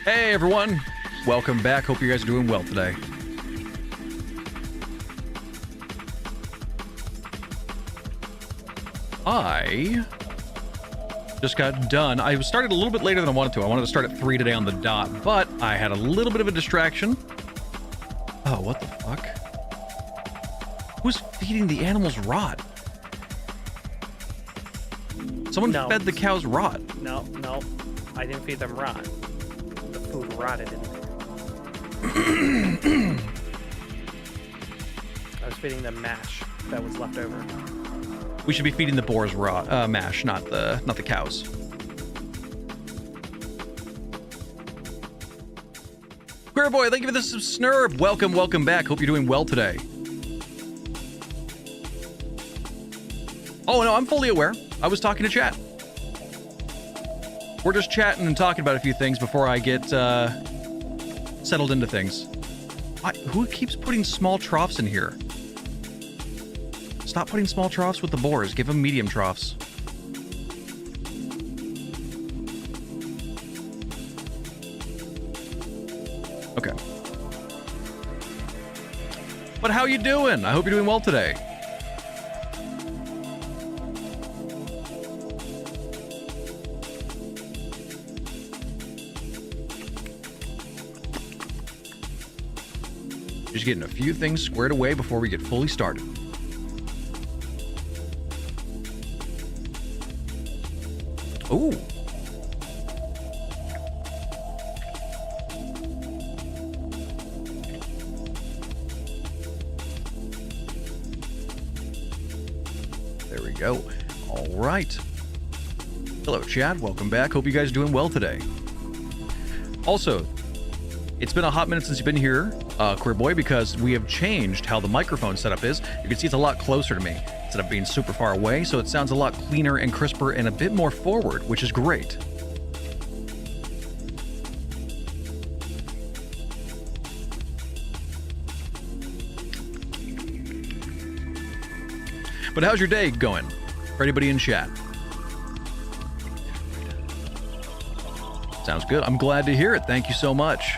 Hey everyone, welcome back. Hope you guys are doing well today. I just got done. I started a little bit later than I wanted to. I wanted to start at 3 today on the dot, but I had a little bit of a distraction. Oh, what the fuck? Who's feeding the animals rot? Someone fed the cows rot. No, I didn't feed them rot. The food rotted in there. I was feeding them mash that was left over. We should be feeding the boars raw mash, not the cows. Queer Boy, thank you for the snurb. Welcome back. Hope you're doing well today. Oh no, I'm fully aware. I was talking to chat. We're just chatting and talking about a few things before I get settled into things. Who keeps putting small troughs in here? Stop putting small troughs with the boars. Give them medium troughs. Okay. But how you doing? I hope you're doing well today. Just getting a few things squared away before we get fully started. Ooh. There we go. All right. Hello, chat. Welcome back. Hope you guys are doing well today. Also, it's been a hot minute since you've been here, Queer Boy, because we have changed how the microphone setup is. You can see it's a lot closer to me instead of being super far away, so it sounds a lot cleaner and crisper and a bit more forward, which is great. But how's your day going? For anybody in chat? Sounds good. I'm glad to hear it. Thank you so much.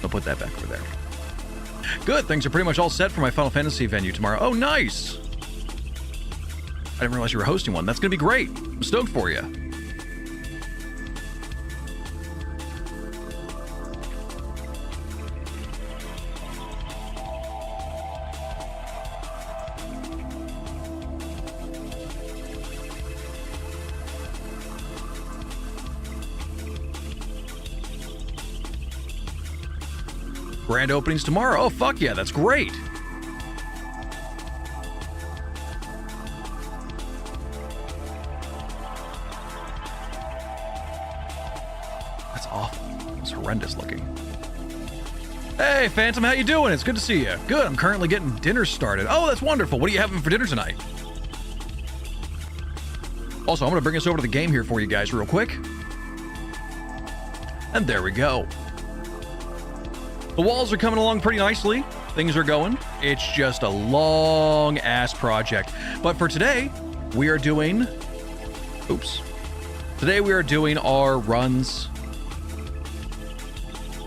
I'll put that back over there. Good. Things are pretty much all set for my Final Fantasy venue tomorrow. Oh, nice. I didn't realize you were hosting one. That's going to be great. I'm stoked for you. Grand openings tomorrow. Oh, fuck yeah, that's great. That's awful. That's horrendous looking. Hey, Phantom, how you doing? It's good to see you. Good. I'm currently getting dinner started. Oh, that's wonderful. What are you having for dinner tonight? Also, I'm going to bring us over to the game here for you guys real quick. And there we go. The walls are coming along pretty nicely. Things are going. It's just a long-ass project. But for today, we are doing... Oops. Today we are doing our runs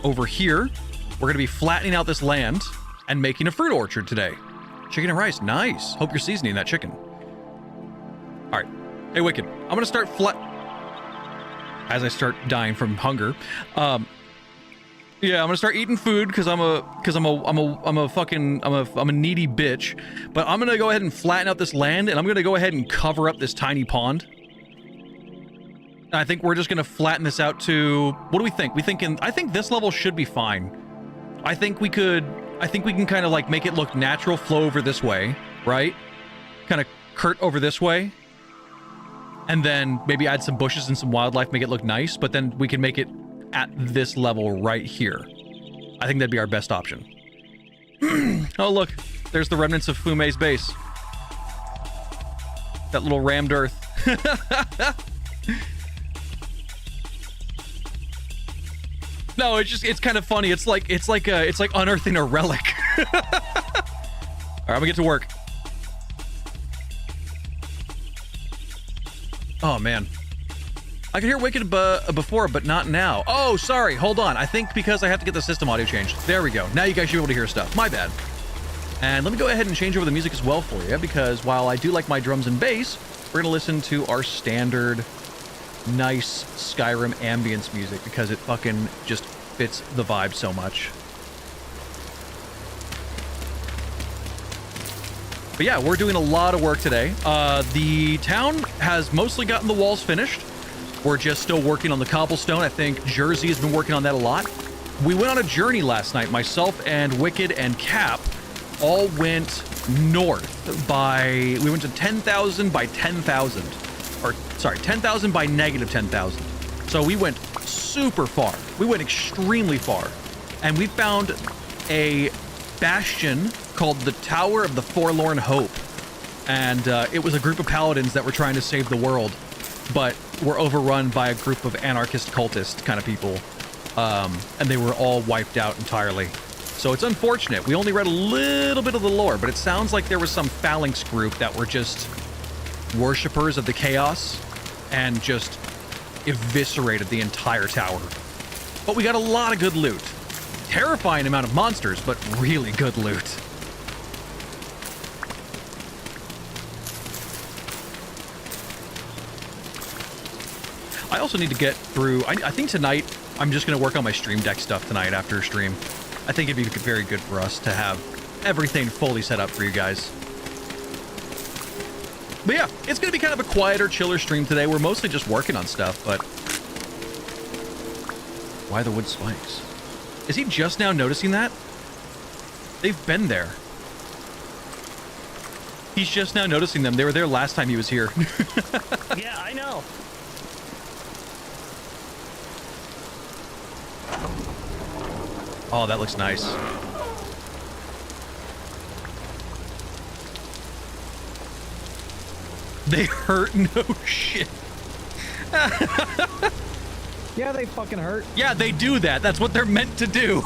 over here. We're going to be flattening out this land and making a fruit orchard today. Chicken and rice. Nice. Hope you're seasoning that chicken. All right. Hey, Wicked. I'm going to start as I start dying from hunger. Yeah, I'm going to start eating food because I'm a needy bitch. But I'm going to go ahead and flatten out this land, and I'm going to go ahead and cover up this tiny pond. I think we're just going to flatten this out to, what do we think? I think this level should be fine. I think we can kind of like make it look natural, flow over this way, right? Kind of curt over this way. And then maybe add some bushes and some wildlife, make it look nice, but then we can make it at this level right here. I think that'd be our best option. Oh, look, there's the remnants of Fume's base. That little rammed earth. No, it's kind of funny. It's like unearthing a relic. All right, I'm gonna get to work. Oh man, I could hear Wicked before, but not now. Oh, sorry. Hold on. I think because I have to get the system audio changed. There we go. Now you guys should be able to hear stuff. My bad. And let me go ahead and change over the music as well for you, because while I do like my drums and bass, we're gonna listen to our standard nice Skyrim ambience music because it fucking just fits the vibe so much. But yeah, we're doing a lot of work today. The town has mostly gotten the walls finished. We're just still working on the cobblestone. I think Jersey has been working on that a lot. We went on a journey last night. Myself and Wicked and Cap all went north by... We went to 10,000 by 10,000. Or, sorry, 10,000 by negative 10,000. So we went super far. We went extremely far. And we found a bastion called the Tower of the Forlorn Hope. And it was a group of paladins that were trying to save the world, but were overrun by a group of anarchist cultist kind of people. And they were all wiped out entirely. So it's unfortunate. We only read a little bit of the lore, but it sounds like there was some phalanx group that were just worshippers of the chaos and just eviscerated the entire tower. But we got a lot of good loot. Terrifying amount of monsters, but really good loot. I also need to get through... I think tonight I'm just going to work on my Stream Deck stuff tonight after stream. I think it'd be very good for us to have everything fully set up for you guys. But yeah, it's going to be kind of a quieter, chiller stream today. We're mostly just working on stuff, but... Why the wood spikes? Is he just now noticing that? They've been there. He's just now noticing them. They were there last time he was here. Yeah, I know. Oh, that looks nice. They hurt? No shit. Yeah, they fucking hurt. Yeah, they do that. That's what they're meant to do.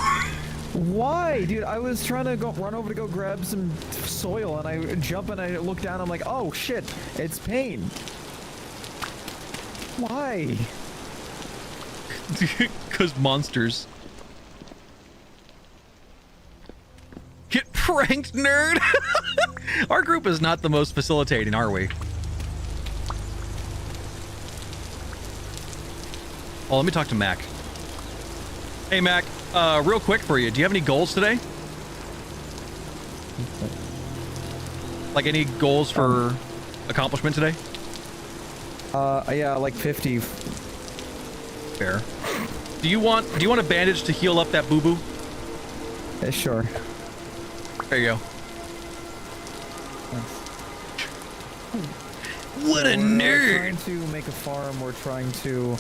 Why? Dude, I was trying to run over to go grab some soil, and I jump and I look down, I'm like, oh shit, it's pain. Why? Because monsters. Get pranked, nerd! Our group is not the most facilitating, are we? Oh, let me talk to Mac. Hey, Mac. Real quick for you. Do you have any goals today? Like any goals for accomplishment today? Yeah, like 50. Fair. Do you want a bandage to heal up that boo-boo? Yeah, sure. There you go. What a We're nerd! trying to make a farm. We're trying to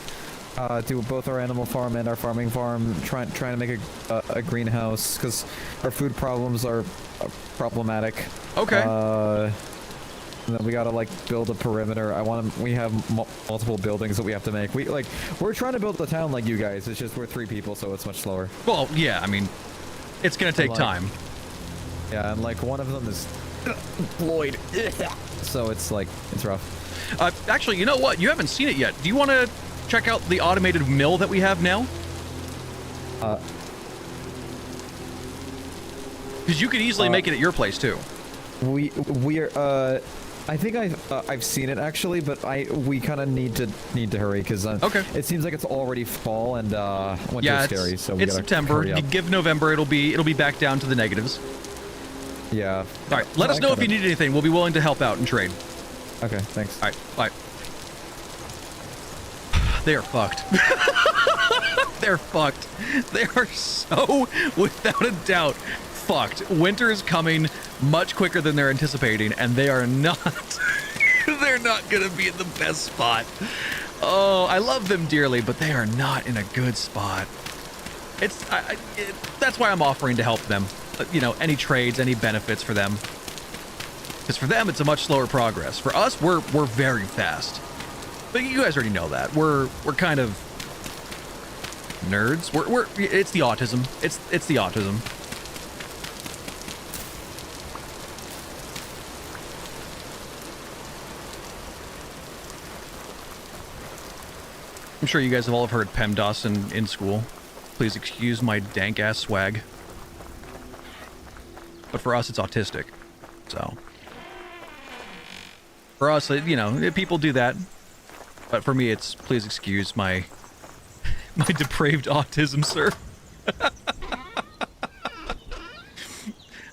do both our animal farm and our farming farm, trying to make a greenhouse because our food problems are problematic. Okay. And then we gotta like build a perimeter. We have multiple buildings that we have to make. We're trying to build a town like you guys. It's just we're 3 people, so it's much slower. Well, yeah, I mean, it's gonna take time. Yeah, and like one of them is Lloyd. So it's rough. Actually, you know what? You haven't seen it yet. Do you want to check out the automated mill that we have now? Because you could easily make it at your place too. We are. I think I've seen it actually, but we kind of need to hurry because okay. It seems like it's already fall and winter's scary. So it's September. You give November, it'll be back down to the negatives. Yeah. All right. Let us know if you need anything. We'll be willing to help out and trade. Okay. Thanks. All right. Bye. They are fucked. They're fucked. They are so, without a doubt, fucked. Winter is coming much quicker than they're anticipating, and they are not. They're not gonna be in the best spot. Oh, I love them dearly, but they are not in a good spot. That's why I'm offering to help them. You know, any trades, any benefits for them. Because for them, it's a much slower progress. For us, we're very fast. But you guys already know that. We're kind of nerds. It's the autism. It's the autism. I'm sure you guys have all heard PEMDAS in school. Please excuse my dank ass swag. But for us, it's autistic. So for us, you know, people do that. But for me, it's please excuse my depraved autism, sir.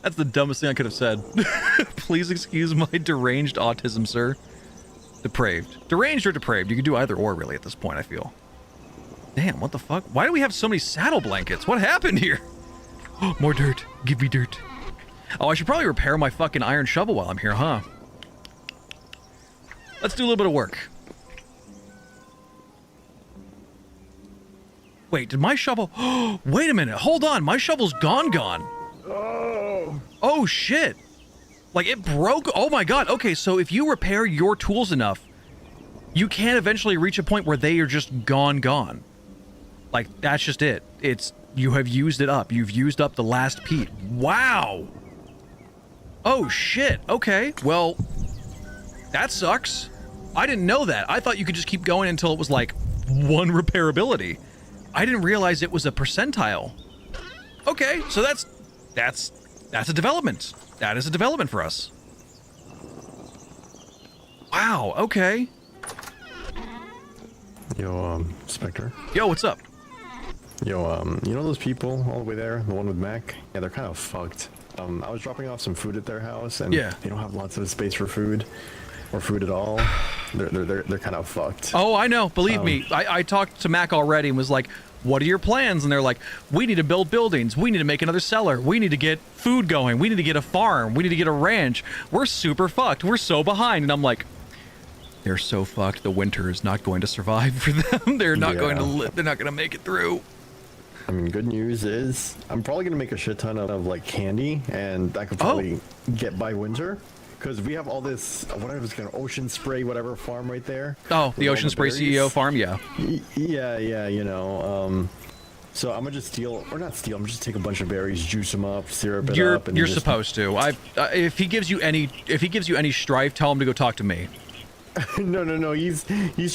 That's the dumbest thing I could have said. Please excuse my deranged autism, sir. Depraved. Deranged or depraved. You can do either or, really, at this point, I feel. Damn, what the fuck? Why do we have so many saddle blankets? What happened here? More dirt. Give me dirt. Oh, I should probably repair my fucking iron shovel while I'm here, huh? Let's do a little bit of work. Wait, did my shovel... Wait a minute, hold on. My shovel's gone. Oh, shit. Like, it broke? Oh my god. Okay, so if you repair your tools enough, you can eventually reach a point where they are just gone. Like, that's just it. You have used it up. You've used up the last peat. Wow. Oh, shit. Okay, well, that sucks. I didn't know that. I thought you could just keep going until it was, like, 1 repairability. I didn't realize it was a percentile. Okay, so that's a development. That is a development for us. Wow, okay. Yo, Spectre. Yo, what's up? Yo, you know those people all the way there, the one with Mac? Yeah, they're kind of fucked. I was dropping off some food at their house, and yeah, they don't have lots of space for food, or food at all. They're kind of fucked. Oh, I know. Believe me, I talked to Mac already and was like, what are your plans? And they're like, we need to build buildings. We need to make another cellar. We need to get food going. We need to get a farm. We need to get a ranch. We're super fucked. We're so behind. And I'm like, they're so fucked. The winter is not going to survive for them. They're not going to live. They're not going to make it through. I mean, good news is I'm probably going to make a shit ton of like candy, and I could probably get by winter. Because we have all this, whatever it's going to, Ocean Spray, whatever farm right there. Oh, the Ocean Spray CEO farm, yeah. Yeah, you know. So I'm going to just steal, or not steal, I'm just take a bunch of berries, juice them up, syrup it up. And you're supposed to. If he gives you any strife, tell him to go talk to me. No, he's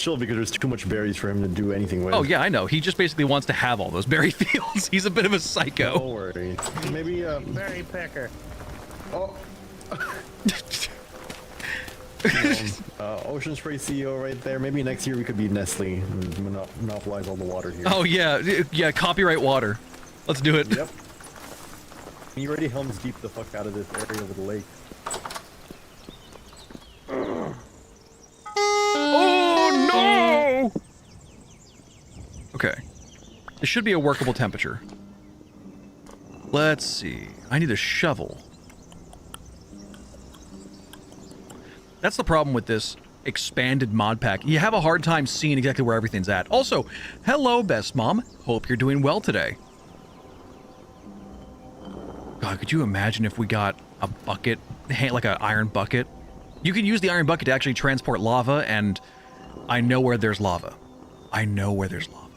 chill because there's too much berries for him to do anything with. Oh, yeah, I know. He just basically wants to have all those berry fields. He's a bit of a psycho. Don't worry. Maybe, Berry picker. Oh. Ocean Spray CEO right there. Maybe next year we could be Nestle and monopolize all the water here. Oh yeah, copyright water. Let's do it. Yep. You already Helm's Deep the fuck out of this area with the lake. Oh no! Okay, it should be a workable temperature. Let's see. I need a shovel. That's the problem with this expanded mod pack, you have a hard time seeing exactly where everything's at. Also, hello, Best Mom. Hope you're doing well today. God, could you imagine if we got a bucket, like an iron bucket? You can use the iron bucket to actually transport lava, and I know where there's lava. I know where there's lava.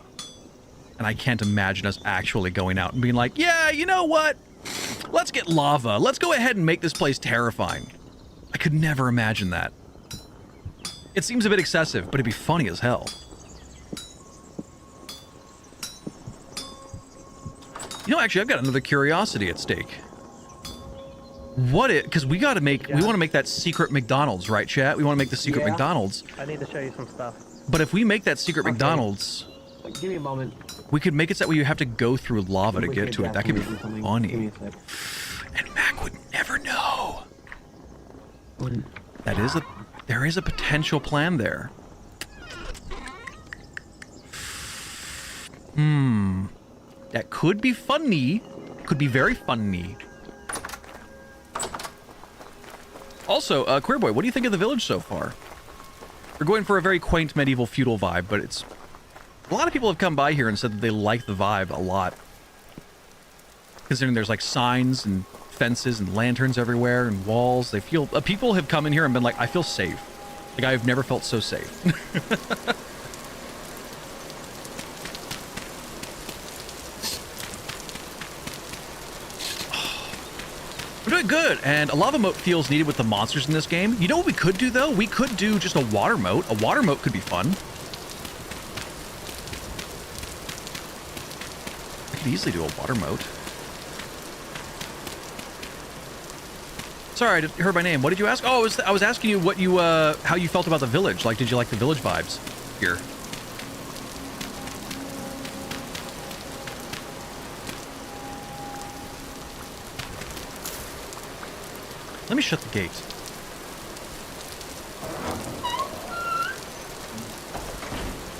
And I can't imagine us actually going out and being like, yeah, you know what? Let's get lava. Let's go ahead and make this place terrifying. I could never imagine that. It seems a bit excessive, but it'd be funny as hell. You know, actually, I've got another curiosity at stake. What it? Because we got to make, we want to make that secret McDonald's, right, chat? We want to make the secret McDonald's. I need to show you some stuff. But if we make that secret McDonald's, Give me a moment. we could make it so that we have to go through lava to get to it. That could be Give me funny. a sec. And Mac would never know. Wouldn't- That is there is a potential plan there. That could be funny. Could be very funny. Also, Queer Boy, what do you think of the village so far? We're going for a very quaint medieval feudal vibe, but it's... A lot of people have come by here and said that they like the vibe a lot. Considering there's like signs and fences and lanterns everywhere and walls. They feel... people have come in here and been like, I feel safe. Like, I've never felt so safe. We're doing good, and a lava moat feels needed with the monsters in this game. You know what we could do, though? We could do just a water moat. A water moat could be fun. I could easily do a water moat. Sorry, I heard my name. What did you ask? Oh, I was asking you what you, how you felt about the village. Like, did you like the village vibes here? Let me shut the gate.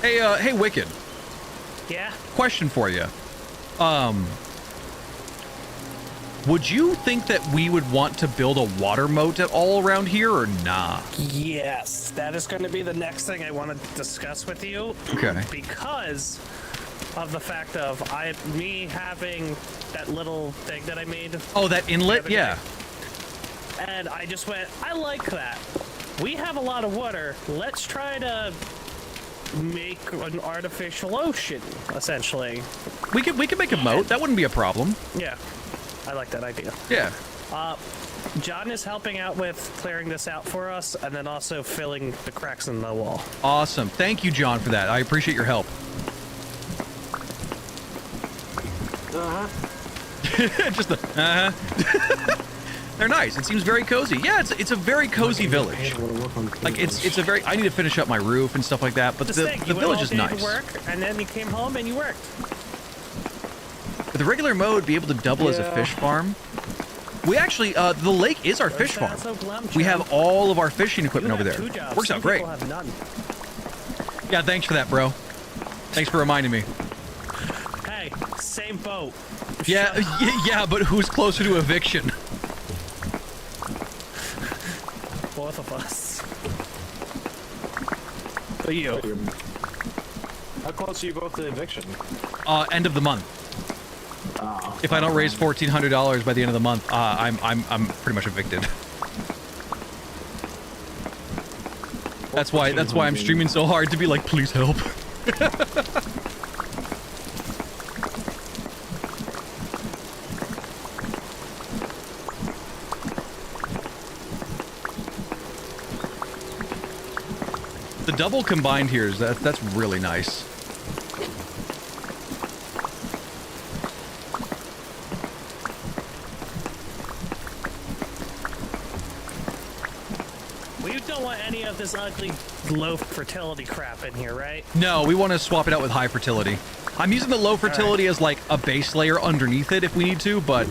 Hey, hey, Wicked. Yeah? Question for you. Would you think that we would want to build a water moat at all around here, or nah? Yes, that is going to be the next thing I want to discuss with you. Okay. Because of the fact of me having that little thing that I made. Oh, that inlet? Yeah. And I just went, I like that. We have a lot of water. Let's try to make an artificial ocean, essentially. We could make a moat. That wouldn't be a problem. Yeah, I like that idea. Yeah. John is helping out with clearing this out for us, and then also filling the cracks in the wall. Awesome. Thank you, John, for that. I appreciate your help. Just the They're nice. It seems very cozy. Yeah, it's a very cozy village. Like it's a very. I need to finish up my roof and stuff like that. But the village is nice. Work, and then you came home and you worked. With the regular mode, be able to double as a fish farm. We actually, the lake is our fish farm. We have all of our fishing equipment over there. Works out great. Yeah, thanks for that, bro. Thanks for reminding me. Hey, same boat. Yeah, yeah, but who's closer to eviction? Both of us. But you. How close are you both to eviction? End of the month. If I don't raise $1,400 by the end of the month, I'm pretty much evicted. That's why I'm streaming so hard to be like, please help. The double combined here is that's really nice. We don't want any of this ugly low fertility crap in here, right? No, we want to swap it out with high fertility. I'm using the low fertility as like a base layer underneath it if we need to, but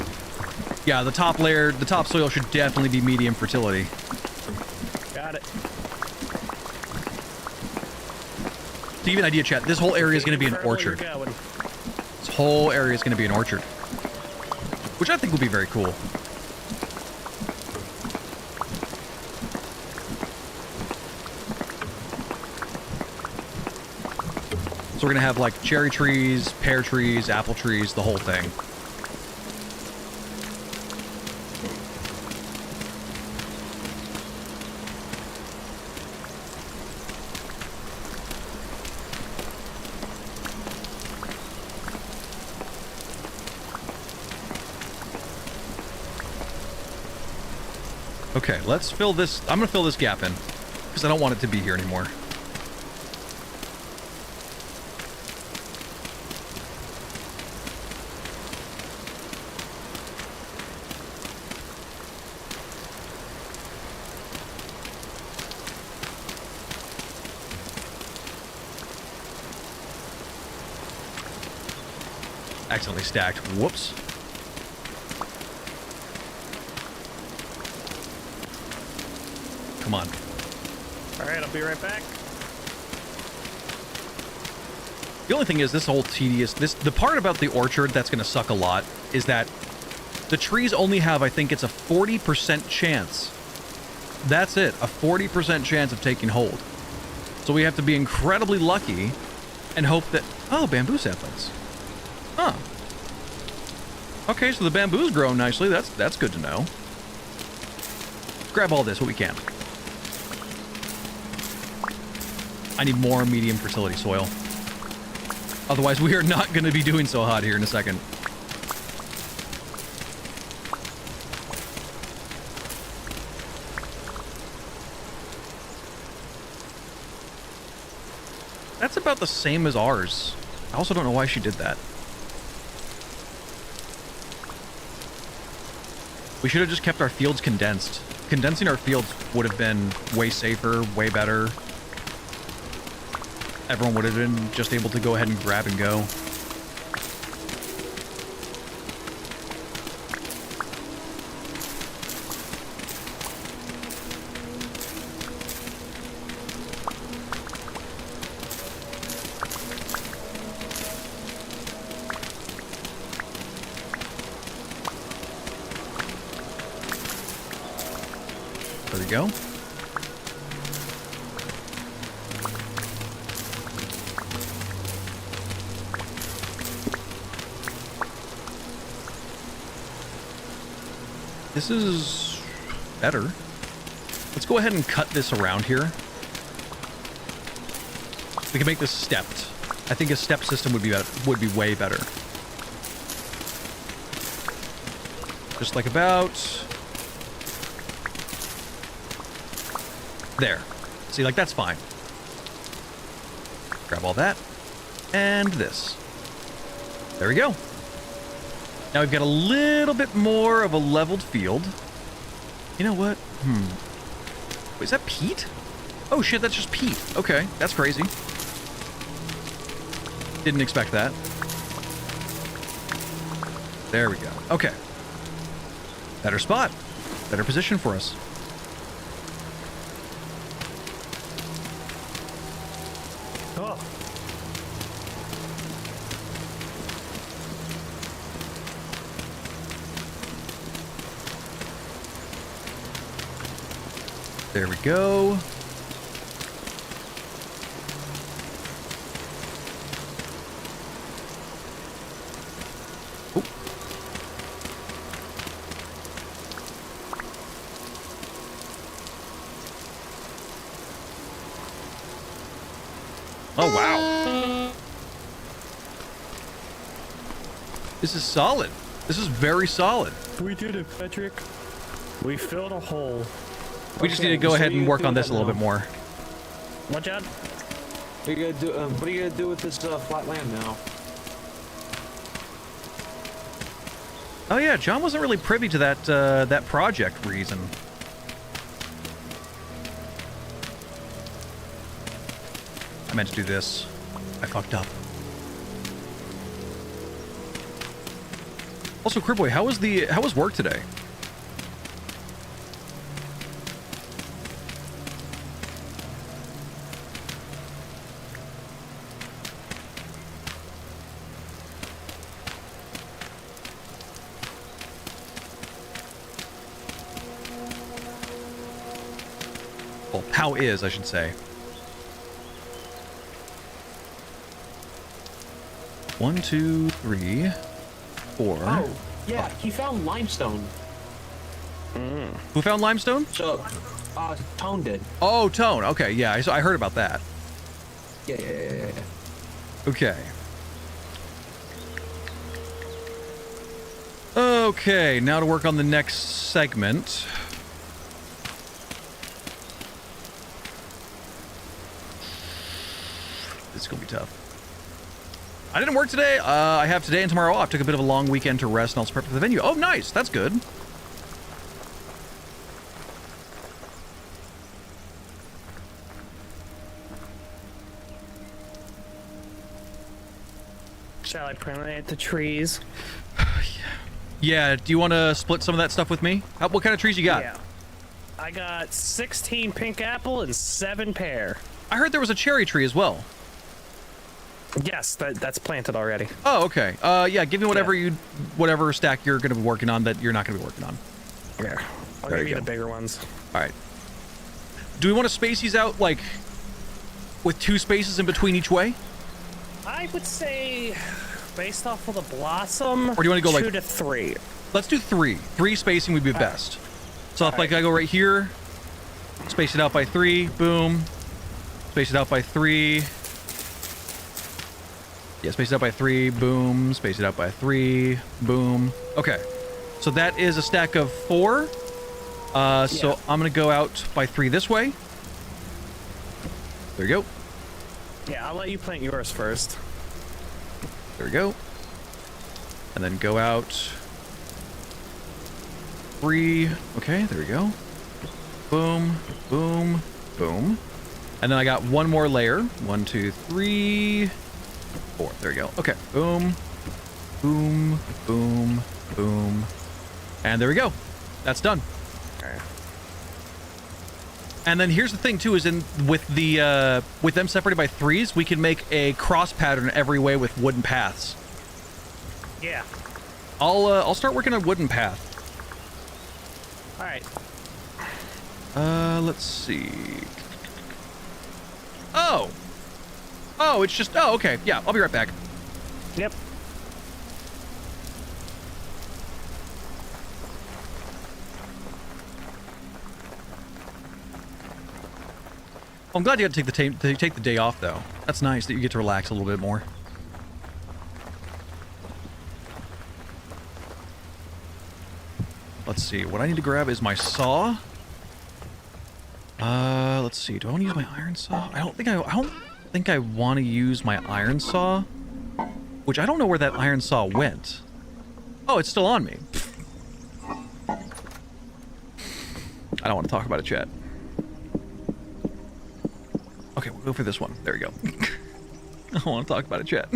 yeah, the top layer, the top soil should definitely be medium fertility. Got it. To give you an idea, chat, this whole area is going to be an orchard. This whole area is going to be an orchard, which I think will be very cool. So we're gonna have like cherry trees, pear trees, apple trees, the whole thing. Okay, let's fill this. I'm gonna fill this gap in because I don't want it to be here anymore. Accidentally stacked. Whoops. Come on. All right, I'll be right back. The only thing is this whole tedious, the part about the orchard that's going to suck a lot is that the trees only have, I think it's a 40% chance. That's it, a 40% chance of taking hold. So we have to be incredibly lucky and hope that, oh, bamboo saplings. Huh. Okay, so the bamboo's grown nicely. That's good to know. Grab all this, what we can. I need more medium fertility soil. Otherwise, we are not going to be doing so hot here in a second. That's about the same as ours. I also don't know why she did that. We should have just kept our fields condensed. Condensing our fields would have been way safer, way better. Everyone would have been just able to go ahead and grab and go. There we go. This is better. Let's go ahead and cut this around here. We can make this stepped. I think a step system would be way better. Just like about there. See, like that's fine. Grab all that and this. There we go. Now we've got a little bit more of a leveled field. You know what? Wait, is that peat? Oh shit, that's just peat. Okay, that's crazy. Didn't expect that. There we go. Okay. Better spot. Better position for us. Oh. There we go. Oh, wow. This is solid. This is very solid. We did it, Patrick. We filled a hole. We just Okay, need to go so ahead and you work do on this that a little now. bit more. What, John? What are you gonna do? What are you gonna do with this flat land now? Oh yeah, John wasn't really privy to that that project reason. I meant to do this. I fucked up. Also, Cribboy, how was work today? Well, how is, I should say. 1, 2, 3, 4. Oh, yeah, he found limestone. Who found limestone? So, Tone did. Oh, Tone. Okay, yeah, I heard about that. Yeah. Okay. Okay, now to work on the next segment. This is gonna be tough. I didn't work today. I have today and tomorrow off. Took a bit of a long weekend to rest and also prep for the venue. Oh, nice. That's good. Shall I plant the trees? Yeah, do you want to split some of that stuff with me? What kind of trees you got? Yeah. I got 16 pink apple and 7 pear. I heard there was a cherry tree as well. Yes, that's planted already. Oh, okay. Yeah, give me whatever stack you're gonna be working on that you're not gonna be working on. Here, I'll There give you you go. the bigger ones. All right. Do we want to space these out like with 2 spaces in between each way? I would say, based off of the blossom, Or do you wanna go, 2 like- to 3. Let's do 3. 3 spacing would be best. So if like I go right here, space it out by 3, boom. Space it out by 3. Yeah, space it out by 3, boom. Space it out by 3, boom. Okay. So that is a stack of 4. So Yeah. I'm gonna go out by 3 this way. There you go. Yeah, I'll let you plant yours first. There we go. And then go out 3. Okay, there we go. Boom, boom, boom. And then I got one more layer. 1, 2, 3, 4. There we go. Okay. Boom, boom, boom, boom. And there we go. That's done. Okay. And then here's the thing too, is with them separated by 3s, we can make a cross pattern every way with wooden paths. Yeah. I'll start working on wooden path. All right. Let's see. Oh, it's just, okay. Yeah, I'll be right back. Yep. I'm glad you got to take the day off though. That's nice that you get to relax a little bit more. Let's see. What I need to grab is my saw. Let's see. Do I want to use my iron saw? I don't think I want to use my iron saw, which I don't know where that iron saw went. Oh, it's still on me. I don't want to talk about it, chat. Okay, we'll go for this one. There we go. I don't want to talk about it, chat.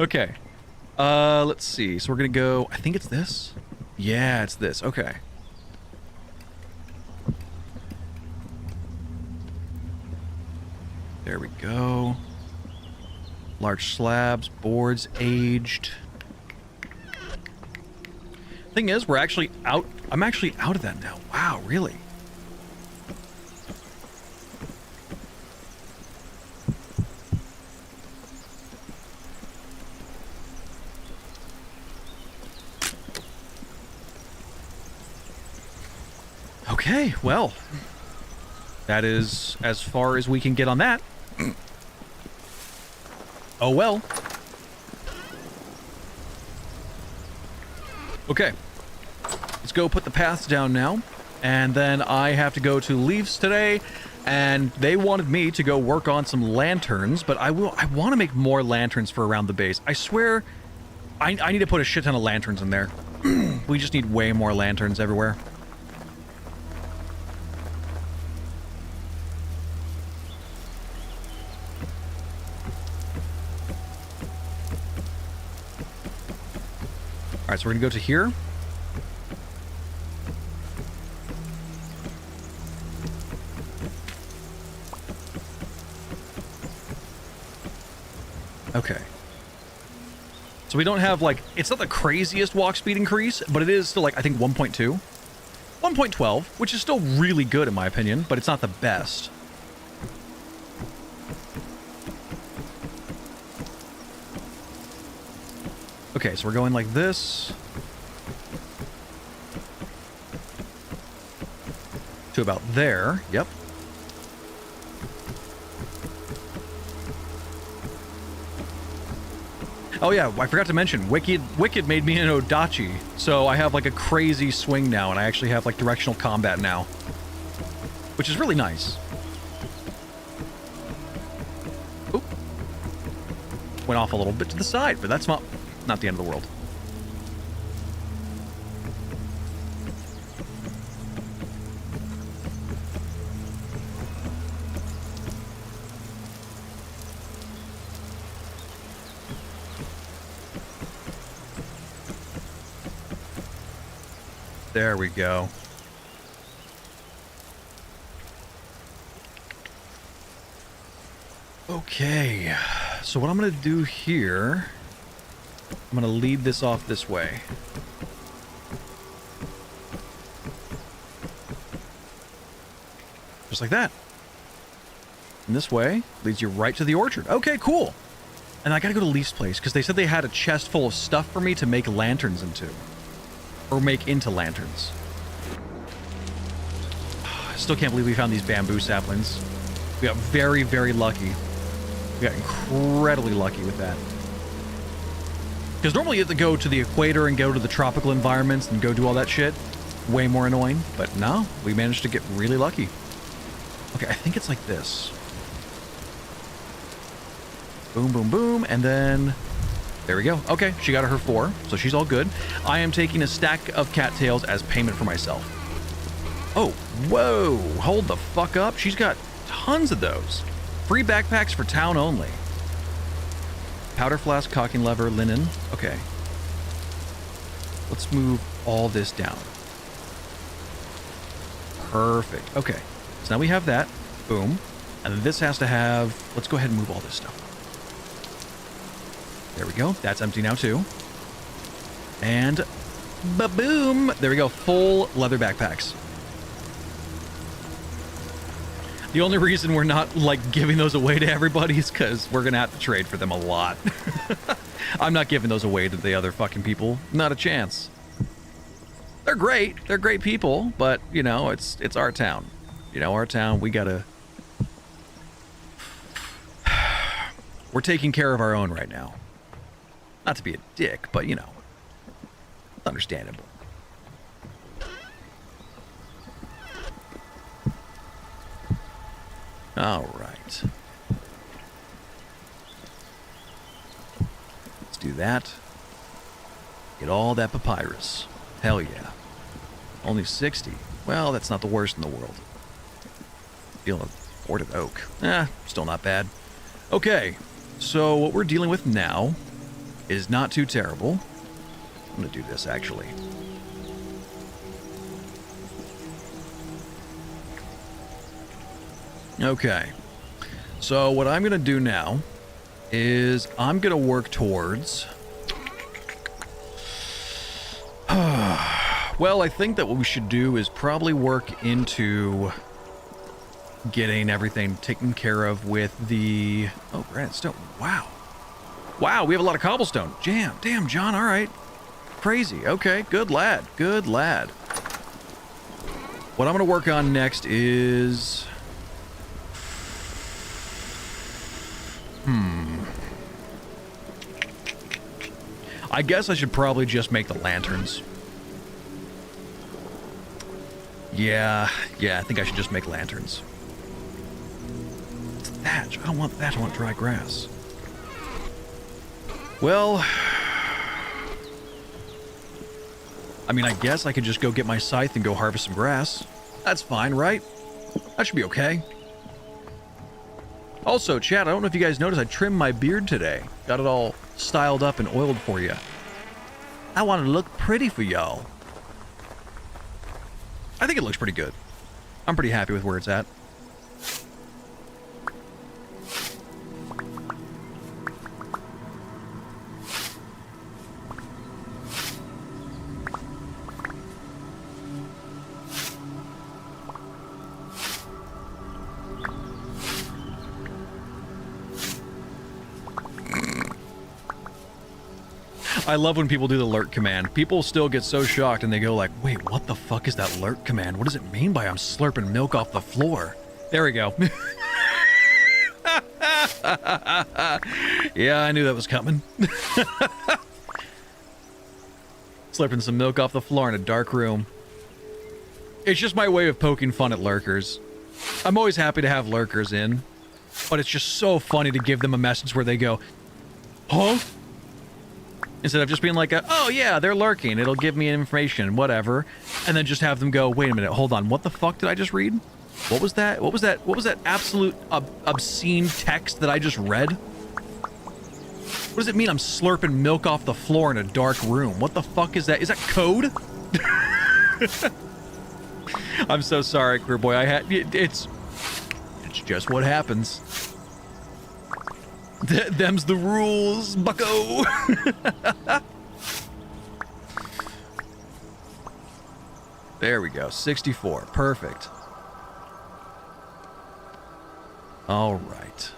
Okay. Let's see. So we're going to go... I think it's this. Yeah, it's this. Okay. There we go. Large slabs, boards, aged. Thing is, we're actually out... I'm actually out of that now. Wow, really? Okay, well, that is as far as we can get on that. Oh well. Okay, let's go put the paths down now, and then I have to go to Leafs today, and they wanted me to go work on some lanterns, but I want to make more lanterns for around the base. I swear, I need to put a shit ton of lanterns in there. We just need way more lanterns everywhere. All right, so we're gonna go to here. Okay. So we don't have, like, it's not the craziest walk speed increase, but it is still, like, I think 1.2. 1.12, which is still really good in my opinion, but it's not the best. Okay, so we're going like this. To about there. Yep. Oh yeah, I forgot to mention, Wicked made me an Odachi, so I have like a crazy swing now, and I actually have like directional combat now, which is really nice. Oop. Went off a little bit to the side, but that's not the end of the world. There we go. Okay, so what I'm going to do here, I'm going to lead this off this way. Just like that. And this way leads you right to the orchard. Okay, cool. And I got to go to Leaf's place because they said they had a chest full of stuff for me to make lanterns into. Or make into lanterns. I still can't believe we found these bamboo saplings. We got very, very lucky. We got incredibly lucky with that. Because normally you have to go to the equator and go to the tropical environments and go do all that shit. Way more annoying. But no, we managed to get really lucky. Okay, I think it's like this. Boom, boom, boom, and then... There we go. Okay, she got her 4, so she's all good. I am taking a stack of cattails as payment for myself. Oh, whoa, hold the fuck up. She's got tons of those. Free backpacks for town only. Powder flask, caulking lever, linen. Okay. Let's move all this down. Perfect. Okay, so now we have that. Boom. And then this has to have... Let's go ahead and move all this stuff. There we go. That's empty now, too. And ba-boom! There we go. Full leather backpacks. The only reason we're not, like, giving those away to everybody is because we're going to have to trade for them a lot. I'm not giving those away to the other fucking people. Not a chance. They're great. They're great people, but, you know, it's our town. You know, our town, we gotta... We're taking care of our own right now. Not to be a dick, but, you know, understandable. All right. Let's do that. Get all that papyrus. Hell yeah. Only 60. Well, that's not the worst in the world. Feeling bored of oak. Still not bad. Okay, so what we're dealing with now is not too terrible. I'm gonna do this actually. Okay, so what I'm gonna do now is I'm gonna work towards... Well, I think that what we should do is probably work into getting everything taken care of with the... Oh, granite stone. Wow. Wow, we have a lot of cobblestone. Damn, John, all right. Crazy. Okay, good lad. Good lad. What I'm going to work on next is... I guess I should probably just make the lanterns. Yeah, I think I should just make lanterns. It's thatch. I don't want thatch, I want dry grass. Well, I mean, I guess I could just go get my scythe and go harvest some grass. That's fine, right? That should be okay. Also, chat, I don't know if you guys noticed, I trimmed my beard today. Got it all styled up and oiled for you. I want to look pretty for y'all. I think it looks pretty good. I'm pretty happy with where it's at. I love when people do the lurk command. People still get so shocked and they go like, wait, what the fuck is that lurk command? What does it mean by I'm slurping milk off the floor? There we go. Yeah, I knew that was coming. Slurping some milk off the floor in a dark room. It's just my way of poking fun at lurkers. I'm always happy to have lurkers in, but it's just so funny to give them a message where they go, huh? Instead of just being like, oh yeah, they're lurking, it'll give me information, whatever. And then just have them go, wait a minute, hold on, what the fuck did I just read? What was that? What was that absolute obscene text that I just read? What does it mean I'm slurping milk off the floor in a dark room? What the fuck is that? Is that code? I'm so sorry, queer boy. It's just what happens. Them's the rules, bucko. There we go. 64. Perfect. All right.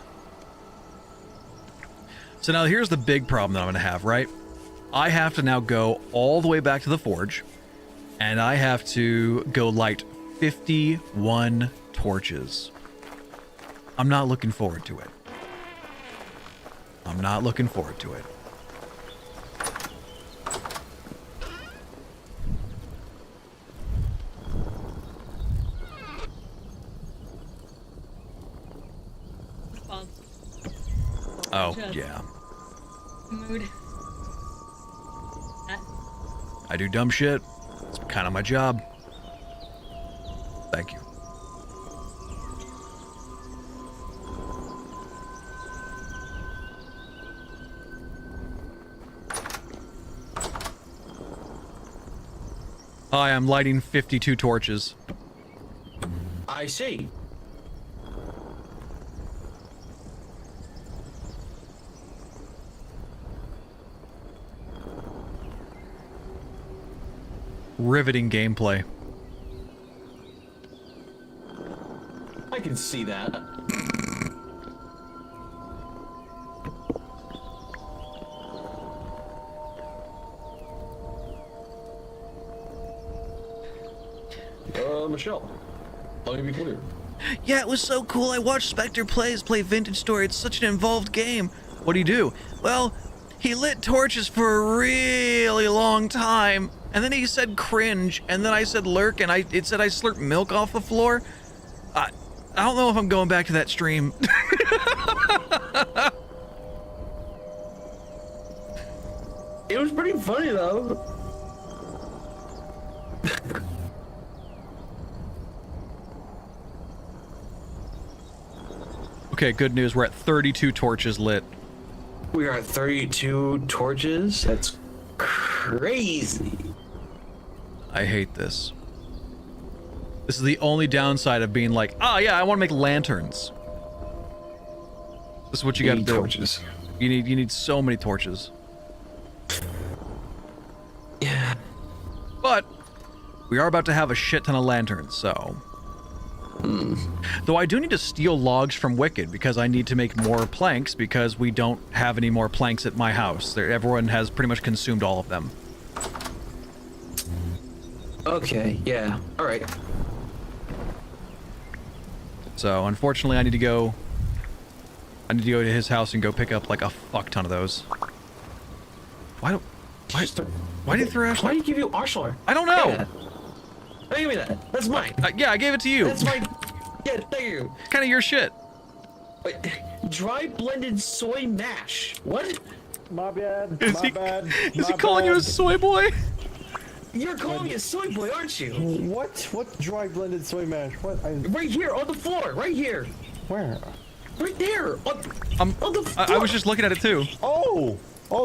So now here's the big problem that I'm going to have, right? I have to now go all the way back to the forge, and I have to go light 51 torches. I'm not looking forward to it. I'm not looking forward to it. Oh, yeah. Mood. I do dumb shit. It's kind of my job. Thank you. Hi, I'm lighting 52 torches. I see. Riveting gameplay. I can see that. Michelle, let me be clear. Yeah, it was so cool. I watched Spectre play Vintage Story. It's such an involved game. What do you do? Well, he lit torches for a really long time, and then he said cringe, and then I said lurk, and it said I slurped milk off the floor. I don't know if I'm going back to that stream. It was pretty funny though. Okay, good news. We're at 32 torches lit. We are at 32 torches. That's crazy. I hate this. This is the only downside of being like, oh yeah, I want to make lanterns. This is what you got to do. Torches. You need so many torches. Yeah. But we are about to have a shit ton of lanterns, so. Though I do need to steal logs from Wicked because I need to make more planks because we don't have any more planks at my house. Everyone has pretty much consumed all of them. Okay, yeah. Alright. So unfortunately I need to go to his house and go pick up like a fuck ton of those. Why did you throw Ashlar? Why did you give you Ashlar? I don't know. Yeah. Hey, give me that. That's mine. Yeah, I gave it to you. That's mine. Yeah, thank you. Kind of your shit. Wait, dry blended soy mash. What? My bad. Is he My calling you a bad. soy boy? You're calling me a soy boy, aren't you? What dry blended soy mash? What? Right here on the floor. Right here. Where? Right there. On the floor. I was just looking at it too. Oh,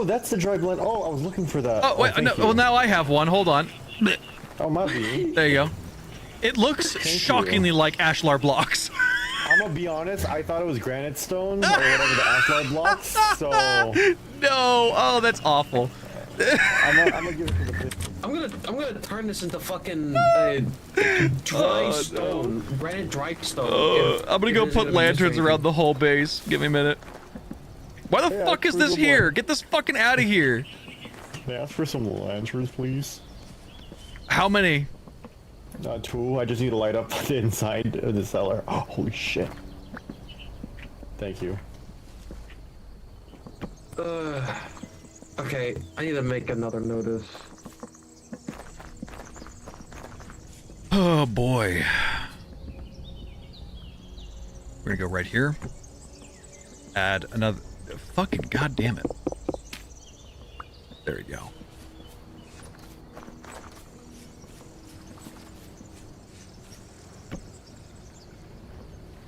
that's the dry blend. Oh, I was looking for that. Oh, wait, thank no, you. well now I have one. Hold on. Oh, my bad. There you go. It looks shockingly like Ashlar blocks. I'm gonna be honest. I thought it was granite stone or whatever the Ashlar blocks. So No. Oh, that's awful. I'm gonna give it to the pit. I'm gonna turn this into fucking dry stone, granite dry stone. I'm gonna go put lanterns around the whole base. Give me a minute. Why the fuck is this pretty good here? one. Get this fucking out of here. Can I ask for some lanterns, please? How many? 2. I just need to light up the inside of the cellar. Oh, holy shit. Thank you. Okay, I need to make another notice. Oh boy. We're gonna go right here. Add another. Fucking goddamn it. There we go.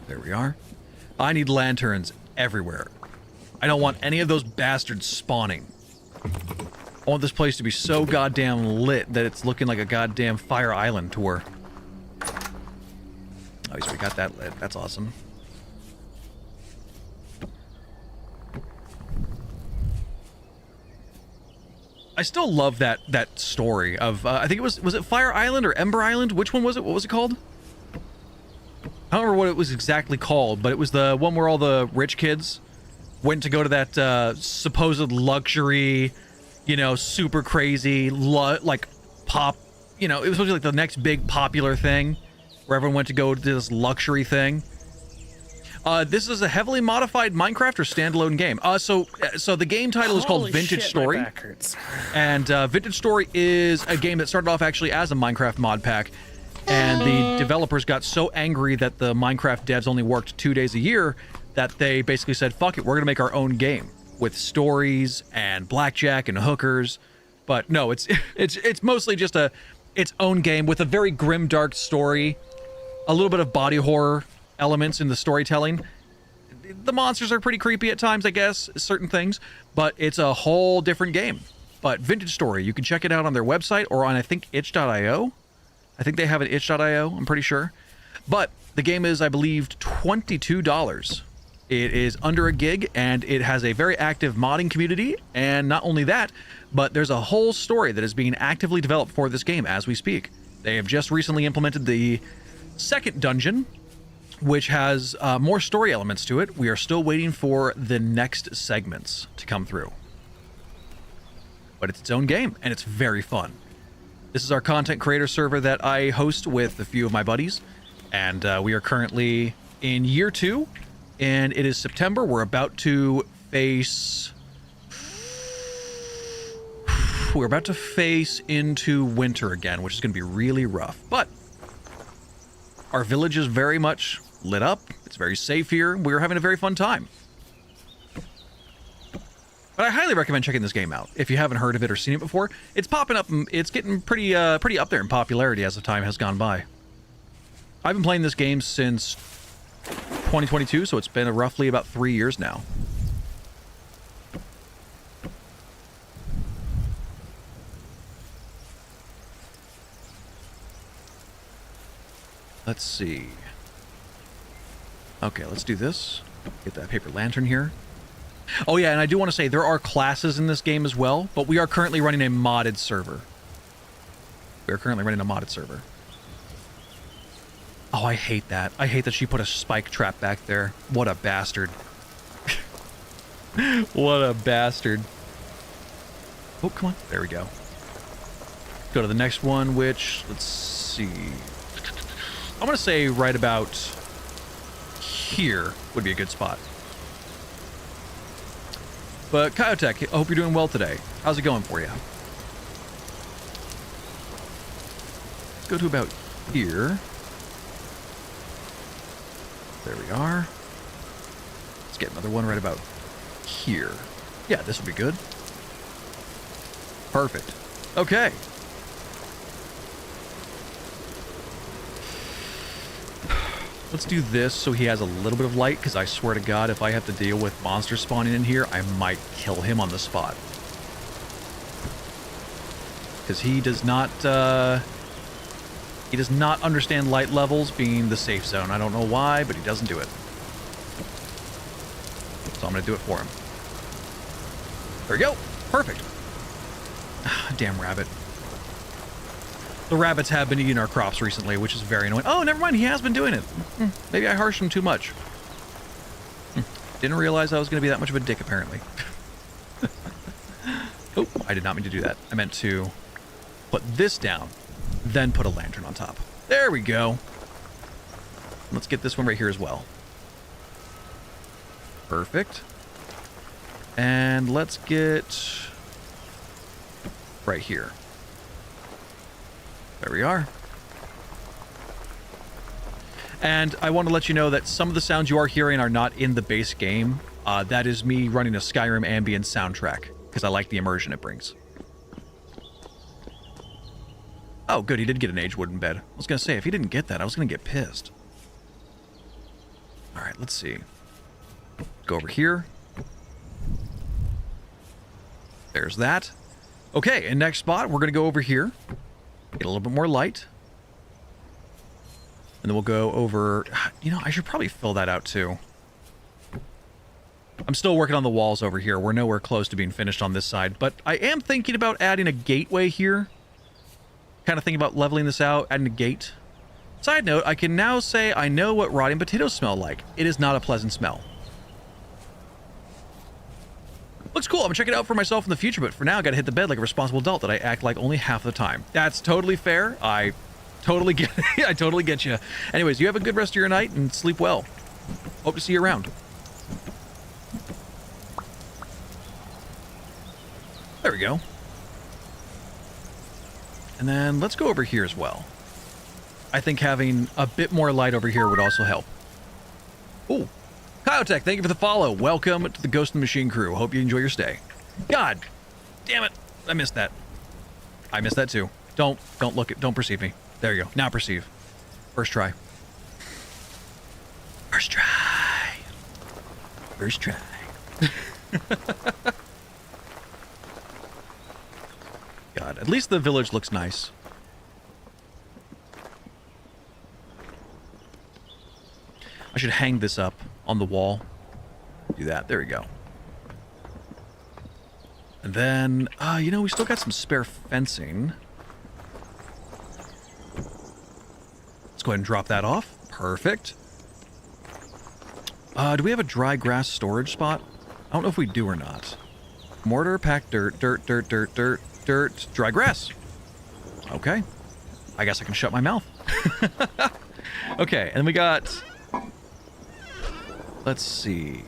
There we are. I need lanterns everywhere. I don't want any of those bastards spawning. I want this place to be so goddamn lit that it's looking like a goddamn fire island tour. Oh, so we got that lit. That's awesome. I still love that story of I think was it Fire Island or Ember Island? Which one was it? What was it called? I don't remember what it was exactly called, but it was the one where all the rich kids went to go to that supposed luxury, you know, super crazy like pop, you know, it was supposed to be like the next big popular thing where everyone went to go to this luxury thing. This is a heavily modified Minecraft or standalone game. So the game title is called Holy Vintage shit, Story. my back hurts. And Vintage Story is a game that started off actually as a Minecraft mod pack. And the developers got so angry that the Minecraft devs only worked 2 days a year that they basically said, fuck it, we're going to make our own game with stories and blackjack and hookers. But no, it's mostly just its own game with a very grim, dark story, a little bit of body horror elements in the storytelling. The monsters are pretty creepy at times, I guess, certain things, but it's a whole different game. But Vintage Story, you can check it out on their website or on, I think, itch.io. I think they have an itch.io, I'm pretty sure. But the game is, I believe, $22. It is under a gig, and it has a very active modding community. And not only that, but there's a whole story that is being actively developed for this game as we speak. They have just recently implemented the second dungeon, which has more story elements to it. We are still waiting for the next segments to come through. But it's its own game, and it's very fun. This is our content creator server that I host with a few of my buddies, and we are currently in year 2, and it is September. We're about to face... We're about to face into winter again, which is going to be really rough. But our village is very much lit up. It's very safe here. We're having a very fun time. But I highly recommend checking this game out if you haven't heard of it or seen it before. It's popping up. It's getting pretty up there in popularity as the time has gone by. I've been playing this game since 2022, so it's been roughly about 3 years now. Let's see. Okay, let's do this. Get that paper lantern here. Oh yeah, and I do want to say there are classes in this game as well, but we are currently running a modded server. Oh, I hate that. I hate that she put a spike trap back there. What a bastard. What a bastard. Oh, come on. There we go. Go to the next one, which, let's see. I'm going to say right about here would be a good spot. But Kyotech, I hope you're doing well today. How's it going for you? Let's go to about here. There we are. Let's get another one right about here. Yeah, this will be good. Perfect. Okay. Let's do this so he has a little bit of light, because I swear to God, if I have to deal with monsters spawning in here, I might kill him on the spot. Because he does not understand light levels being the safe zone. I don't know why, but he doesn't do it. So I'm going to do it for him. There we go. Perfect. Damn rabbit. The rabbits have been eating our crops recently, which is very annoying. Oh, never mind. He has been doing it. Maybe I harshed him too much. Didn't realize I was going to be that much of a dick, apparently. Oh, I did not mean to do that. I meant to put this down, then put a lantern on top. There we go. Let's get this one right here as well. Perfect. And let's get right here. There we are. And I want to let you know that some of the sounds you are hearing are not in the base game. That is me running a Skyrim ambient soundtrack, because I like the immersion it brings. Oh, good, he did get an aged wooden bed. I was going to say, if he didn't get that, I was going to get pissed. Alright, let's see. Go over here. There's that. Okay, and next spot, we're going to go over here. Get a little bit more light. And then we'll go over... You know, I should probably fill that out too. I'm still working on the walls over here. We're nowhere close to being finished on this side. But I am thinking about adding a gateway here. Kind of thinking about leveling this out, adding a gate. Side note, I can now say I know what rotting potatoes smell like. It is not a pleasant smell. Looks cool. I'm gonna check it out for myself in the future, but for now I gotta hit the bed like a responsible adult that I act like only half the time. That's totally fair. I totally get I totally get you. Anyways, you have a good rest of your night and sleep well. Hope to see you around. There we go. And then let's go over here as well. I think having a bit more light over here would also help. Ooh. Kyotech, thank you for the follow. Welcome to the Ghost in the Machine crew. Hope you enjoy your stay. God damn it. I missed that. I missed that too. Don't look at, don't perceive me. There you go. Now perceive. First try. First try. First try. God, at least the village looks nice. I should hang this up on the wall. Do that. There we go. And then, you know, we still got some spare fencing. Let's go ahead and drop that off. Perfect. Do we have a dry grass storage spot? I don't know if we do or not. Mortar, packed dirt, dirt, dry grass. Okay. I guess I can shut my mouth. Okay, and we got... Let's see.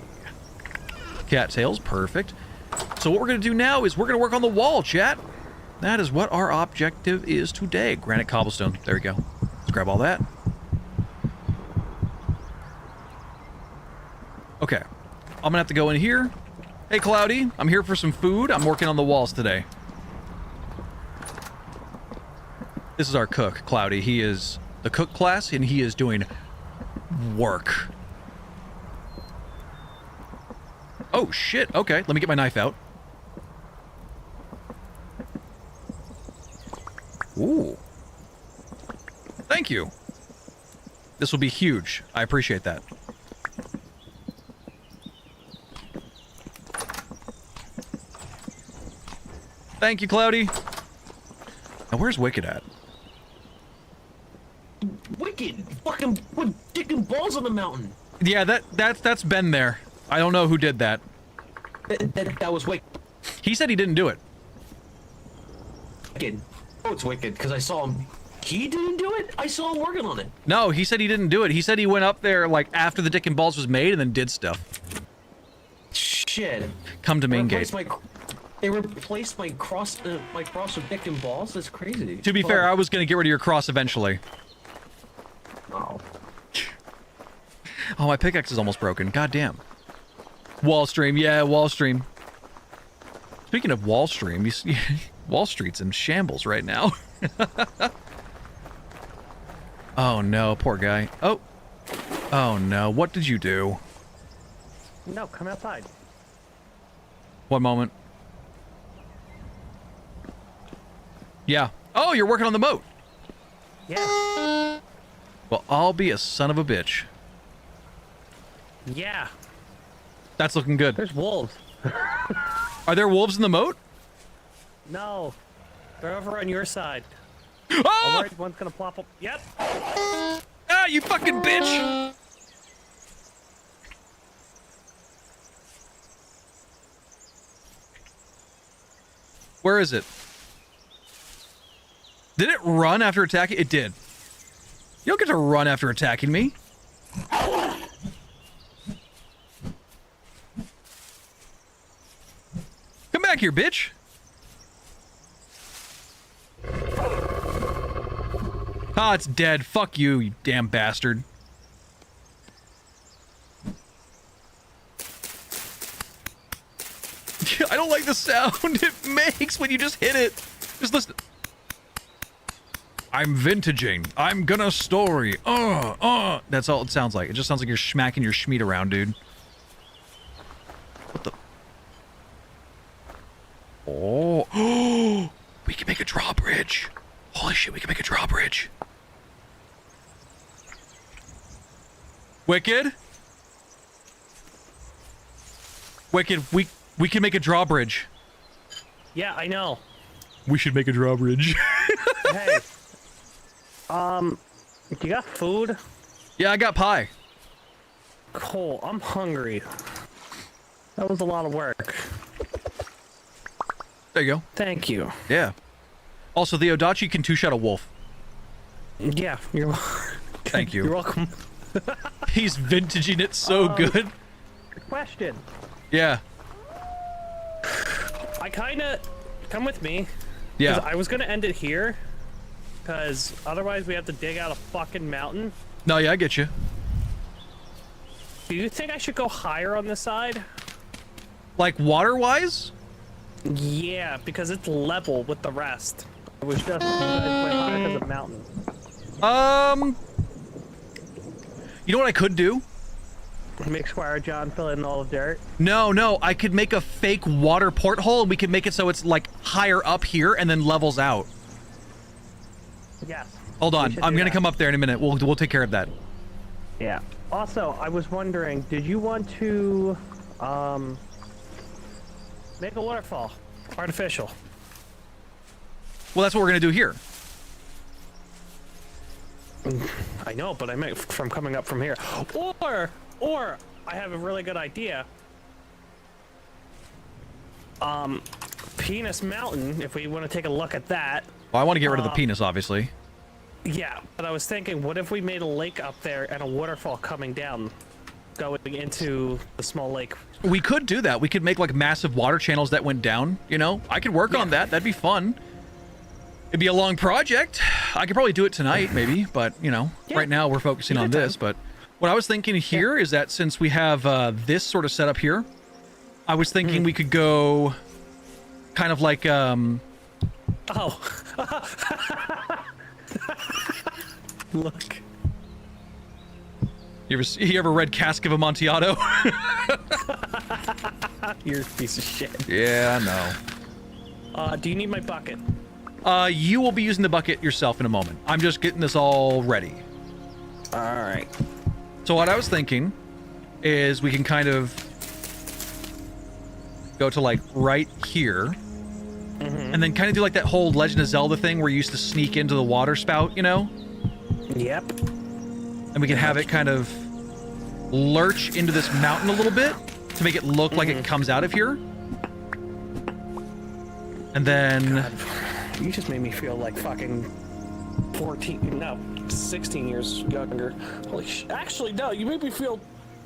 Cattails, perfect. So what we're going to do now is we're going to work on the wall, chat. That is what our objective is today. Granite cobblestone. There we go. Let's grab all that. Okay. I'm going to have to go in here. Hey, Cloudy. I'm here for some food. I'm working on the walls today. This is our cook, Cloudy. He is the cook class, and he is doing work. Oh, shit. Okay, let me get my knife out. Ooh. Thank you. This will be huge. I appreciate that. Thank you, Cloudy. Now, where's Wicked at? Wicked! Fucking put dick and balls on the mountain! Yeah, that's been there. I don't know who did that. That was Wicked. He said he didn't do it. Oh, it's Wicked, because I saw him. He didn't do it? I saw him working on it. No, he said he didn't do it. He said he went up there, like, after the Dick and Balls was made and then did stuff. Shit. Come to main gate. They replaced my cross with Dick and Balls? That's crazy. To be fair, I was going to get rid of your cross eventually. Oh. Oh, my pickaxe is almost broken. God damn. Wall stream. Yeah, wall stream. Speaking of wall stream, you see, Wall Street's in shambles right now. Oh, no. Poor guy. Oh. Oh, no. What did you do? No, come outside. One moment. Yeah. Oh, you're working on the moat. Yeah. Well, I'll be a son of a bitch. Yeah. That's looking good. There's wolves. Are there wolves in the moat? No. They're over on your side. Oh! I'm worried one's gonna plop up. Yep. Ah, you fucking bitch! Where is it? Did it run after attacking? It did. You don't get to run after attacking me. Come back here, bitch. Ah, it's dead. Fuck you, you damn bastard. I don't like the sound it makes when you just hit it. Just listen. I'm vintaging. I'm gonna story. That's all it sounds like. It just sounds like you're smacking your schmeat around, dude. What the? Oh. We can make a drawbridge. Holy shit, we can make a drawbridge. Wicked? Wicked, we can make a drawbridge. Yeah, I know. We should make a drawbridge. Hey. You got food? Yeah, I got pie. Cole, I'm hungry. That was a lot of work. There you go. Thank you. Yeah. Also, the Odachi can two-shot a wolf. Yeah, you're Thank you. You're welcome. He's vintaging it so good. Question. Yeah. I kinda... Come with me. 'Cause Yeah. I was gonna end it here. Because otherwise we have to dig out a fucking mountain. No, yeah, I get you. Do you think I should go higher on this side? Like, water-wise? Yeah, because it's level with the rest. It was just... It's way higher because of mountain. You know what I could do? Make Squire John fill in all the dirt. No, I could make a fake water porthole and we could make it so it's like higher up here and then levels out. Yes. Hold we on, should I'm do gonna that. come up there in a minute. We'll take care of that. Yeah. Also, I was wondering, did you want to, make a waterfall? Artificial. Well, that's what we're gonna do here. I know, but I meant from coming up from here. Or, I have a really good idea. Penis Mountain, if we want to take a look at that. Well, I want to get rid of the penis, obviously. Yeah, but I was thinking, what if we made a lake up there and a waterfall coming down, going into the small lake? We could do that. We could make like massive water channels that went down, you know? I could work on that. That'd be fun. It'd be a long project. I could probably do it tonight, maybe, but, you know, Yeah. right now we're focusing You on got this. time. But what I was thinking here is that since we have this sort of setup here, I was thinking we could go kind of like, Oh. Look. you ever read Cask of Amontillado? You're a piece of shit. Yeah, I know. Do you need my bucket? You will be using the bucket yourself in a moment. I'm just getting this all ready. Alright. So what I was thinking is we can kind of go to like right here and then kind of do like that whole Legend of Zelda thing where you used to sneak into the water spout, you know? Yep. And we can have it kind of lurch into this mountain a little bit to make it look like it comes out of here. And then... You just made me feel like fucking 14, no, 16 years younger. Holy shit. Actually, no, you made me feel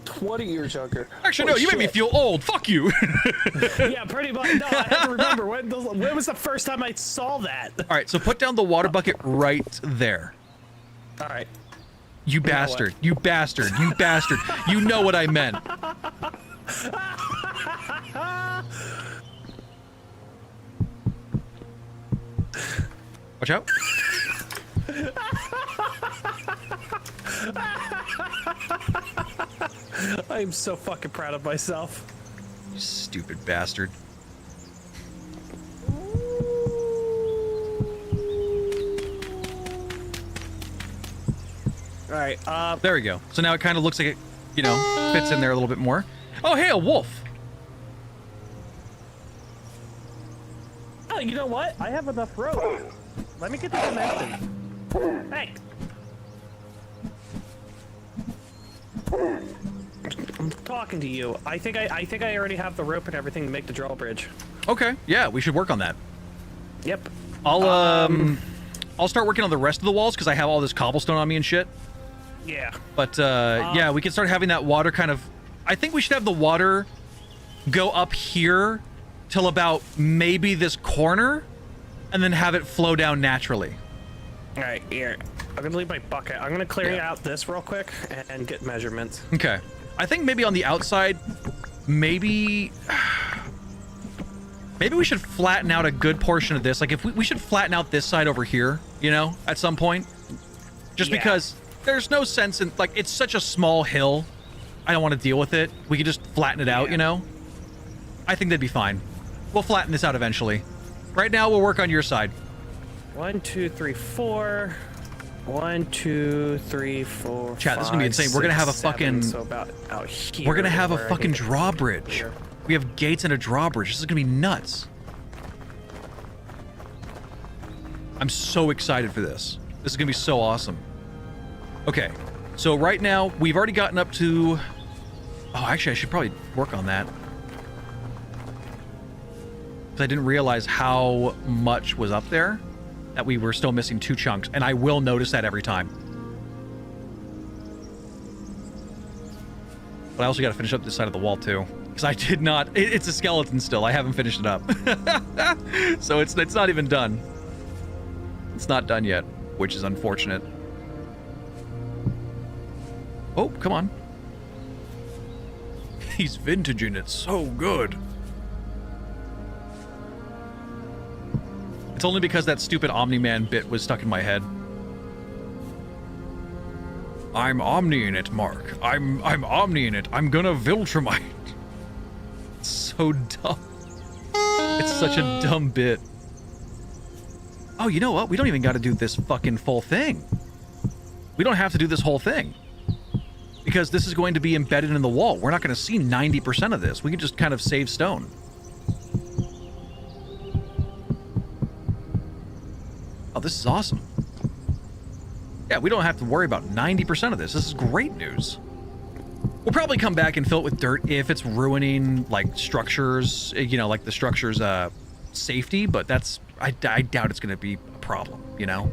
20 years younger. Actually, no, Holy you made me shit. feel old. Fuck you. Yeah, pretty much. No, I have to remember. When was the first time I saw that? All right, so put down the water bucket right there. All right. You bastard. You bastard. You bastard. You know what I meant. Watch out. I am so fucking proud of myself. You stupid bastard. All right. There we go. So now it kind of looks like it, you know, fits in there a little bit more. Oh, hey, a wolf. Oh, you know what? I have enough rope. Let me get the dimensions. Hey. I'm talking to you. I think I already have the rope and everything to make the drawbridge. Okay. Yeah, we should work on that. Yep. I'll start working on the rest of the walls because I have all this cobblestone on me and shit. Yeah. But yeah, we can start having that water kind of. I think we should have the water go up here till about maybe this corner, and then have it flow down naturally. All right, here. I'm gonna leave my bucket. I'm gonna clear Yeah. out this real quick and get measurements. Okay. I think maybe on the outside, maybe we should flatten out a good portion of this. Like if we should flatten out this side over here, you know, at some point. Just Yeah. because there's no sense in, like, it's such a small hill. I don't want to deal with it. We could just flatten it out, Yeah. you know? I think that'd be fine. We'll flatten this out eventually. Right now, we'll work on your side. 1, 2, 3, 4. 1, 2, 3, 4. Chat, this is gonna be 5, insane. We're gonna have a 6, 7, fucking- So about out here. We're gonna have a where I can fucking get drawbridge. clear. We have gates and a drawbridge. This is gonna be nuts. I'm so excited for this. This is gonna be so awesome. Okay, so right now we've already gotten up to. Oh, actually, I should probably work on that because I didn't realize how much was up there. That we were still missing 2 chunks, and I will notice that every time. But I also got to finish up this side of the wall too, because I did not. It's a skeleton still. I haven't finished it up, so it's not even done. It's not done yet, which is unfortunate. Oh, come on. He's vintaging it so good. It's only because that stupid Omni-Man bit was stuck in my head. I'm Omniing it, Mark. I'm Omniing it. I'm gonna Viltrumite. It's so dumb. It's such a dumb bit. Oh, you know what? We don't even got to do this fucking full thing. We don't have to do this whole thing. Because this is going to be embedded in the wall. We're not going to see 90% of this. We can just kind of save stone. Oh, this is awesome. Yeah, we don't have to worry about 90% of this. This is great news. We'll probably come back and fill it with dirt if it's ruining, like, structures, you know, like the structure's safety, but that's... I doubt it's going to be a problem, you know?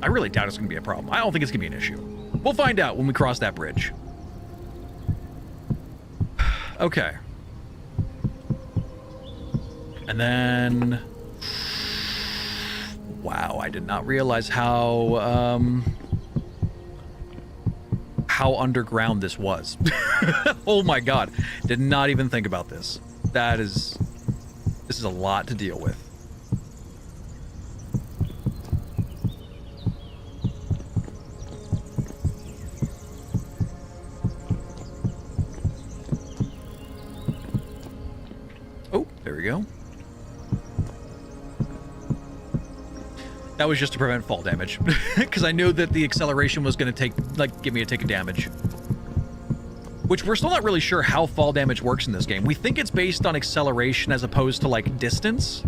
I really doubt it's going to be a problem. I don't think it's going to be an issue. We'll find out when we cross that bridge. Okay. And then... Wow, I did not realize how underground this was. Oh my god. Did not even think about this. This is a lot to deal with. Oh, there we go. That was just to prevent fall damage, because I knew that the acceleration was going to give me a tick of damage. Which we're still not really sure how fall damage works in this game. We think it's based on acceleration as opposed to, like, distance.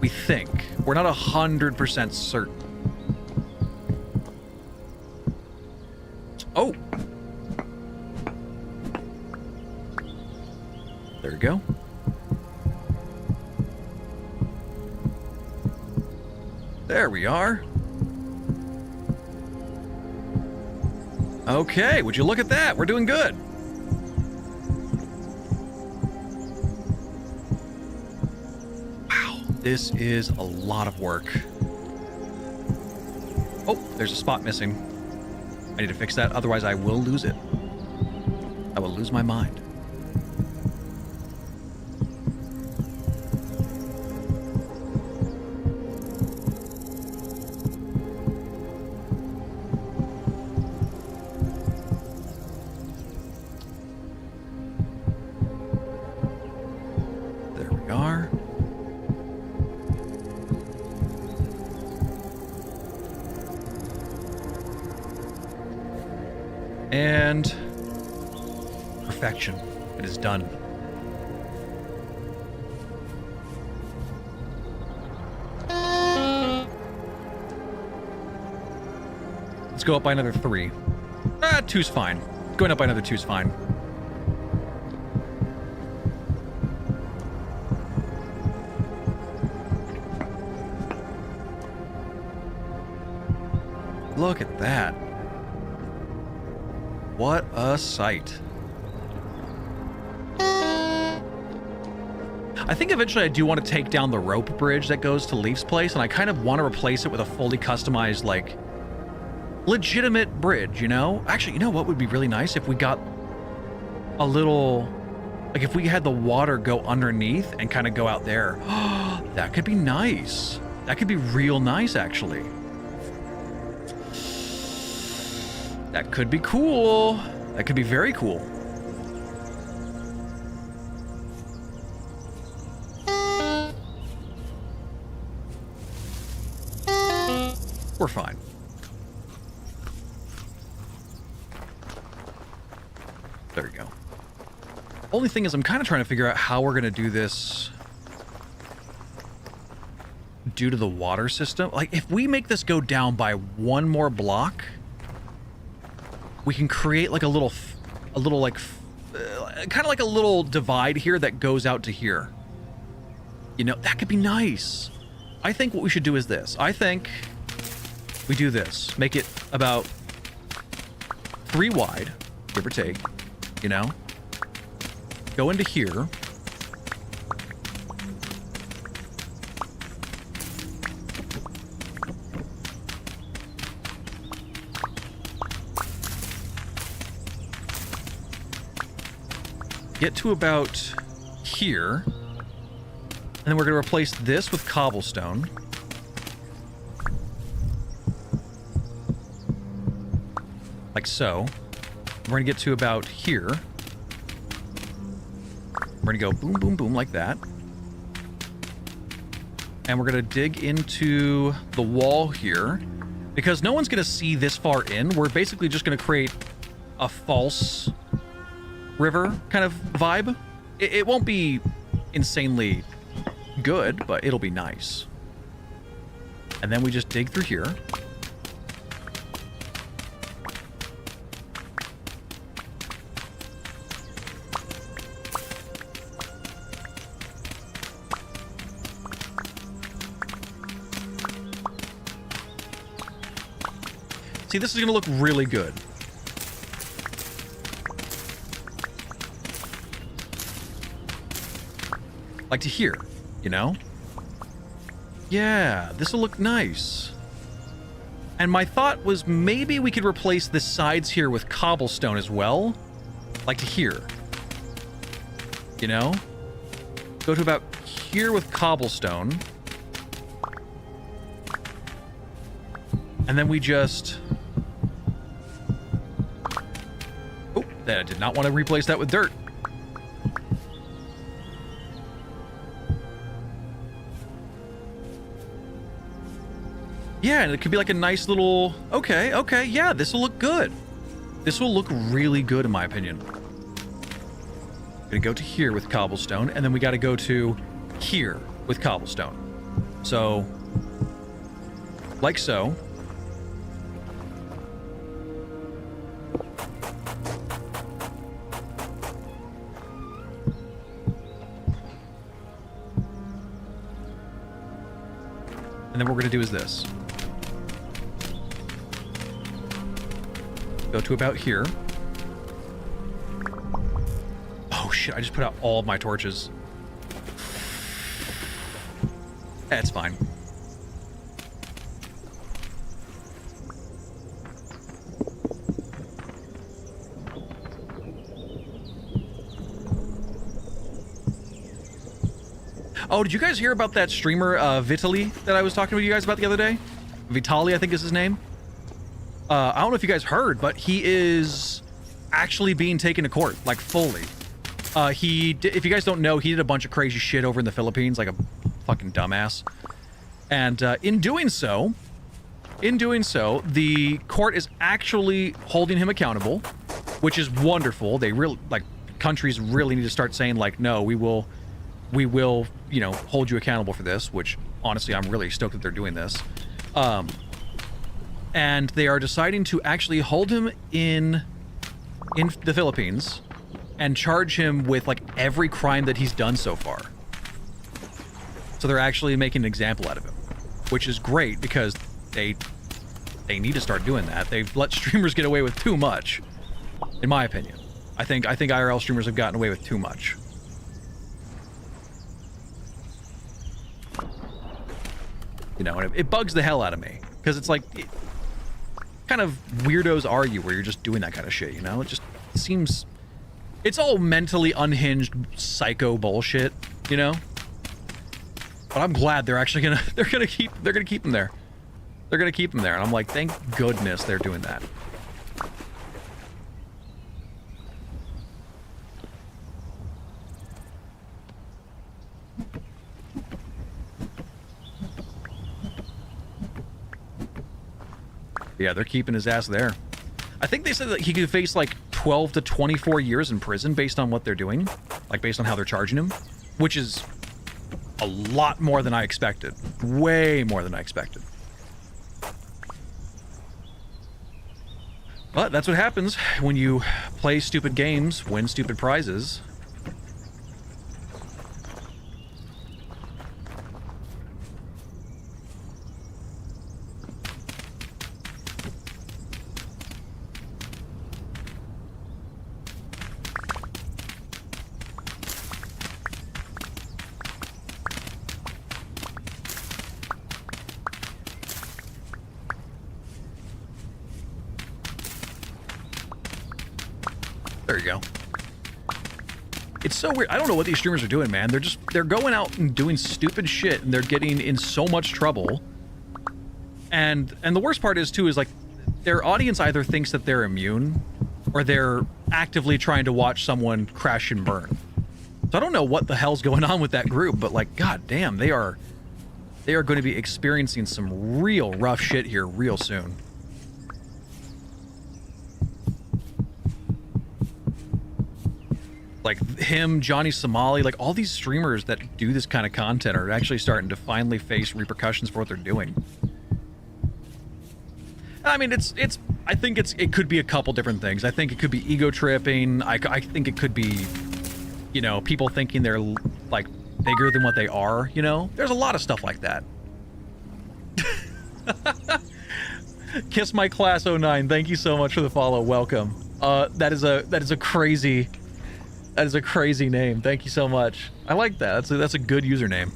We think. We're not 100% certain. Oh! There we go. There we are. Okay, would you look at that? We're doing good. Wow, this is a lot of work. Oh, there's a spot missing. I need to fix that, otherwise I will lose it. I will lose my mind. There we are. And perfection. It is done. Let's go up by another 3. 2's fine. Going up by another 2's fine. Look at that. What a sight. I think eventually I do want to take down the rope bridge that goes to Leaf's place, and I kind of want to replace it with a fully customized, like, legitimate bridge, you know? Actually, you know what would be really nice? If we got a little... Like, if we had the water go underneath and kind of go out there. That could be nice. That could be real nice, actually. That could be cool. That could be very cool. We're fine. There we go. Only thing is, I'm kind of trying to figure out how we're going to do this due to the water system. Like, if we make this go down by one more block, we can create like a little like, kind of like a little divide here that goes out to here. You know, that could be nice. I think what we should do is this. I think we do this. Make it about 3 wide, give or take, you know? Go into here. Get to about here. And then we're going to replace this with cobblestone. Like so. We're going to get to about here. We're going to go boom, boom, boom like that. And we're going to dig into the wall here. Because no one's going to see this far in. We're basically just going to create a false river kind of vibe. It won't be insanely good, but it'll be nice. And then we just dig through here. See, this is going to look really good. Like to here, you know? Yeah, this will look nice. And my thought was maybe we could replace the sides here with cobblestone as well. Like to here. You know? Go to about here with cobblestone. And then we just... Oh, I did not want to replace that with dirt. Yeah, and it could be like a nice little... Okay, yeah, this will look good. This will look really good, in my opinion. Gonna go to here with cobblestone, and then we gotta go to here with cobblestone. So, like so. And then what we're gonna do is this. Go to about here. Oh shit, I just put out all of my torches. That's fine. Oh, did you guys hear about that streamer, Vitaly, that I was talking to you guys about the other day? Vitaly, I think is his name. I don't know if you guys heard, but he is actually being taken to court, like fully. If you guys don't know, he did a bunch of crazy shit over in the Philippines, like a fucking dumbass. And in doing so, the court is actually holding him accountable, which is wonderful. They really, like, countries really need to start saying, like, no, we will, you know, hold you accountable for this, which honestly, I'm really stoked that they're doing this. And they are deciding to actually hold him in the Philippines and charge him with like every crime that he's done so far. So they're actually making an example out of him, which is great because they they need to start doing that. They've let streamers get away with too much, in my opinion. I think IRL streamers have gotten away with too much. You know, and it bugs the hell out of me because it's like, kind of weirdos are you where you're just doing that kind of shit? You know, it just seems, it's all mentally unhinged psycho bullshit. You know, but I'm glad they're actually gonna keep them there. They're gonna keep them there, and I'm like, thank goodness they're doing that. Yeah, they're keeping his ass there. I think they said that he could face like 12 to 24 years in prison based on what they're doing, like based on how they're charging him, which is a lot more than I expected. Way more than I expected. But that's what happens when you play stupid games, win stupid prizes. There you go. It's so weird. I don't know what these streamers are doing, man. They're going out and doing stupid shit, and they're getting in so much trouble. And the worst part is, too, is like their audience either thinks that they're immune, or they're actively trying to watch someone crash and burn. So I don't know what the hell's going on with that group, but like, god damn, they are going to be experiencing some real rough shit here real soon. Like him, Johnny Somali, like all these streamers that do this kind of content are actually starting to finally face repercussions for what they're doing. I mean, I think it could be a couple different things. I think it could be ego tripping. I think it could be, you know, people thinking they're like bigger than what they are, you know? There's a lot of stuff like that. Kiss my class 09. Thank you so much for the follow. Welcome. That is a crazy name. Thank you so much. I like that. That's a good username.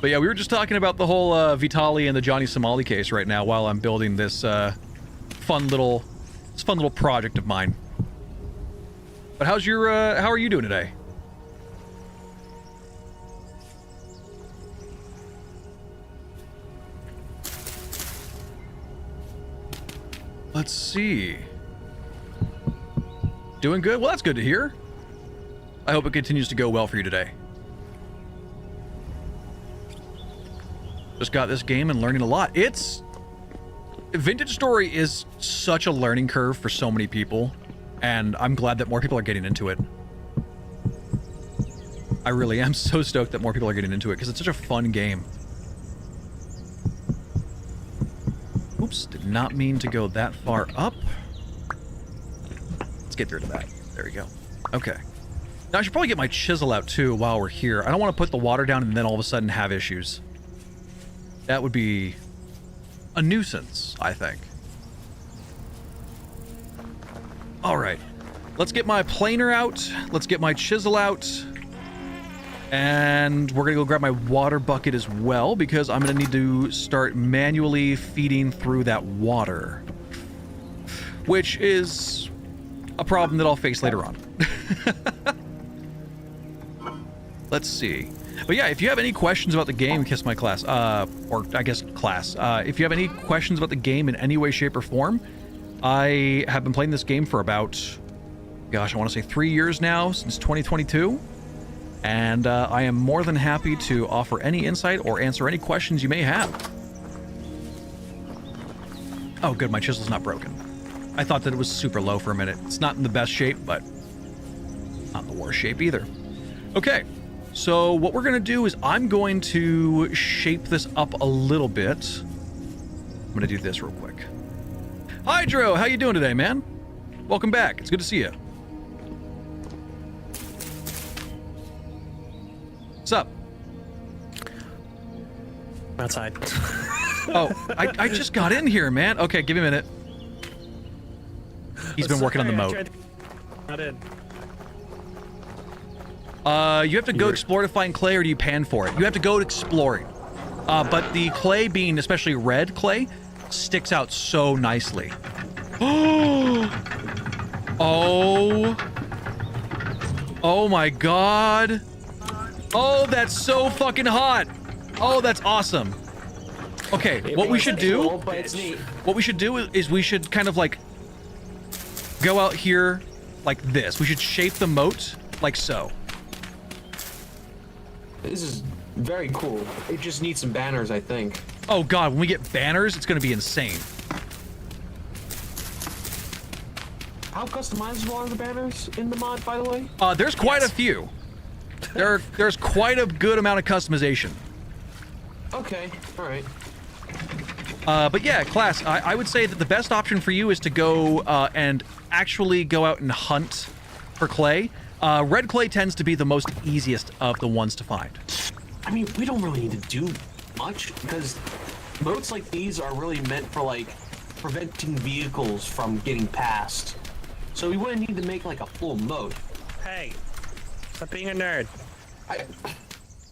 But yeah, we were just talking about the whole Vitali and the Johnny Somali case right now while I'm building this fun little project of mine. But how are you doing today? Let's see. Doing good? Well, that's good to hear. I hope it continues to go well for you today. Just got this game and learning a lot. Vintage Story is such a learning curve for so many people, and I'm glad that more people are getting into it. I really am so stoked that more people are getting into it because it's such a fun game. Oops, did not mean to go that far up. Let's get through to that. There we go. Okay. Now I should probably get my chisel out too while we're here. I don't want to put the water down and then all of a sudden have issues. That would be a nuisance, I think. All right. Let's get my planer out. Let's get my chisel out. And we're going to go grab my water bucket as well because I'm going to need to start manually feeding through that water. Which is a problem that I'll face later on. Let's see. But yeah, if you have any questions about the game, Kiss My Class, or I guess class, if you have any questions about the game in any way, shape, or form, I have been playing this game for about, gosh, I want to say 3 years now, since 2022. And I am more than happy to offer any insight or answer any questions you may have. Oh, good, my chisel's not broken. I thought that it was super low for a minute. It's not in the best shape, but not in the worst shape either. Okay. So what we're going to do is I'm going to shape this up a little bit. I'm going to do this real quick. Hydro, how you doing today, man? Welcome back. It's good to see you. What's up? outside. Oh, I just got in here, man. Okay, give me a minute. He's been working on the moat. Not in. You have to go explore to find clay, or do you pan for it? You have to go exploring. But the clay, being especially red clay, sticks out so nicely. Oh. Oh my god. Oh, that's so fucking hot. Oh, that's awesome. Okay, what we should do, But it's neat. what we should do is we should kind of like go out here like this. We should shape the moat like so. This is very cool. It just needs some banners, I think. Oh god, when we get banners, it's gonna be insane. How customizable are the banners in the mod, by the way? There's quite a few. There's quite a good amount of customization. Okay, all right. But yeah, class, I would say that the best option for you is to go and actually go out and hunt for clay. Red clay tends to be the most easiest of the ones to find. I mean, we don't really need to do much because moats like these are really meant for like preventing vehicles from getting past. So we wouldn't need to make like a full moat. Hey, stop being a nerd.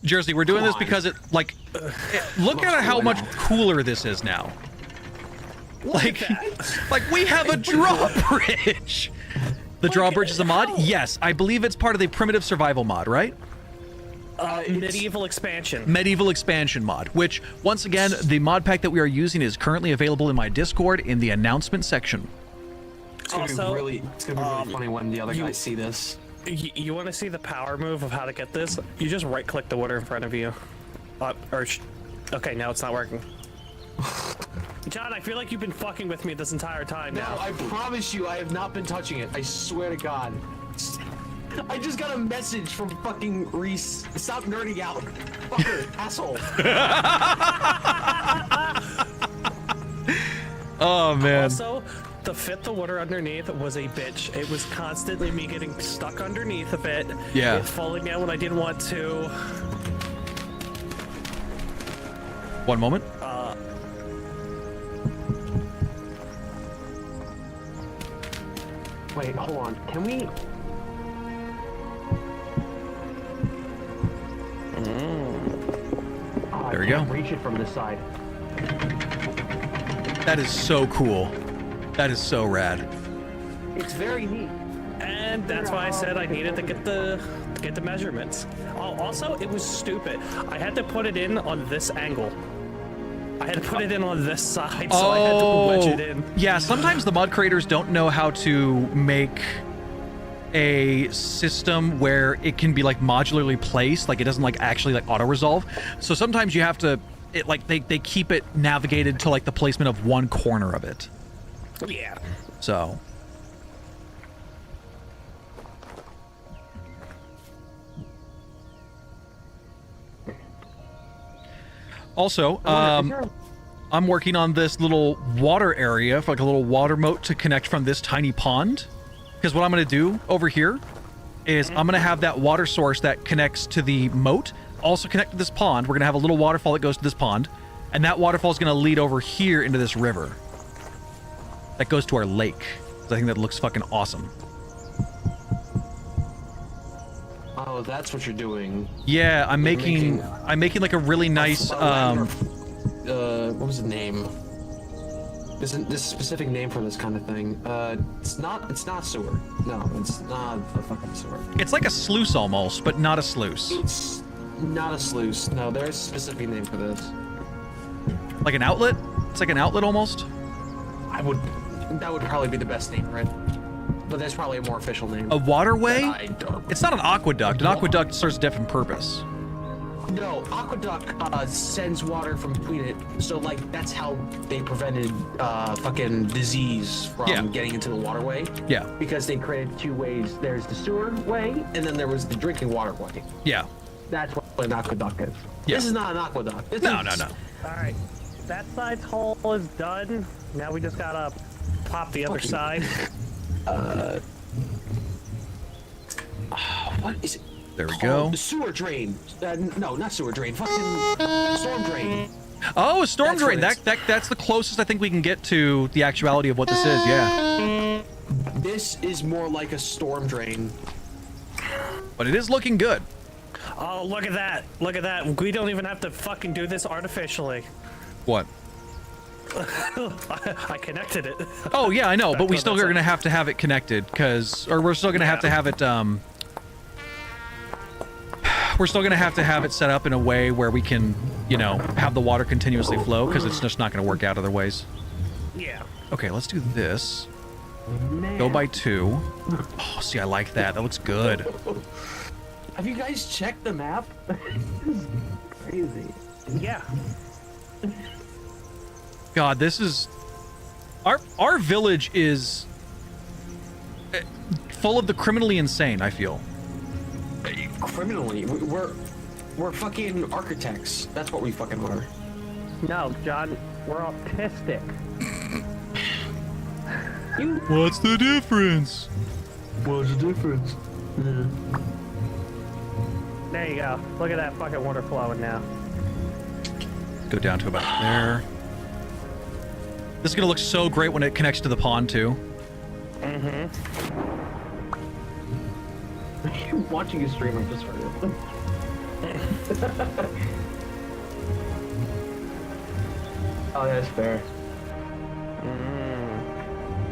Jersey, we're doing Come this on. because look at how much cooler this is now. Like we have a drawbridge. The drawbridge is a mod? Yes, I believe it's part of the primitive survival mod, right? Medieval expansion. Medieval expansion mod, which once again, the mod pack that we are using is currently available in my Discord in the announcement section. It's gonna Also, be really funny when the other guys see this. You want to see the power move of how to get this? You just right-click the water in front of you. Okay, now it's not working. John, I feel like you've been fucking with me this entire time No, now. I promise you, I have not been touching it. I swear to God. I just got a message from fucking Reese. Stop nerding out. Fucker, asshole. Oh man. Also, to fit the water underneath was a bitch. It was constantly me getting stuck underneath of it. Yeah. It falling down when I didn't want to. One moment. Wait, hold on. Can we? Oh, There we go. Reach it from this side. That is so cool. That is so rad. It's very neat. And that's why I said I needed to get the measurements. Oh, also, it was stupid. I had to put it in on this angle. I had to put it in on this side, so I had to wedge it in. Yeah, sometimes the mod creators don't know how to make a system where it can be like modularly placed, like it doesn't like actually like auto resolve. So sometimes you have to they keep it navigated to like the placement of one corner of it. Yeah. So also, I'm working on this little water area for like a little water moat to connect from this tiny pond. Because what I'm going to do over here is I'm going to have that water source that connects to the moat also connect to this pond. We're going to have a little waterfall that goes to this pond. And that waterfall is going to lead over here into this river. That goes to our lake. I think that looks fucking awesome. Oh, that's what you're doing. Yeah, I'm making like a really nice what was the name? This specific name for this kind of thing. It's not sewer. No, it's not a fucking sewer. it's like a sluice almost, but not a sluice. It's not a sluice. No, there's a specific name for this. Like an outlet? It's like an outlet almost. That would probably be the best name, right? But there's probably a more official name. A waterway? I don't. It's not an aqueduct. An aqueduct serves a different purpose. No, aqueduct sends water from between it. So like that's how they prevented fucking disease from getting into the waterway. Yeah. Because they created two ways. There's the sewer way, and then there was the drinking water way. Yeah. That's what an aqueduct is. Yeah. This is not an aqueduct. This No, is- no, no. All right. That side's hole is done. Now we just gotta pop the other side. What is it? There we called? go. Sewer drain. No, not sewer drain. Fucking storm drain. Oh, a storm That's what drain. That's the closest I think we can get to the actuality of what this is. Yeah, This is more like a storm drain. but it is looking good. Oh, look at that. Look at that. We don't even have to fucking do this artificially. What? I connected it. Oh yeah, I know, but we No, still that's are gonna have to have it connected, or we're still gonna have to have it. We're still gonna have to have it set up in a way where we can, you know, have the water continuously flow, because it's just not gonna work out other ways. Yeah. Okay, let's do this. Go by 2. Oh, see, I like that. That looks good. Have you guys checked the map? Crazy. Yeah. God, this is our village is full of the criminally insane, I feel. Criminally, we're fucking architects. That's what we fucking are. No, John, we're autistic. What's the difference? What's the difference? There you go. Look at that fucking water flowing now. Go down to about there. This is gonna look so great when it connects to the pond too. Watching a stream, I just heard it. Oh, that's fair.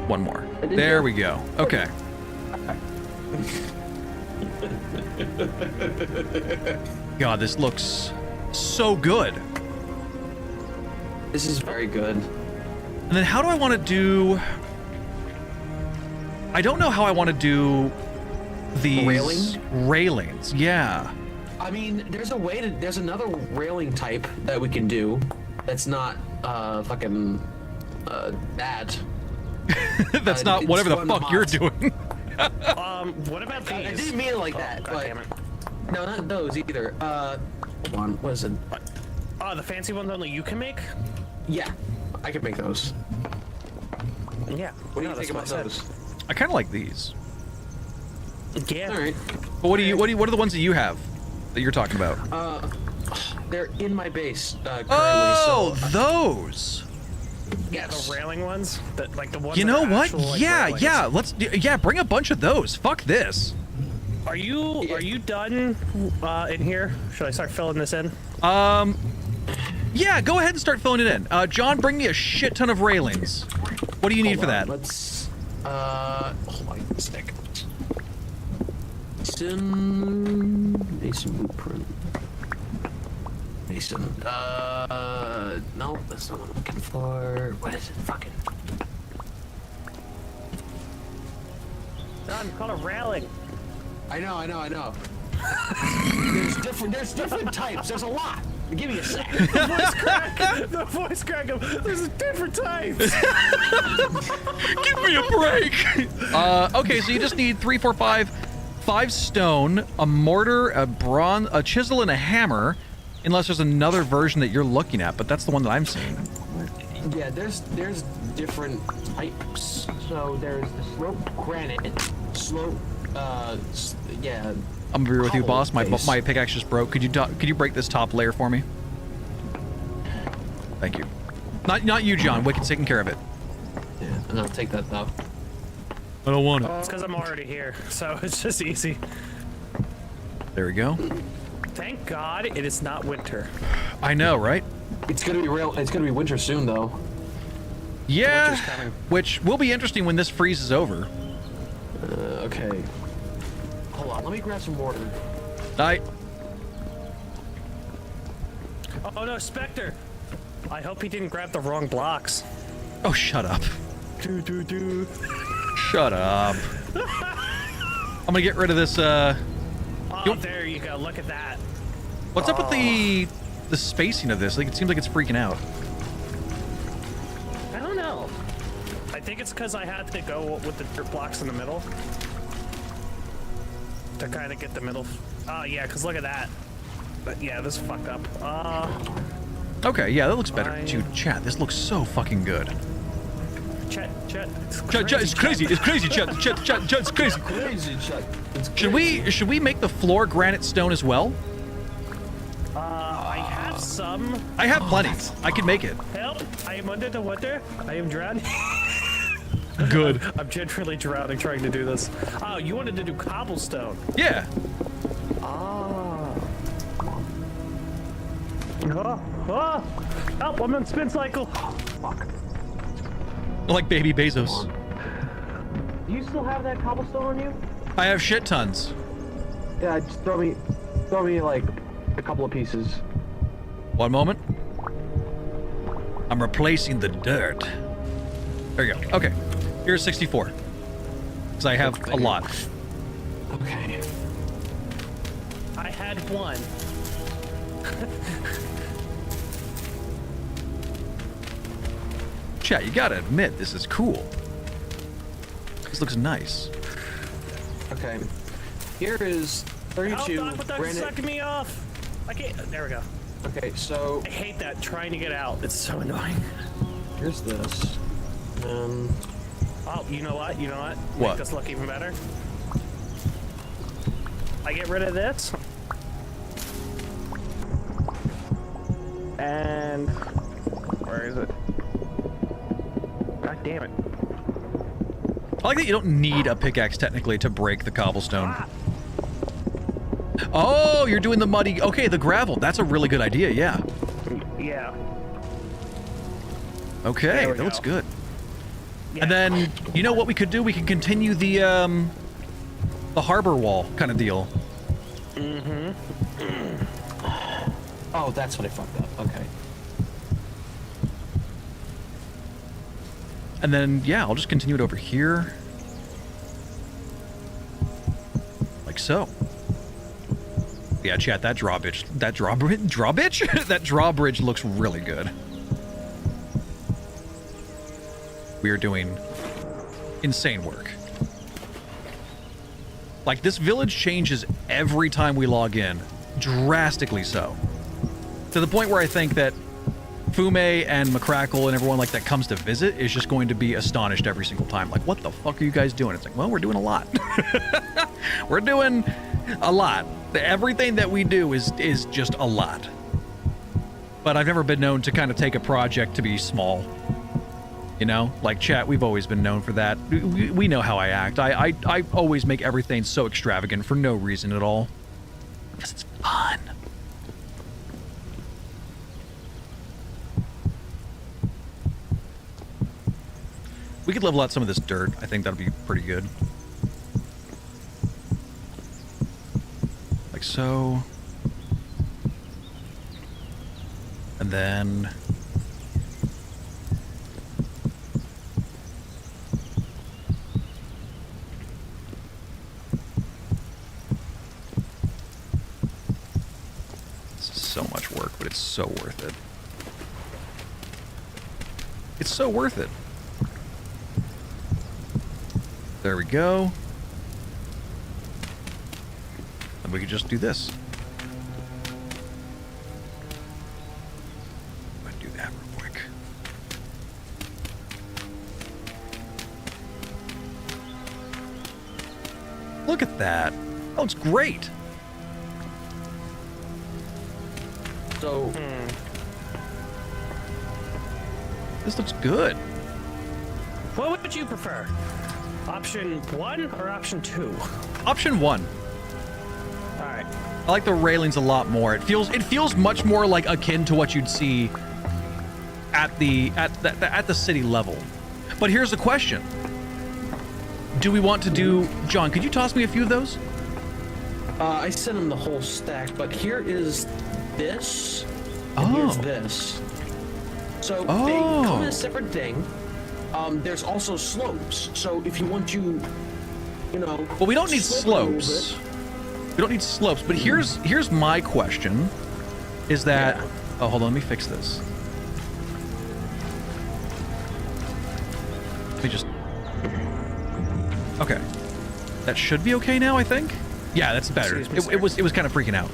One more. There we go. Okay. God, this looks so good. This is very good. And then how do I want to do... I don't know how I want to do these... Railings, yeah. I mean, there's another railing type that we can do that's not fucking bad. That's not it's whatever the one of fuck the you're mods. doing. What about these? I didn't mean it like that, God but damn it. no, not those either. Hold on, what is it? Oh, the fancy ones only you can make? Yeah, I can make those. Yeah. What do No, you think that's about what I said. those? I kind of like these. Yeah. All right, But what are the ones that you have that you're talking about? they're in my base currently. Oh, so, those. yes. The railing ones? Like the ones You that know are what? actual, like, Yeah, railings. yeah. Bring a bunch of those. Fuck this. Are you done in here? Should I start filling this in? Yeah, go ahead and start filling it in. John, bring me a shit ton of railings. What do you need for that? Let's hold on a second. Mason blueprint. Mason. No, that's not what I'm looking for. What is it? Fucking. John, call a railing. I know. there's different types. There's a lot. Give me a sec. The voice crack of there's different types. Give me a break. Okay, so you just need 3, 4, 5 stone, a mortar, a chisel, and a hammer. Unless there's another version that you're looking at, but that's the one that I'm seeing. Yeah, there's different types. So there's the sloped granite, yeah. I'm gonna be with you, Hollow boss. My base. pickaxe just broke. Could you break this top layer for me? Thank you. Not you, John. Wicked's taking care of it. Yeah, and I'll take that though. I don't want it. It's because I'm already here, so it's just easy. There we go. Thank God it is not winter. I know, right? It's gonna be winter soon though. Yeah. Winter's coming. Which will be interesting when this freezes over. Okay. Hold on, let me grab some water. Oh no, Spectre! I hope he didn't grab the wrong blocks. Oh, shut up. Shut up. I'm gonna get rid of this. Oh, Yep. there you go. Look at that. What's up with the spacing of this? Like, it seems like it's freaking out. I don't know. I think it's because I had to go with the dirt blocks in the middle to kind of get the middle. Oh yeah, because look at that. But yeah, this is fucked up. Okay, yeah, that looks better. Fine. Dude, chat, this looks so fucking good. Chet. It's crazy. It's crazy, chat. It's crazy. Crazy, Chuck. It's Should we make the floor granite stone as well? I have some. I have plenty. I can make it. Help! I am under the water. I am drowning. Good. I'm generally drowning trying to do this. Oh, you wanted to do cobblestone. Yeah. Ah. Oh, help! I'm on spin cycle. Fuck. Like baby Bezos. Do you still have that cobblestone on you? I have shit tons. Yeah, just throw me like a couple of pieces. One moment. I'm replacing the dirt. There you go. Okay. Here's 64. Because I have a lot. Okay. I had one. Chat, you gotta admit, this is cool. This looks nice. Okay. Here is 32 Help, Doc, granite. sucking me off. I can't. There we go. Okay, so I hate that trying to get out. It's so annoying. here's this. Oh, you know what? You know what? What? Make this look even better. I get rid of this. And where is it? God damn it. I like that you don't need a pickaxe technically to break the cobblestone. Oh, you're doing the muddy. Okay, the gravel. That's a really good idea. Yeah. Yeah. Okay, There we that looks go. good. Yeah. And then, you know what we could do? We can continue the harbor wall kind of deal. Oh, that's what I fucked up. Okay. And then, yeah, I'll just continue it over here. Like so. Yeah, chat, that drawbridge, that drawbridge looks really good. We are doing insane work. Like, this village changes every time we log in, drastically so. To the point where I think that Fume and McCrackle and everyone like that comes to visit is just going to be astonished every single time. Like, what the fuck are you guys doing? It's like, well, we're doing a lot. We're doing a lot. Everything that we do is just a lot. But I've never been known to kind of take a project to be small. You know, like chat, we've always been known for that. We know how I act. I always make everything so extravagant for no reason at all. Because it's fun. We could level out some of this dirt. I think that'll be pretty good. Like so. And then... This is so much work, but it's so worth it. It's so worth it. There we go. And we could just do this. I'm gonna do that real quick. Look at that. That looks great. So This looks good. What would you prefer? Option 1 or option 2? Option 1. All right. I like the railings a lot more. It feels much more like akin to what you'd see at the city level. But here's the question. Do we want to do... John, could you toss me a few of those? I sent him the whole stack, but here is this, and here's Oh. this. So Oh. they come in a separate thing. There's also slopes. So if you want to, you know... Well, we don't need slope a little slopes. We don't need slopes, but here's my question. Is that... Yeah. Oh, hold on, let me fix this. Let me just... Okay. That should be okay now, I think? Yeah, that's better. Excuse me, It was kind of freaking out.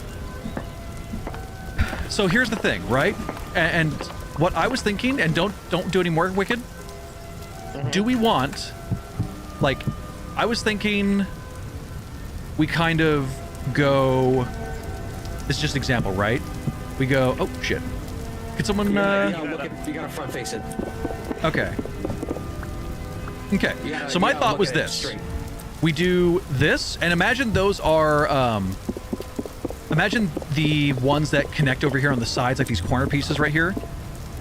So here's the thing, right? And what I was thinking, and don't do any more, Wicked. Do we want, like, I was thinking we kind of go, this is just an example, right? We go. Oh shit! Could someone? You gotta front face it. Okay. Okay. Yeah, So my yeah, thought look was at it this: straight. we do this, and imagine those are. Imagine the ones that connect over here on the sides, like these corner pieces right here.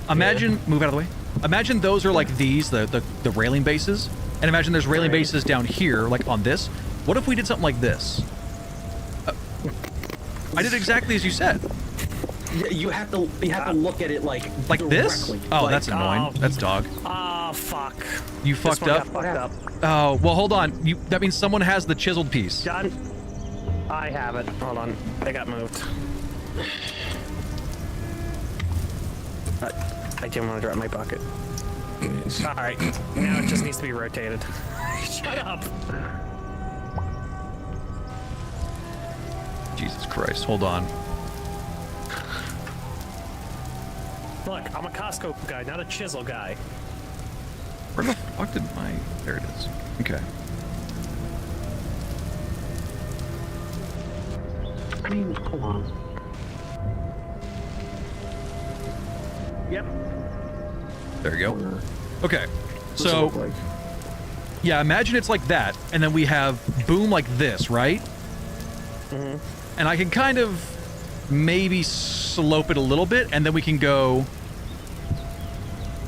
Imagine, move out of the way. Imagine those are like these, the railing bases, and imagine there's railing bases down here, like on this. What if we did something like this? I did exactly as you said. You have to look at it like This? directly. Oh, Like, that's annoying. That's dog. Oh, fuck. You This fucked one up. got fucked up. Oh, well, hold on. That means someone has the chiseled piece. John, I have it. Hold on. They got moved. I didn't want to drop my bucket. Alright. Now it just needs to be rotated. Shut up. Jesus Christ. Hold on. Look, I'm a Costco guy, not a chisel guy. Where the fuck did my... There it is. Okay. I mean, hold on. Yep. There you go. Okay. What's it So, look like? yeah, imagine it's like that, and then we have boom like this, right? And I can kind of maybe slope it a little bit, and then we can go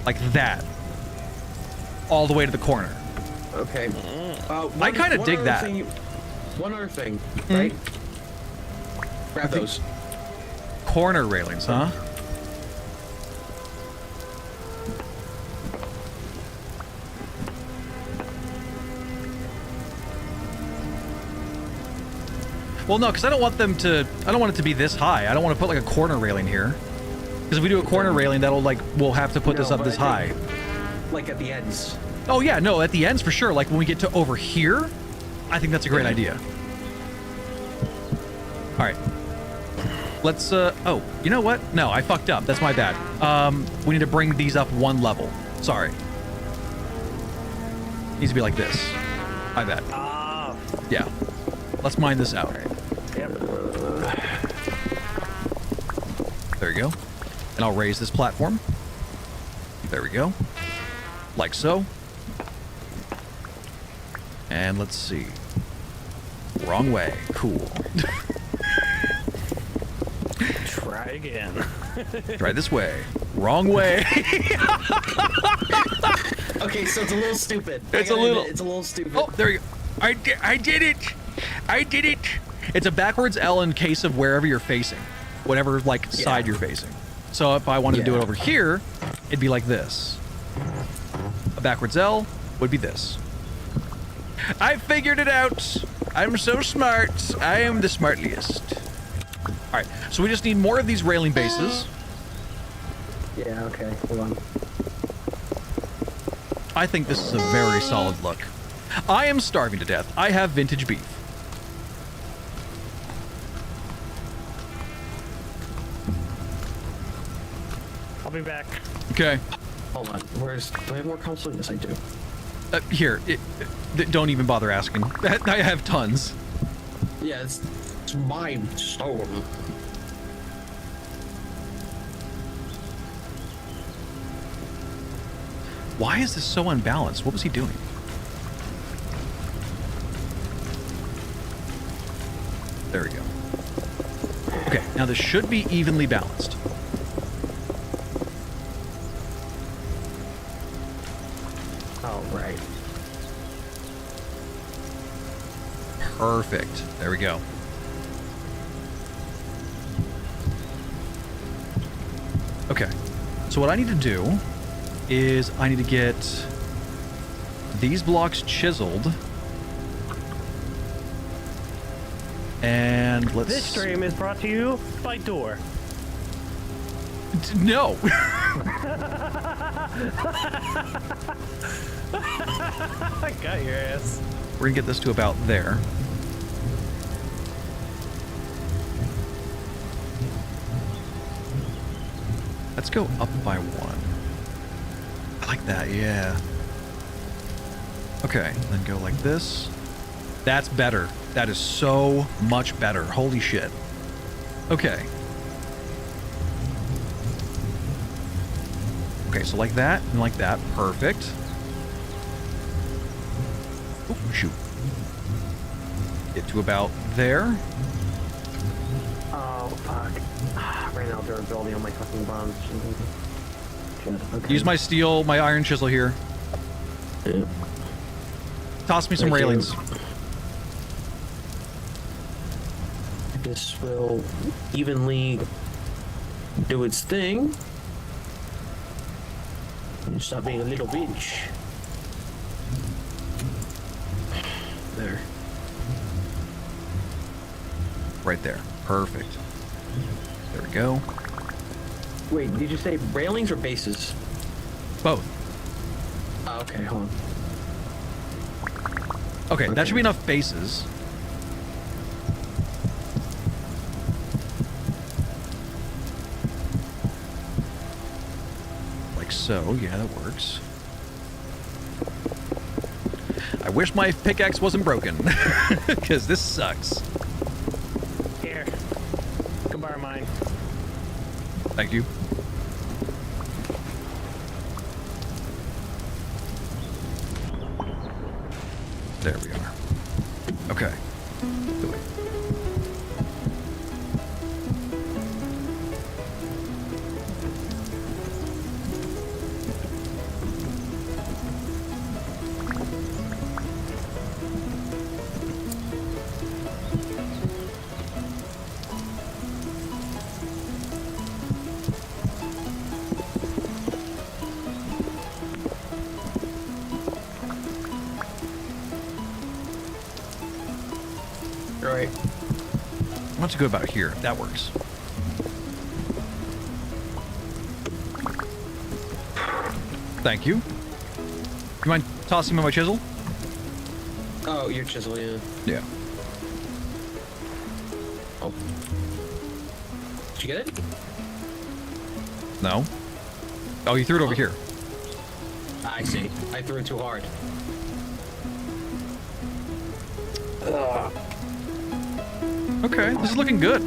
like that all the way to the corner. Okay. I kinda dig that. One other thing, right? Grab those. Corner railings, huh? Well, no, because I don't want them to... I don't want it to be this high. I don't want to put like a corner railing here. Because if we do a corner railing, that'll like... We'll have to put this No, up but this I high. think, like at the ends. Oh, yeah, no, at the ends for sure. Like when we get to over here, I think that's a great idea. All right. Let's... Oh, you know what? No, I fucked up. That's my bad. We need to bring these up one level. Sorry. Needs to be like this. My bad. Ah. Yeah. Let's mine this out. Yep. There you go. And I'll raise this platform. There we go. Like so. And let's see. Wrong way. Cool. Try again. Try this way. Wrong way. Okay, so it's a little stupid. I It's a gotta little- admit, it's a little stupid. Oh, there you go. I did it. I did it. It's a backwards L in case of wherever you're facing. Whatever, like, side you're facing. So if I wanted to do it over here, it'd be like this. A backwards L would be this. I figured it out. I'm so smart. I am the smartliest. All right, so we just need more of these railing bases. Yeah, okay, hold on. I think this is a very solid look. I am starving to death. I have vintage beef. I'll be back. Okay. Hold on. Do I have more counseling? Yes, I do. Here. Don't even bother asking. I have tons. Yeah, it's my stone. Why is this so unbalanced? What was he doing? There we go. Okay, now this should be evenly balanced. Oh, right. Perfect. There we go. Okay, so what I need to do is I need to get these blocks chiseled. And let's... This stream is brought to you by Door. No. I got your ass. We're gonna get this to about there. Let's go up by one. I like that, yeah. Okay, then go like this. That's better. That is so much better. Holy shit. Okay. Okay, so like that and like that. Perfect. Oh, shoot. Get to about there. Oh, fuck. Ran out of durability on my fucking bombs. Shit, okay. Use my steel, my iron chisel here. Yeah. Toss me some Thank you. railings. This will evenly do its thing. And stop being a little bitch. There. Right there. Perfect. There we go. Wait, did you say railings or bases? Both. Oh, okay, hold on. Okay, that should be enough bases. Like so. Yeah, that works. I wish my pickaxe wasn't broken, because this sucks. Here. Come borrow mine. Thank you. There we are. Okay. Do it. Right. Why don't you go about here? That works. Thank you. You mind tossing me my chisel? Oh, your chisel, yeah. Yeah. Oh. Did you get it? No? Oh, you threw it over here. I see. I threw it too hard. Okay, this is looking good.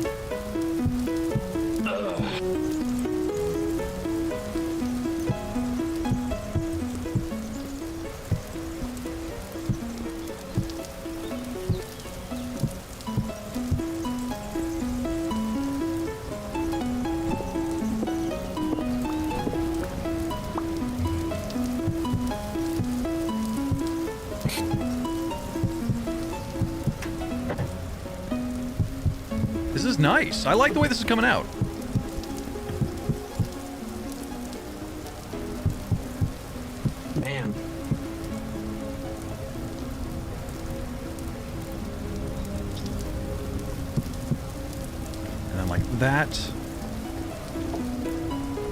This is nice. I like the way this is coming out. Man. And then like that.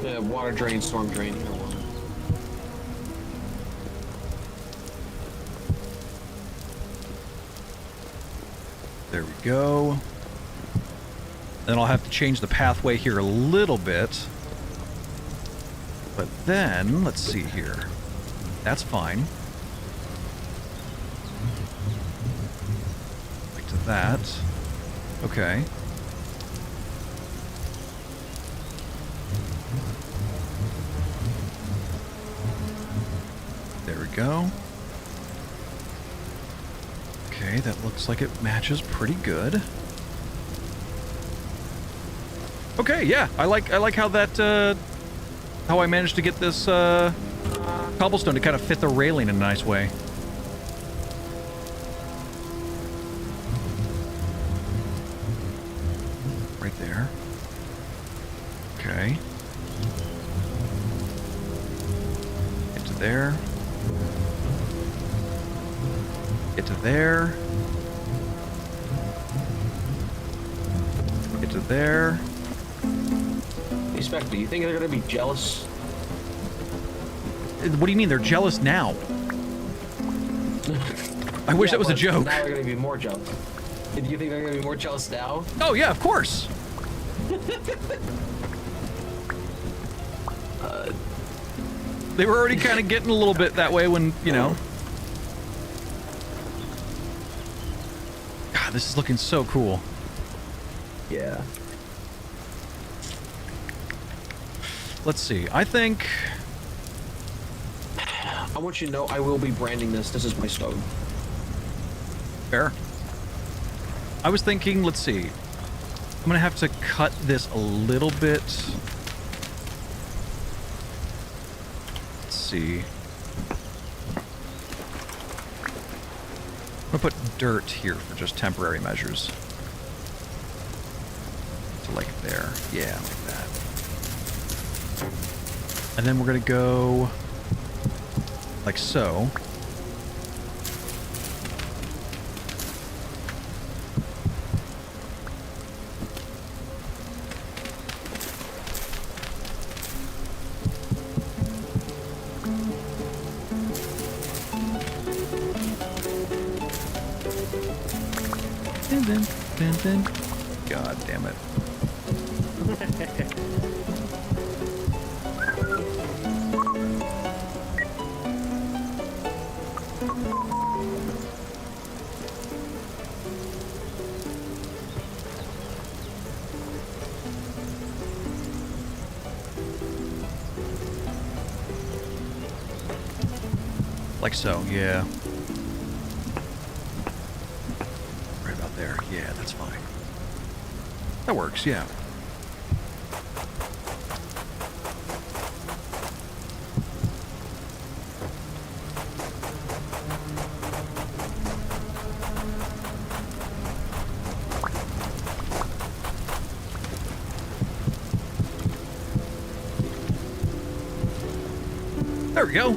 Yeah, water drain, storm drain. There we go. Then I'll have to change the pathway here a little bit. But then, let's see here. That's fine. Back to that. Okay. There we go. Okay, that looks like it matches pretty good. Okay, yeah, I like how that how I managed to get this cobblestone to kind of fit the railing in a nice way. Right there. Okay. Get to there. Get to there. Get to there. Inspector, do you think they're gonna be jealous? What do you mean? They're jealous now? I wish that was a but joke. Now they're gonna be more jealous. Do you think they're gonna be more jealous now? Oh, yeah, of course. They were already kind of getting a little bit that way when, you know. God, this is looking so cool. Yeah. Let's see. I think I want you to know I will be branding this. This is my stone. Fair. I was thinking, let's see. I'm gonna have to cut this a little bit. Let's see. I'm gonna put dirt here for just temporary measures. So like there. Yeah, like that. And then we're gonna go like so. God damn it. Like so, yeah. Right about there. Yeah, that's fine. That works, yeah. There we go.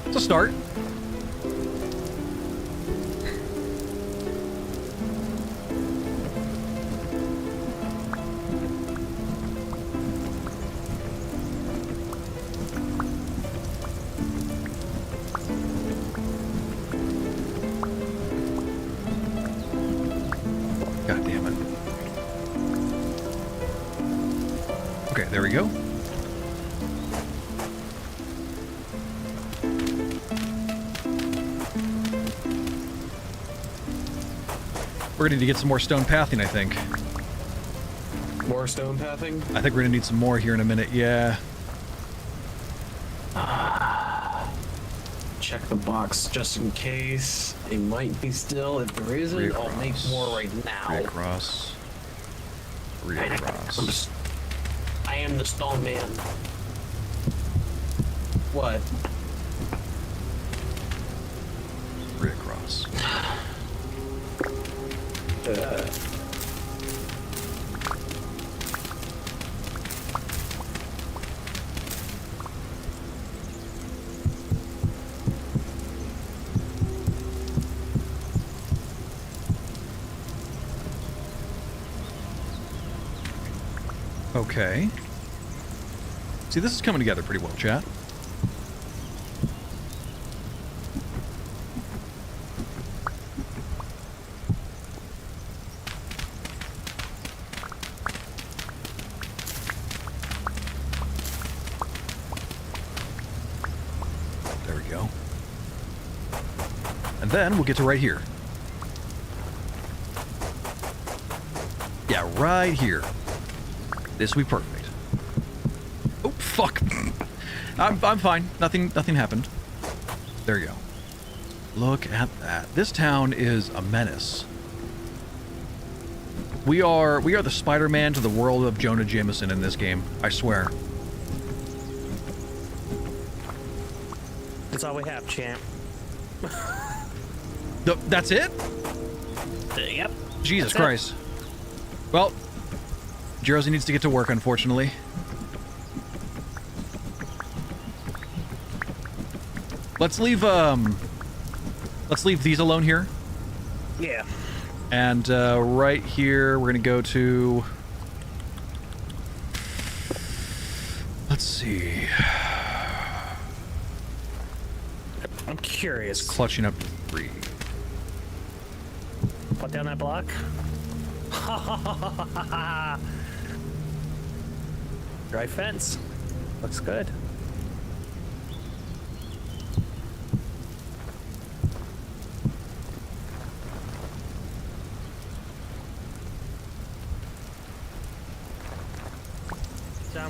It's a start. God damn it. Okay, there we go. We're gonna need to get some more stone pathing, I think. More stone pathing? I think we're gonna need some more here in a minute, yeah. Check the box just in case. It might be still. If there isn't, I'll make more right now. Three across. Three across. I am the stone man. What? Three across. Okay. See, this is coming together pretty well, chat. There we go. And then we'll get to right here. Yeah, right here. This will be perfect. Oh, fuck. I'm fine. Nothing happened. There you go. Look at that. This town is a menace. We are the Spider-Man to the world of Jonah Jameson in this game. I swear. That's all we have, champ. That's it? Yep. Jesus That's it. Christ. Well, Jersey needs to get to work, unfortunately. Let's leave these alone here. Yeah. And right here, we're gonna go to. Let's see. I'm curious. Clutching up to 3. Put down that block. Dry fence. Looks good. So.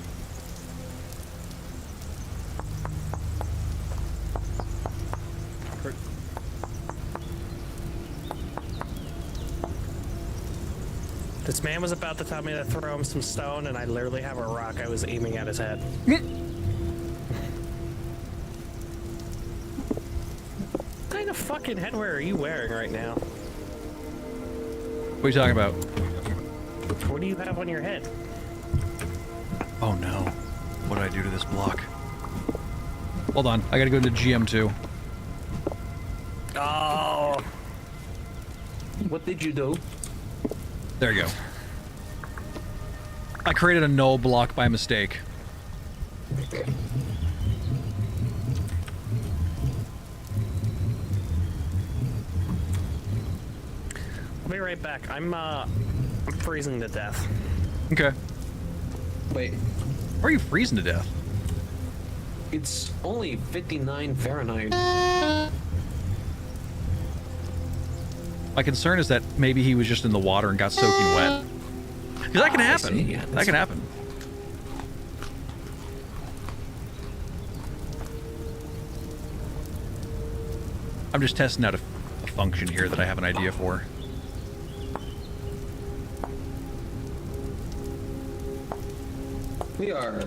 This man was about to tell me to throw him some stone, and I literally have a rock I was aiming at his head. What kind of fucking headwear are you wearing right now? What are you talking about? What do you have on your head? Oh no. What did I do to this block? Hold on. I gotta go to GM2. Oh, What did you do? There you go. I created a null block by mistake. I'll be right back. I'm freezing to death. Okay. Wait, Why are you freezing to death? it's only 59 Fahrenheit. My concern is that maybe he was just in the water and got soaking wet. Because that can I happen. see, yeah, That that's- can happen. I'm just testing out a function here that I have an idea for. We are,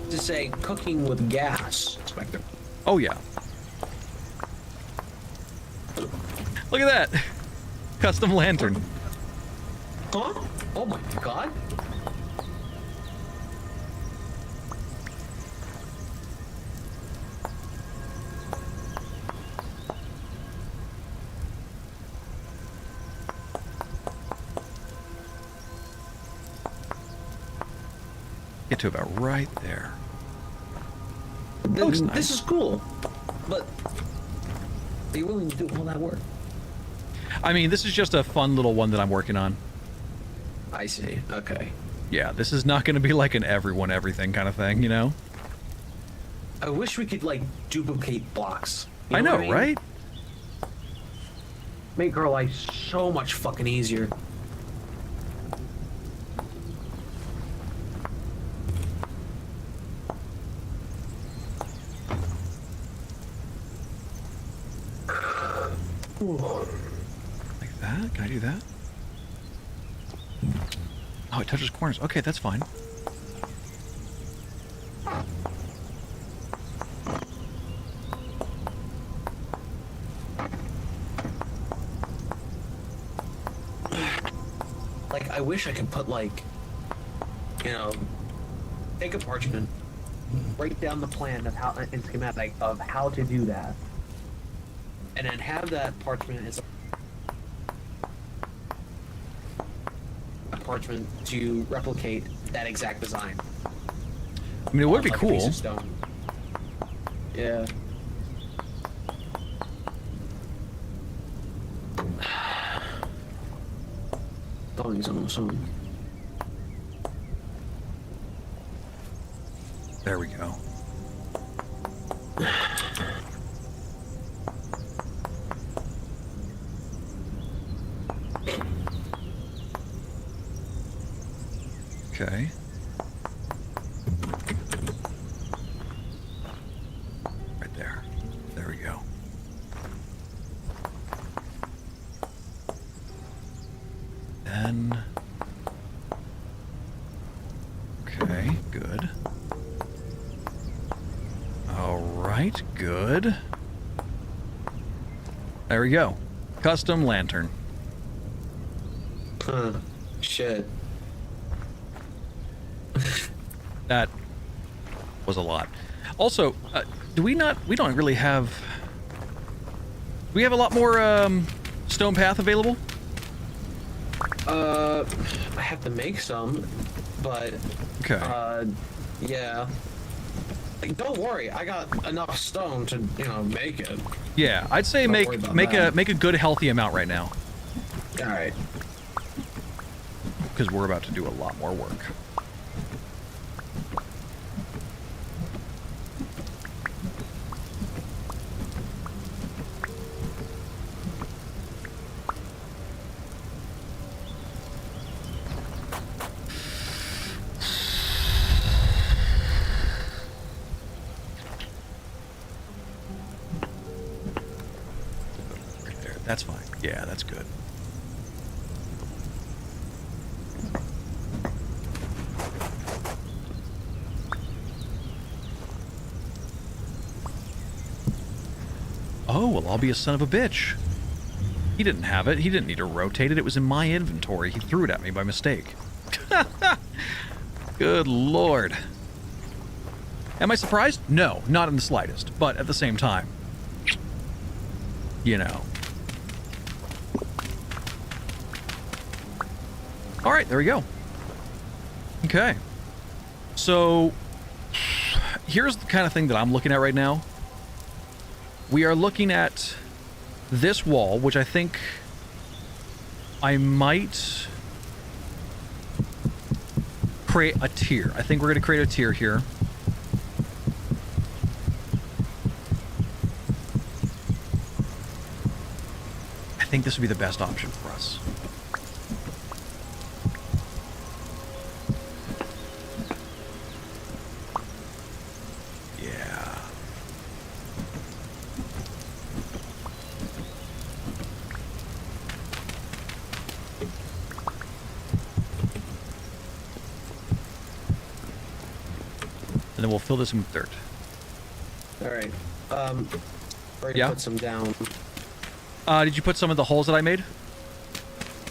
to say, cooking with gas, Spectre. Oh, yeah. Look at that! Custom lantern. Huh? Oh my god. Get to about right there. looks nice. This is cool, but are you willing to do all that work? I mean, this is just a fun little one that I'm working on. I see. Okay. Yeah, this is not going to be like an everyone everything kind of thing, you know? I wish we could like duplicate blocks. You I know, what mean? right? Make our life so much fucking easier. Like that? Can I do that? Oh, it touches corners. Okay, that's fine. Like, I wish I could put like, you know, take a parchment, write down the plan of how and schematic of how to do that, and then have that parchment as a parchment to replicate that exact design. I mean, it would be Like a piece cool. of stone. Yeah. Going soon. There we go. Okay. Right there. There we go. Then. Okay, good. All right, good. There we go. Custom lantern. Huh. Shit. That was a lot. Also, do we not? We don't really have. Do we have a lot more stone path available? I have to make some, but Okay. yeah. Like, don't worry, I got enough stone to, you know, make it. Yeah, I'd say Don't worry make about make that. a good healthy amount right now, All right. because we're about to do a lot more work. Right there. That's fine. Yeah, that's good. Oh, well, I'll be a son of a bitch. He didn't have it. He didn't need to rotate it. It was in my inventory. He threw it at me by mistake. Good lord. Am I surprised? No, not in the slightest. But at the same time, you know. All right, there we go. Okay. So, here's the kind of thing that I'm looking at right now. We are looking at this wall, which I think I might create a tier. I think we're going to create a tier here. I think this would be the best option for us. Yeah. And then we'll fill this in with dirt. All right. Already Yeah? put some down. Did you put some of the holes that I made?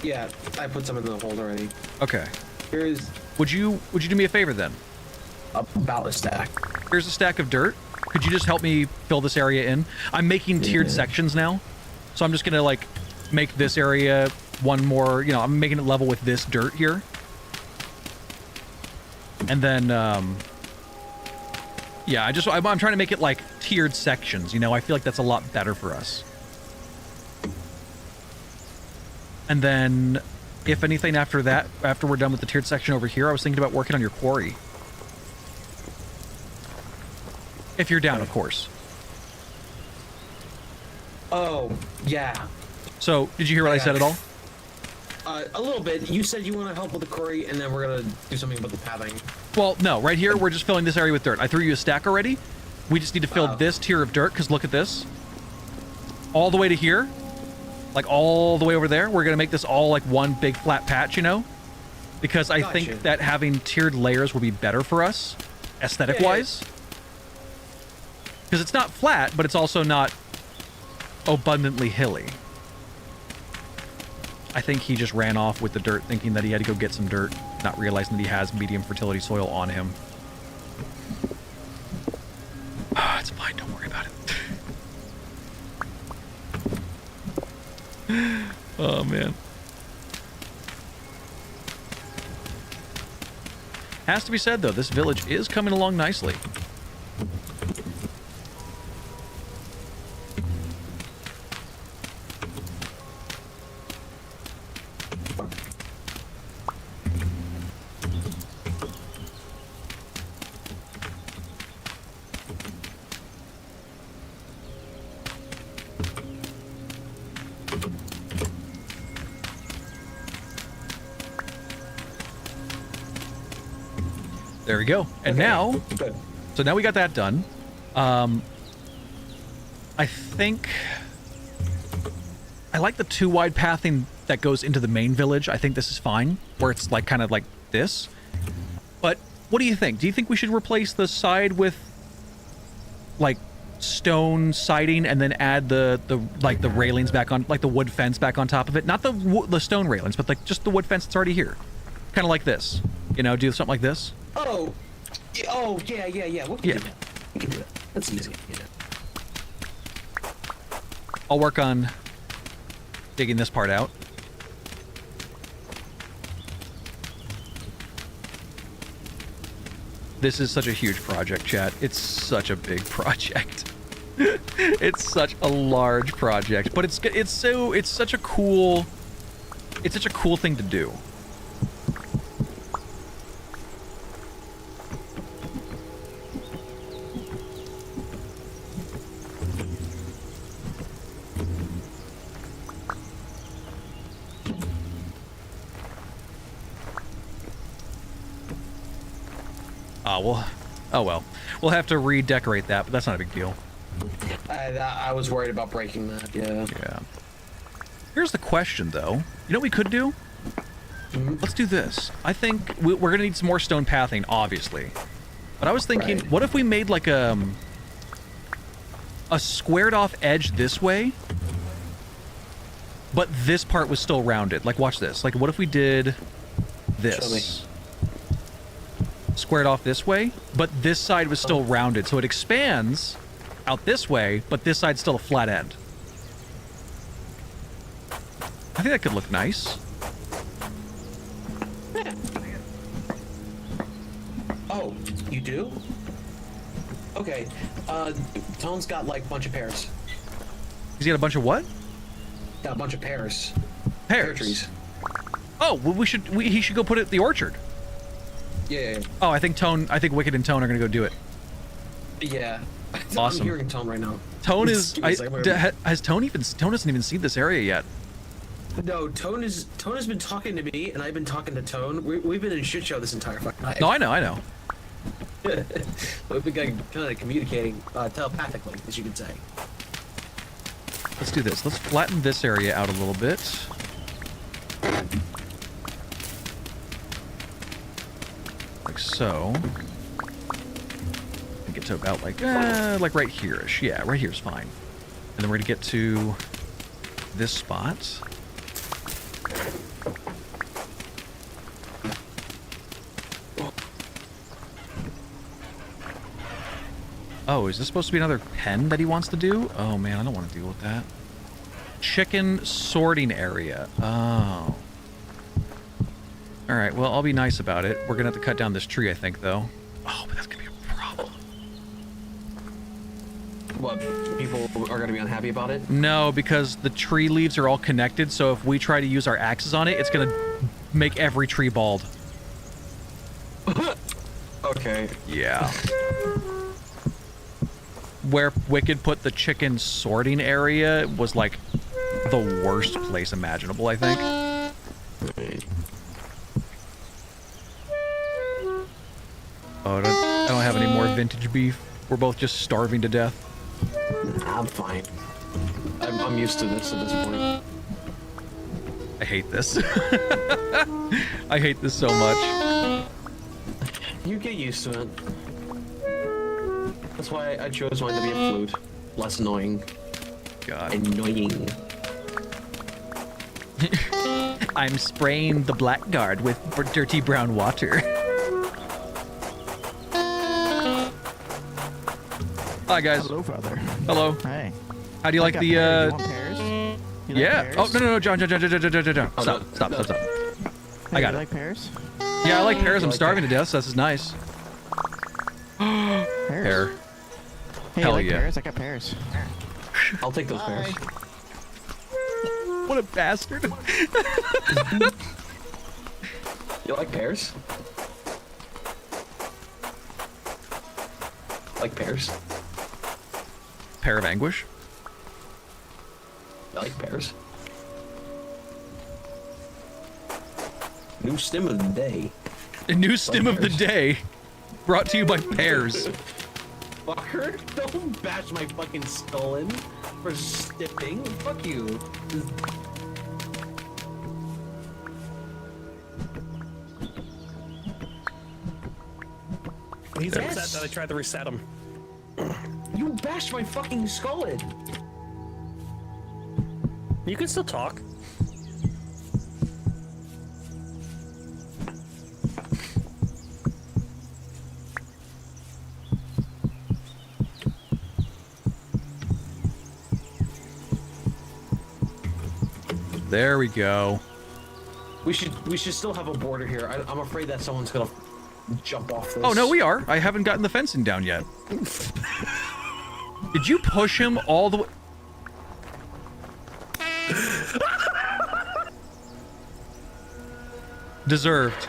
Yeah, I put some in the hole already. Okay. Here's Would you do me a favor then? about a stack. Here's a stack of dirt. Could you just help me fill this area in? I'm making tiered sections now. So I'm just gonna like make this area one more, you know, I'm making it level with this dirt here. And then yeah, I'm trying to make it like tiered sections, you know. I feel like that's a lot better for us. And then if anything after that, after we're done with the tiered section over here, I was thinking about working on your quarry. If you're down, of course. Oh, yeah. So, did you hear what I said at all? A little bit. You said you want to help with the quarry, and then we're gonna do something about the pathing. Well, no, right here, we're just filling this area with dirt. I threw you a stack already. We just need to fill this tier of dirt, because look at this. All the way to here. Like, all the way over there. We're going to make this all, like, one big flat patch, you know? Because I Gotcha. think that having tiered layers will be better for us, aesthetic-wise. Because it's not flat, but it's also not abundantly hilly. I think he just ran off with the dirt, thinking that he had to go get some dirt, not realizing that he has medium fertility soil on him. It's fine, don't worry about it. Oh, man. Has to be said, though, this village is coming along nicely. There we go. And Okay, now, good. so now we got that done. I think I like the too wide pathing that goes into the main village. I think this is fine, where it's like kind of like this. But what do you think? Do you think we should replace the side with like stone siding and then add the railings back on, like the wood fence back on top of it? Not the stone railings, but like just the wood fence that's already here. Kind of like this. You know, do something like this. Oh, yeah. We can do that. We can do that. That's easy. Yeah. I'll work on digging this part out. This is such a huge project, chat. It's such a big project. It's such a large project, but it's such a cool thing to do. Oh well. We'll have to redecorate that, but that's not a big deal. I was worried about breaking that. Yeah. Yeah. Here's the question, though. You know what we could do? Let's do this. I think we're gonna need some more stone pathing, obviously. But I was thinking, Right. what if we made like a squared off edge this way, but this part was still rounded. Like, watch this. Like, what if we did this? Squared off this way, but this side was still rounded. So it expands out this way, but this side's still a flat end. I think that could look nice. Oh, you do? Okay. Tone's got like a bunch of pears. He's got a bunch of what? Got a bunch of pears. Pear Pears. trees. Oh, well, he should go put it at the orchard. Yeah. Oh, I think Wicked and Tone are gonna go do it. Yeah. Awesome. I'm hearing Tone right now. Tone It's is. stupid, it's like, Has Tone hasn't even seen this area yet. No, Tone has been talking to me, and I've been talking to Tone. We've been in shit show this entire fucking night. No, I know. We've been kind of communicating telepathically, as you could say. Let's do this. Let's flatten this area out a little bit. Like so. And get to about like right here-ish. Yeah, right here's fine. And then we're gonna get to this spot. Oh, is this supposed to be another pen that he wants to do? Oh man, I don't want to deal with that. Chicken sorting area. Oh. Alright, well, I'll be nice about it. We're gonna have to cut down this tree, I think, though. Oh, but that's gonna be a problem. What? People are gonna be unhappy about it? No, because the tree leaves are all connected, so if we try to use our axes on it, it's gonna make every tree bald. Okay. Yeah. Where Wicked put the chicken sorting area was like the worst place imaginable, I think. Oh, I don't have any more vintage beef. We're both just starving to death. I'm fine. I'm used to this at this point. I hate this. I hate this so much. You get used to it. That's why I chose mine to be a flute. Less annoying. God. Annoying. I'm spraying the blackguard with dirty brown water. Hi guys. Hello, brother. Hello. Hey. How do you like got the pears. You want pears? You like Yeah. pears? Oh no, John. Oh, Stop. no. I got you it. like pears? Yeah, I like pears. I'm like starving to death, so this is nice. Pears. Pear. Hey, Hell you like yeah. pears? I got pears. I'll take those pears. What a bastard. You like pears? Like pears? Pear of anguish. You like pears? New stem of the day. A new stim of the day, brought to you by pears. Fucker, don't bash my fucking skull in for stipping. Fuck you. He's Yes. upset that I tried to reset him. You bashed my fucking skull in. You can still talk. There we go. We should still have a border here. I'm afraid that someone's gonna jump off this. Oh no, we are. I haven't gotten the fencing down yet. Did you push him all the way? Deserved.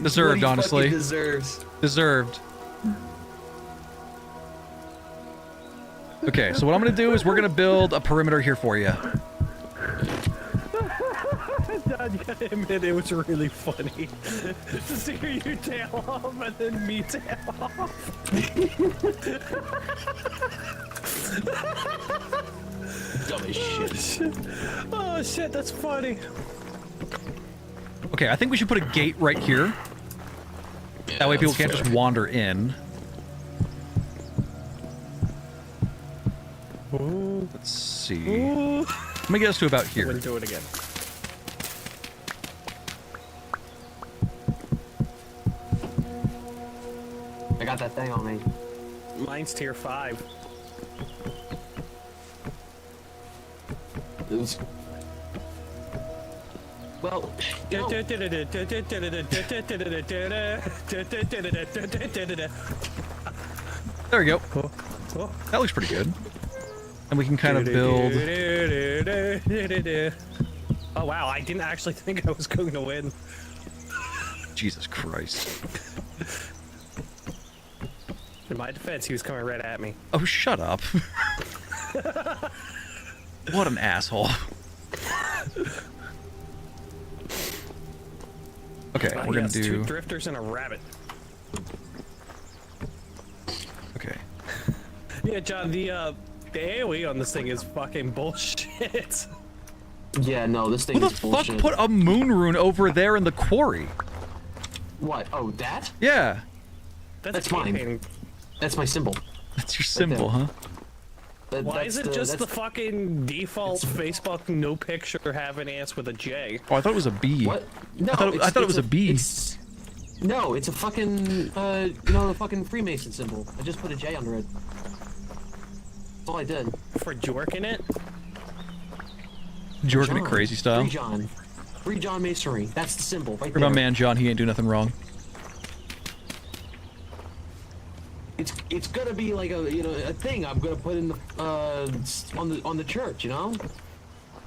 Deserved, What he honestly. fucking deserves. Deserved. Okay, so what I'm gonna do is we're gonna build a perimeter here for you. Dad, you gotta admit it was really funny to see you tail off and then me tail off. Dumb as shit. Oh shit, that's funny. Okay, I think we should put a gate right here. That way people can't just wander in. Let's see. Let me get us to about here. Wouldn't do it again. I got that thing on me. Mine's tier 5. It was... Well, you know, There we go. That looks pretty good. And we can kind of build. Oh wow, I didn't actually think I was going to win. Jesus Christ. In my defense, he was coming right at me. Oh, shut up. What an asshole. Okay, we're gonna Yes, do. 2 drifters and a rabbit. Okay. Yeah, John, the AoE on this thing is fucking bullshit. yeah, no, this thing Who the is fuck bullshit. put a moon rune over there in the quarry? What? Oh, that? Yeah, That's mine. campaign. That's my symbol. that's your symbol, there. huh? Why That's is it just the that's- fucking default Facebook no picture have an ass with a J? Oh, I thought it was a bee. What? No, I thought it was a bee. No, it's a fucking, you know, the fucking Freemason symbol. I just put a J under it. That's all I did. For jorking it? Jorking it crazy style. Free John. Free John Masonry. That's the symbol right For there. my man John, he ain't do nothing wrong. It's gonna be like a, you know, a thing I'm gonna put in the on the church, you know.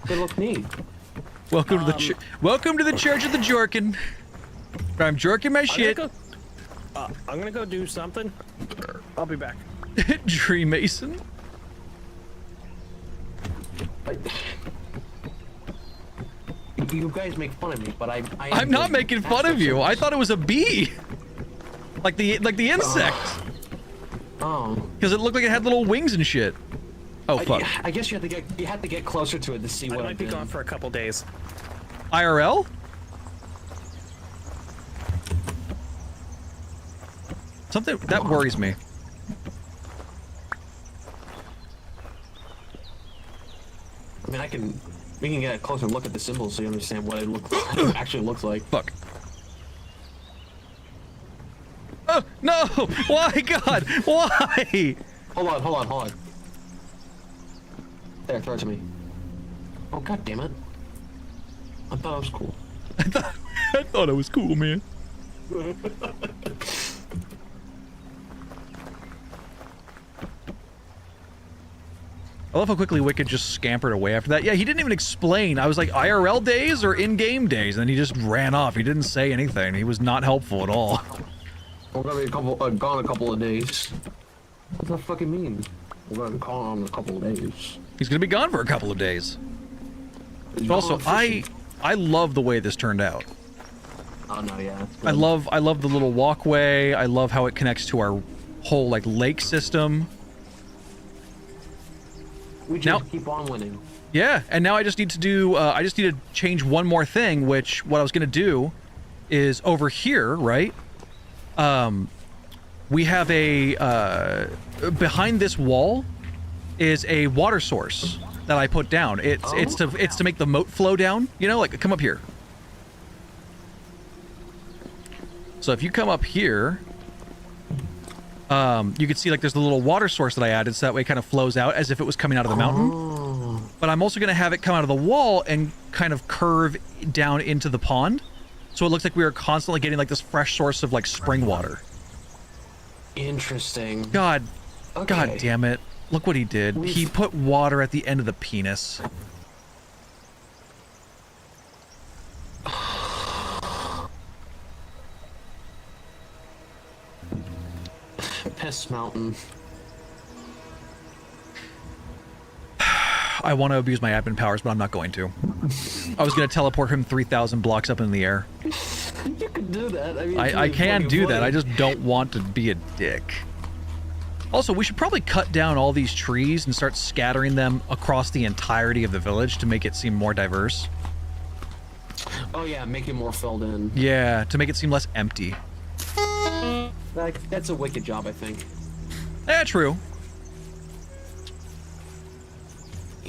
Gonna look neat. Welcome to the welcome to the Church of the Jorkin. I'm jorking my shit. I'm gonna go do something. I'll be back. Dream Mason. You guys make fun of me, but I'm not making fun of you. I thought it was a bee. Like the insect. Oh. Because it looked like it had little wings and shit. Oh fuck. I guess you have to get closer to it to see I what might be did. gone for a couple days. IRL? Something that worries me. I mean, we can get a closer look at the symbols so you understand what it actually looks like. Fuck. Oh no! Why, God? Why? Hold on. There, throw it to me. Oh, god damn it. I thought it was cool. I thought it was cool, man. I love how quickly Wicked just scampered away after that. Yeah, he didn't even explain. I was like, IRL days or in-game days? And then he just ran off. He didn't say anything. He was not helpful at all. We're gonna be gone a couple of days. What does that fucking mean? We're gonna be gone a couple of days. He's gonna be gone for a couple of days. But also, I love the way this turned out. Oh no, yeah. I love the little walkway. I love how it connects to our whole like lake system. We just now- keep on winning. Yeah, and now I just need to do. I just need to change one more thing. Which what I was gonna do is over here, right? We have a behind this wall is a water source that I put down. It's to make the moat flow down. You know, like come up here. So if you come up here, you can see like there's the little water source that I added, so that way it kind of flows out as if it was coming out of the mountain. But I'm also going to have it come out of the wall and kind of curve down into the pond. So it looks like we are constantly getting like this fresh source of like spring water. Interesting. God Okay. damn it. Look what he did. He put water at the end of the penis. Piss Mountain. I want to abuse my admin powers, but I'm not going to. I was going to teleport him 3,000 blocks up in the air. You could do that. I mean, I can do that. I just don't want to be a dick. Also, we should probably cut down all these trees and start scattering them across the entirety of the village to make it seem more diverse. Oh yeah, make it more filled in. Yeah, to make it seem less empty. Like, that's a wicked job, I think. Yeah, true.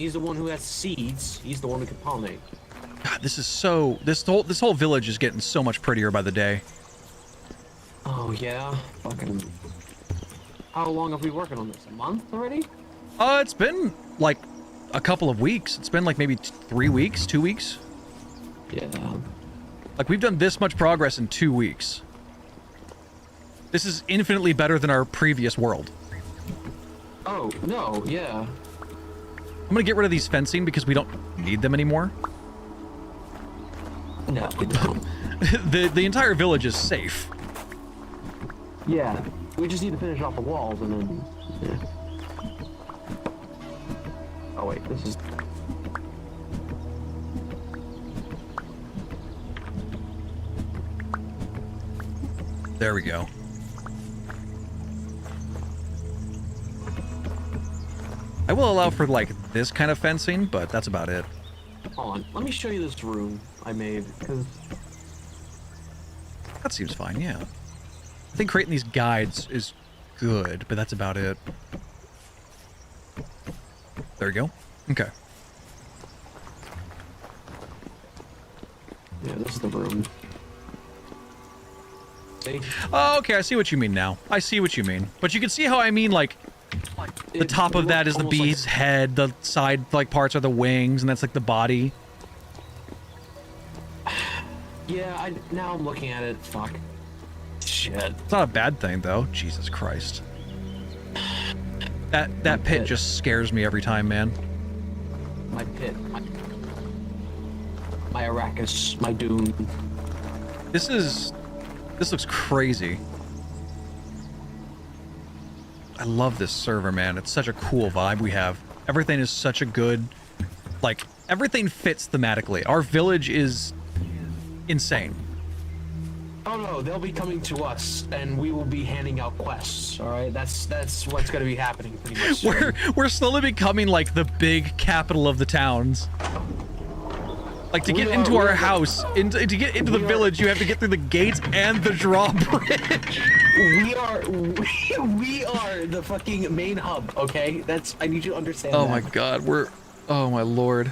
He's the one who has seeds. He's the one who can pollinate. God, this is so. This whole village is getting so much prettier by the day. Oh yeah, fucking. How long have we been working on this? A month already? It's been like a couple of weeks. It's been like maybe 3 weeks, 2 weeks. Yeah. Like we've done this much progress in 2 weeks. This is infinitely better than our previous world. Oh no, yeah. I'm gonna get rid of these fencing because we don't need them anymore. No, we don't. The entire village is safe. Yeah, we just need to finish off the walls and then. Yeah. Oh wait, this is. There we go. I will allow for like this kind of fencing, but that's about it. Hold on, let me show you this room I made because. That seems fine, yeah. I think creating these guides is good, but that's about it. There we go. Okay. Yeah, this is the room. See? Oh, okay, I see what you mean now. I see what you mean. But you can see how I mean, like, the top of that is the bee's head, the side, like, parts are the wings, and that's, like, the body. Yeah, now I'm looking at it. Fuck. Shit. It's not a bad thing, though. Jesus Christ. That pit just scares me every time, man. My pit. My Arrakis. My Dune. This looks crazy. I love this server, man. It's such a cool vibe we have. Everything is such a good, like, everything fits thematically. Our village is insane. Oh no, they'll be coming to us, and we will be handing out quests. All right, that's what's gonna be happening pretty much. Soon. We're slowly becoming like the big capital of the towns. Like to get into our house, to get into the village, you have to get through the gates and the drawbridge. We are the fucking main hub. Okay, I need you to understand. Oh that. my God, oh my Lord.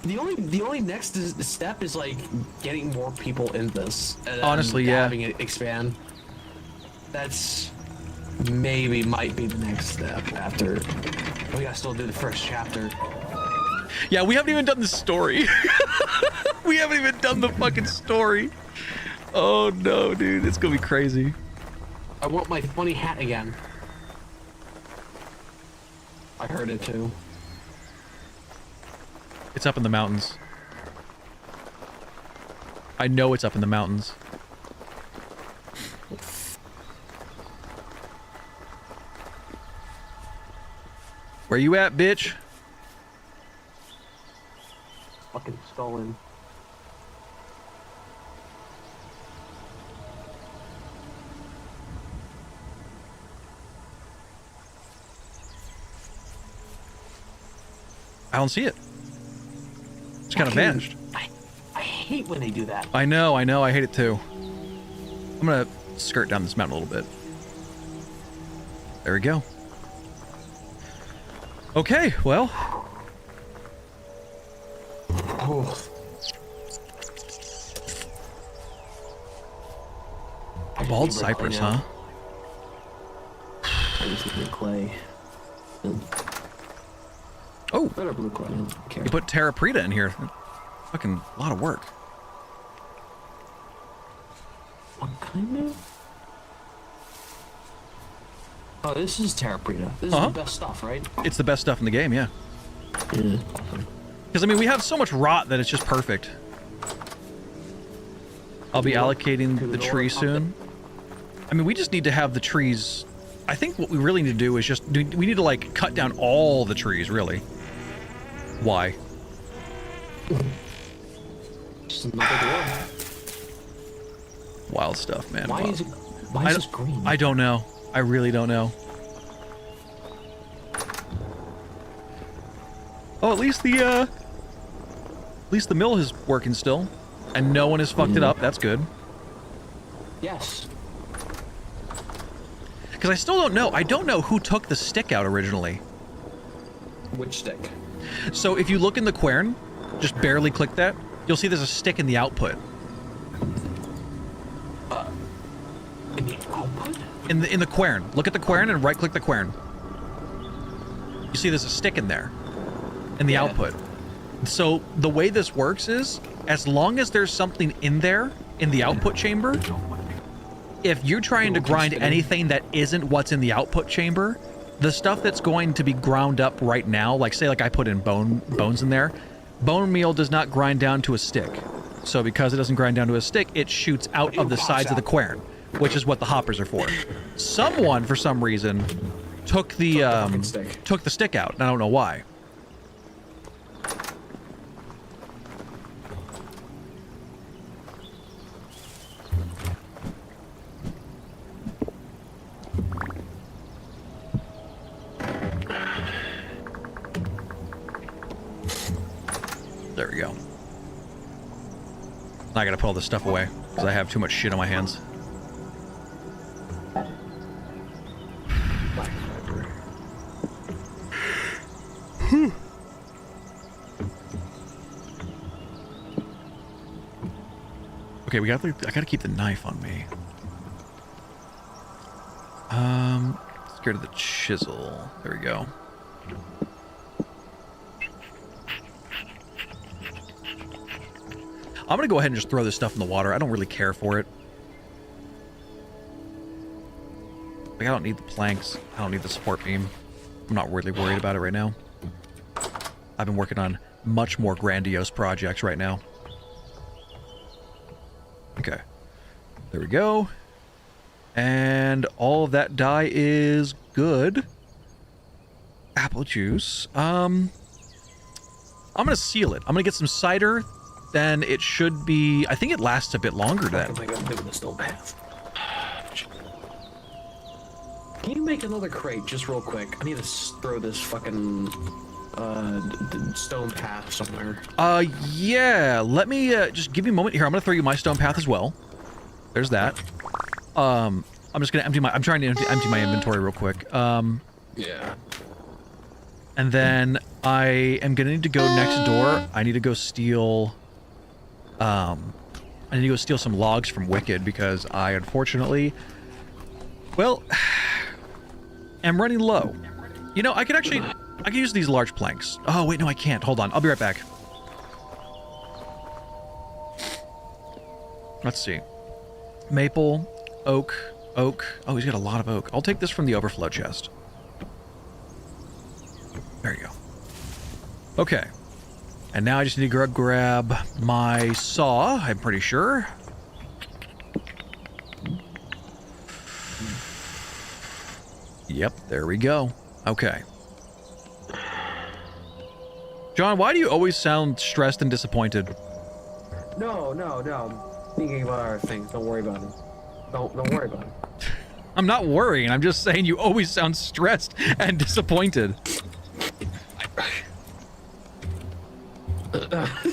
The only next step is like getting more people in this. And honestly, yeah. Having it expand. That's might be the next step after. We gotta still do the first chapter. Yeah, we haven't even done the story. We haven't even done the fucking story. Oh no, dude, it's gonna be crazy. I want my funny hat again. I heard it too. It's up in the mountains. I know it's up in the mountains. Where you at, bitch? Fucking stolen. I don't see it. It's kind of vanished. I hate when they do that. I know, I hate it too. I'm gonna skirt down this mountain a little bit. There we go. Okay, well. Oh. Bald cypress, huh? I just need clay. Oh, Better blue clay. Okay. you put Terra Preta in here. Fucking a lot of work. What kind of? Oh, this is Terra Preta. This is the best stuff, right? It's the best stuff in the game, yeah. Yeah. Because, I mean, we have so much rot that it's just perfect. I'll be allocating the tree soon. I mean, we just need to have the trees. I think what we really need to do is we need to, like, cut down all the trees, really. Why? Just another door. Wild stuff, man. Why Wild. is it? Why is this green? I don't know. I really don't know. Oh, at least the mill is working still, and no one has fucked it up. That's good. Yes. Because I still don't know. I don't know who took the stick out originally. Which stick? So if you look in the quern, just barely click that, you'll see there's a stick in the output. In the output? In the quern. Look at the quern and right-click the quern. You see there's a stick in there, in the output. So the way this works is, as long as there's something in there, in the output chamber, if you're trying to grind anything that isn't what's in the output chamber, the stuff that's going to be ground up right now, like say like I put in bones in there, bone meal does not grind down to a stick. So because it doesn't grind down to a stick, it shoots out of the sides of the quern, which is what the hoppers are for. Someone, for some reason, took the stick out, and I don't know why. There we go. Now I gotta put all this stuff away because I have too much shit on my hands. Okay, I gotta keep the knife on me. Scared of the chisel. There we go. I'm gonna go ahead and just throw this stuff in the water. I don't really care for it. Like, I don't need the planks. I don't need the support beam. I'm not really worried about it right now. I've been working on much more grandiose projects right now. Okay. There we go. And all of that dye is good. Apple juice. I'm gonna seal it. I'm gonna get some cider. Then it should be... I think it lasts a bit longer then. What am I gonna do with this stone path? Can you make another crate just real quick? I need to throw this fucking stone path somewhere. Yeah. Let me just give me a moment here. I'm gonna throw you my stone path as well. There's that. I'm just gonna empty my... I'm trying to empty my inventory real quick. Yeah. And then I am gonna need to go next door. I need to go steal... I need to go steal some logs from Wicked because I unfortunately... Well... am running low. You know, I could actually... I could use these large planks. Oh, wait, no, I can't. Hold on. I'll be right back. Let's see. Maple, oak. Oh, he's got a lot of oak. I'll take this from the overflow chest. There you go. Okay. And now I just need to grab my saw, I'm pretty sure. Yep, there we go. Okay. John, why do you always sound stressed and disappointed? No. I'm thinking about other things. Don't worry about it. Don't worry about it. I'm not worrying. I'm just saying you always sound stressed and disappointed.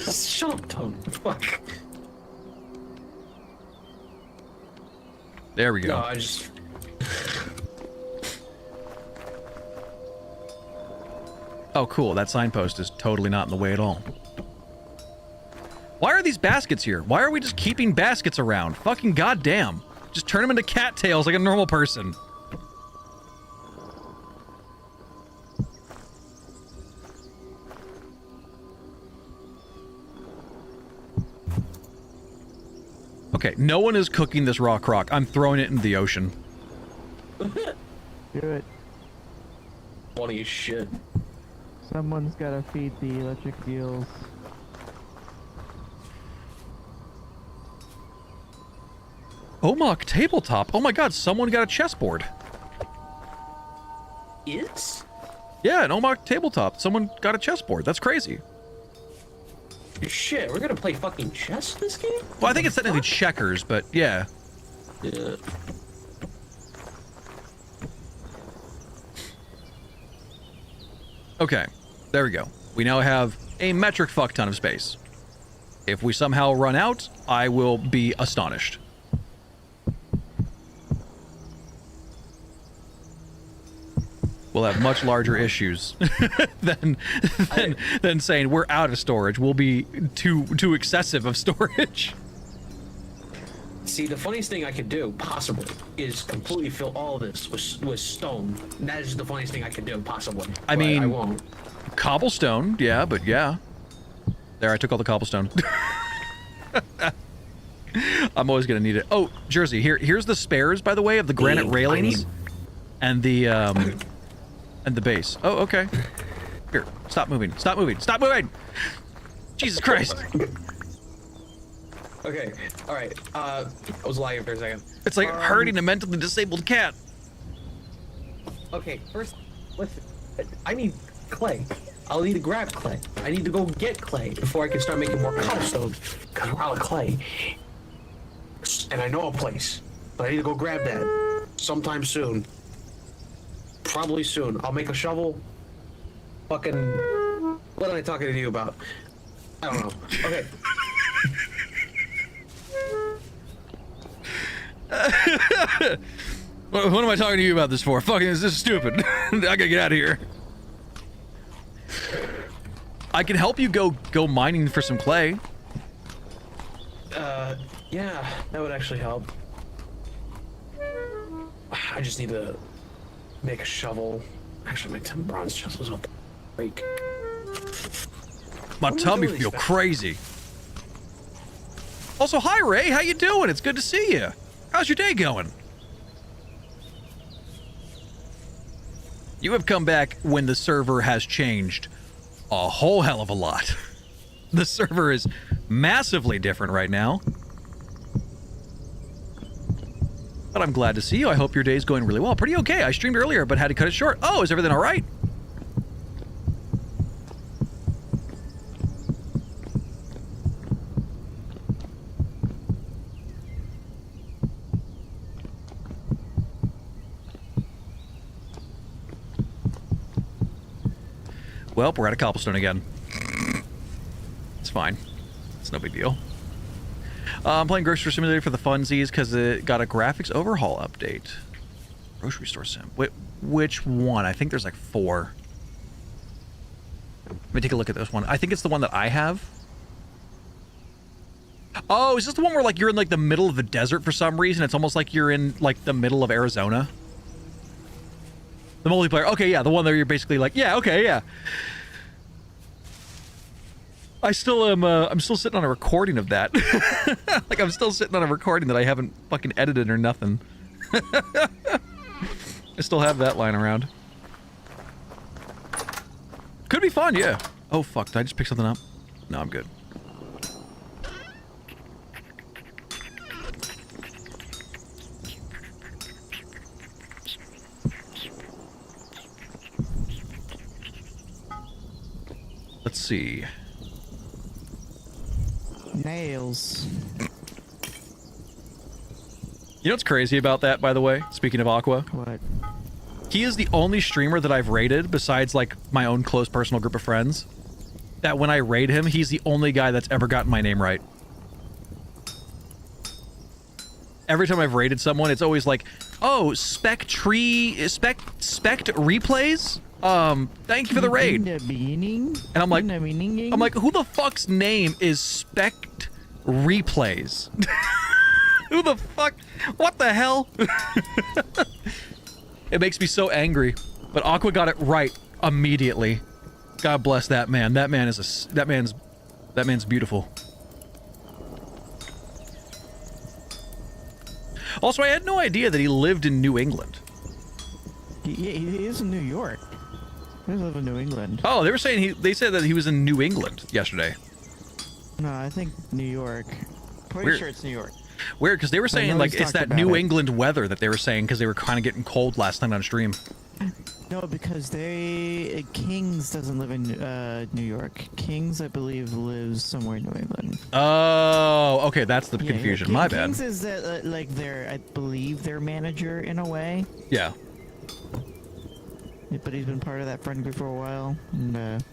Shut up, Tone. Fuck. There we go. No, I just... Oh, cool. That signpost is totally not in the way at all. Why are these baskets here? Why are we just keeping baskets around? Fucking goddamn. Just turn them into cattails like a normal person. Okay, no one is cooking this raw croc. I'm throwing it into the ocean. Do it. Funny as shit. Someone's gotta feed the electric eels. Omok tabletop. Oh my god, someone got a chessboard. Is? Yeah, an Omok tabletop. Someone got a chessboard. That's crazy. Shit, we're gonna play fucking chess this game? Well, I think it's technically checkers, but yeah. Yeah. Okay, there we go. We now have a metric fuck ton of space. If we somehow run out, I will be astonished. we'll have much larger issues than saying we're out of storage. We'll be too excessive of storage. See, the funniest thing I could do, possibly, is completely fill all of this with stone. That is the funniest thing I could do, possibly. I But mean, I won't. Cobblestone, yeah, but yeah. There, I took all the cobblestone. I'm always gonna need it. Oh, Jersey, here's the spares, by the way, of the granite railings and the base. Oh, okay. Here, stop moving. Stop moving. Stop moving. Jesus Christ. Okay, all right. I was lying for a second. It's like hurting a mentally disabled cat. Okay, first, listen. I need clay. I'll need to grab clay. I need to go get clay before I can start making more cobblestone. Because we're out of clay. And I know a place, but I need to go grab that sometime soon. Probably soon. I'll make a shovel. Fucking. What am I talking to you about? I don't know. Okay. What am I talking to you about this for? Fucking, this is stupid. I gotta get out of here. I can help you go mining for some clay. Yeah, that would actually help. I just need to make a shovel. Actually, make 10 bronze chisels. What the freak? My tummy feel crazy. Also, hi Ray, how you doing? It's good to see you. How's your day going? You have come back when the server has changed a whole hell of a lot. The server is massively different right now. But I'm glad to see you. I hope your day's going really well. Pretty okay. I streamed earlier, but had to cut it short. Oh, is everything all right? Well, we're out of cobblestone again. It's fine. It's no big deal. I'm playing Grocery Simulator for the funsies because it got a graphics overhaul update. Grocery Store Sim. Wait, which one? I think there's like 4. Let me take a look at this one. I think it's the one that I have. Oh, is this the one where like you're in like the middle of the desert for some reason? It's almost like you're in like the middle of Arizona. The multiplayer. Okay, yeah, the one where you're basically like, yeah, okay, yeah. I still am, I'm still sitting on a recording of that. Like, I'm still sitting on a recording that I haven't fucking edited or nothing. I still have that lying around. Could be fun, yeah. Oh, fuck, did I just pick something up? No, I'm good. Let's see. Nails. You know what's crazy about that, by the way? Speaking of Aqua, What? he is the only streamer that I've raided, besides like my own close personal group of friends, that when I raid him, he's the only guy that's ever gotten my name right. Every time I've raided someone, it's always like, oh, Spect Replays? Thank you for the raid. In the beginning? And I'm like, In the beginning? I'm like, who the fuck's name is Spect Replays? Who the fuck? What the hell? It makes me so angry. But Aqua got it right immediately. God bless that man. That man is that man's beautiful. Also, I had no idea that he lived in New England. He is in New York. He live in New England. Oh, they said that he was in New England yesterday. No, I think New York. Pretty Weird. sure it's New York. Weird, because they were saying know like he's it's talked that about New it. England weather that they were saying because they were kind of getting cold last night on stream. No, because Kings doesn't live in New York. Kings, I believe, lives somewhere in New England. Oh, okay, that's the Yeah, confusion. King- My bad. Kings is like their, I believe, their manager in a way. Yeah. But he's been part of that friend group for a while, and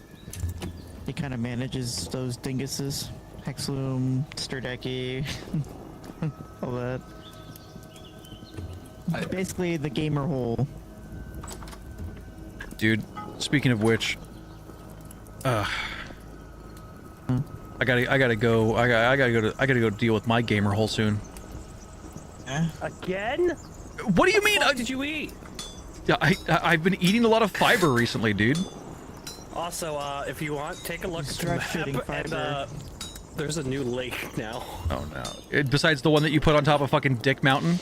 he kind of manages those dinguses. Hexloom, Sturdeki, all that. Basically, the gamer hole. Dude, speaking of which, I gotta go deal with my gamer hole soon. Again? What do you mean? What did you eat? I've been eating a lot of fiber recently, dude. Also, if you want, take a look at the Start map, shitting fiber. and there's a new lake now. Oh no! Besides the one that you put on top of fucking Dick Mountain.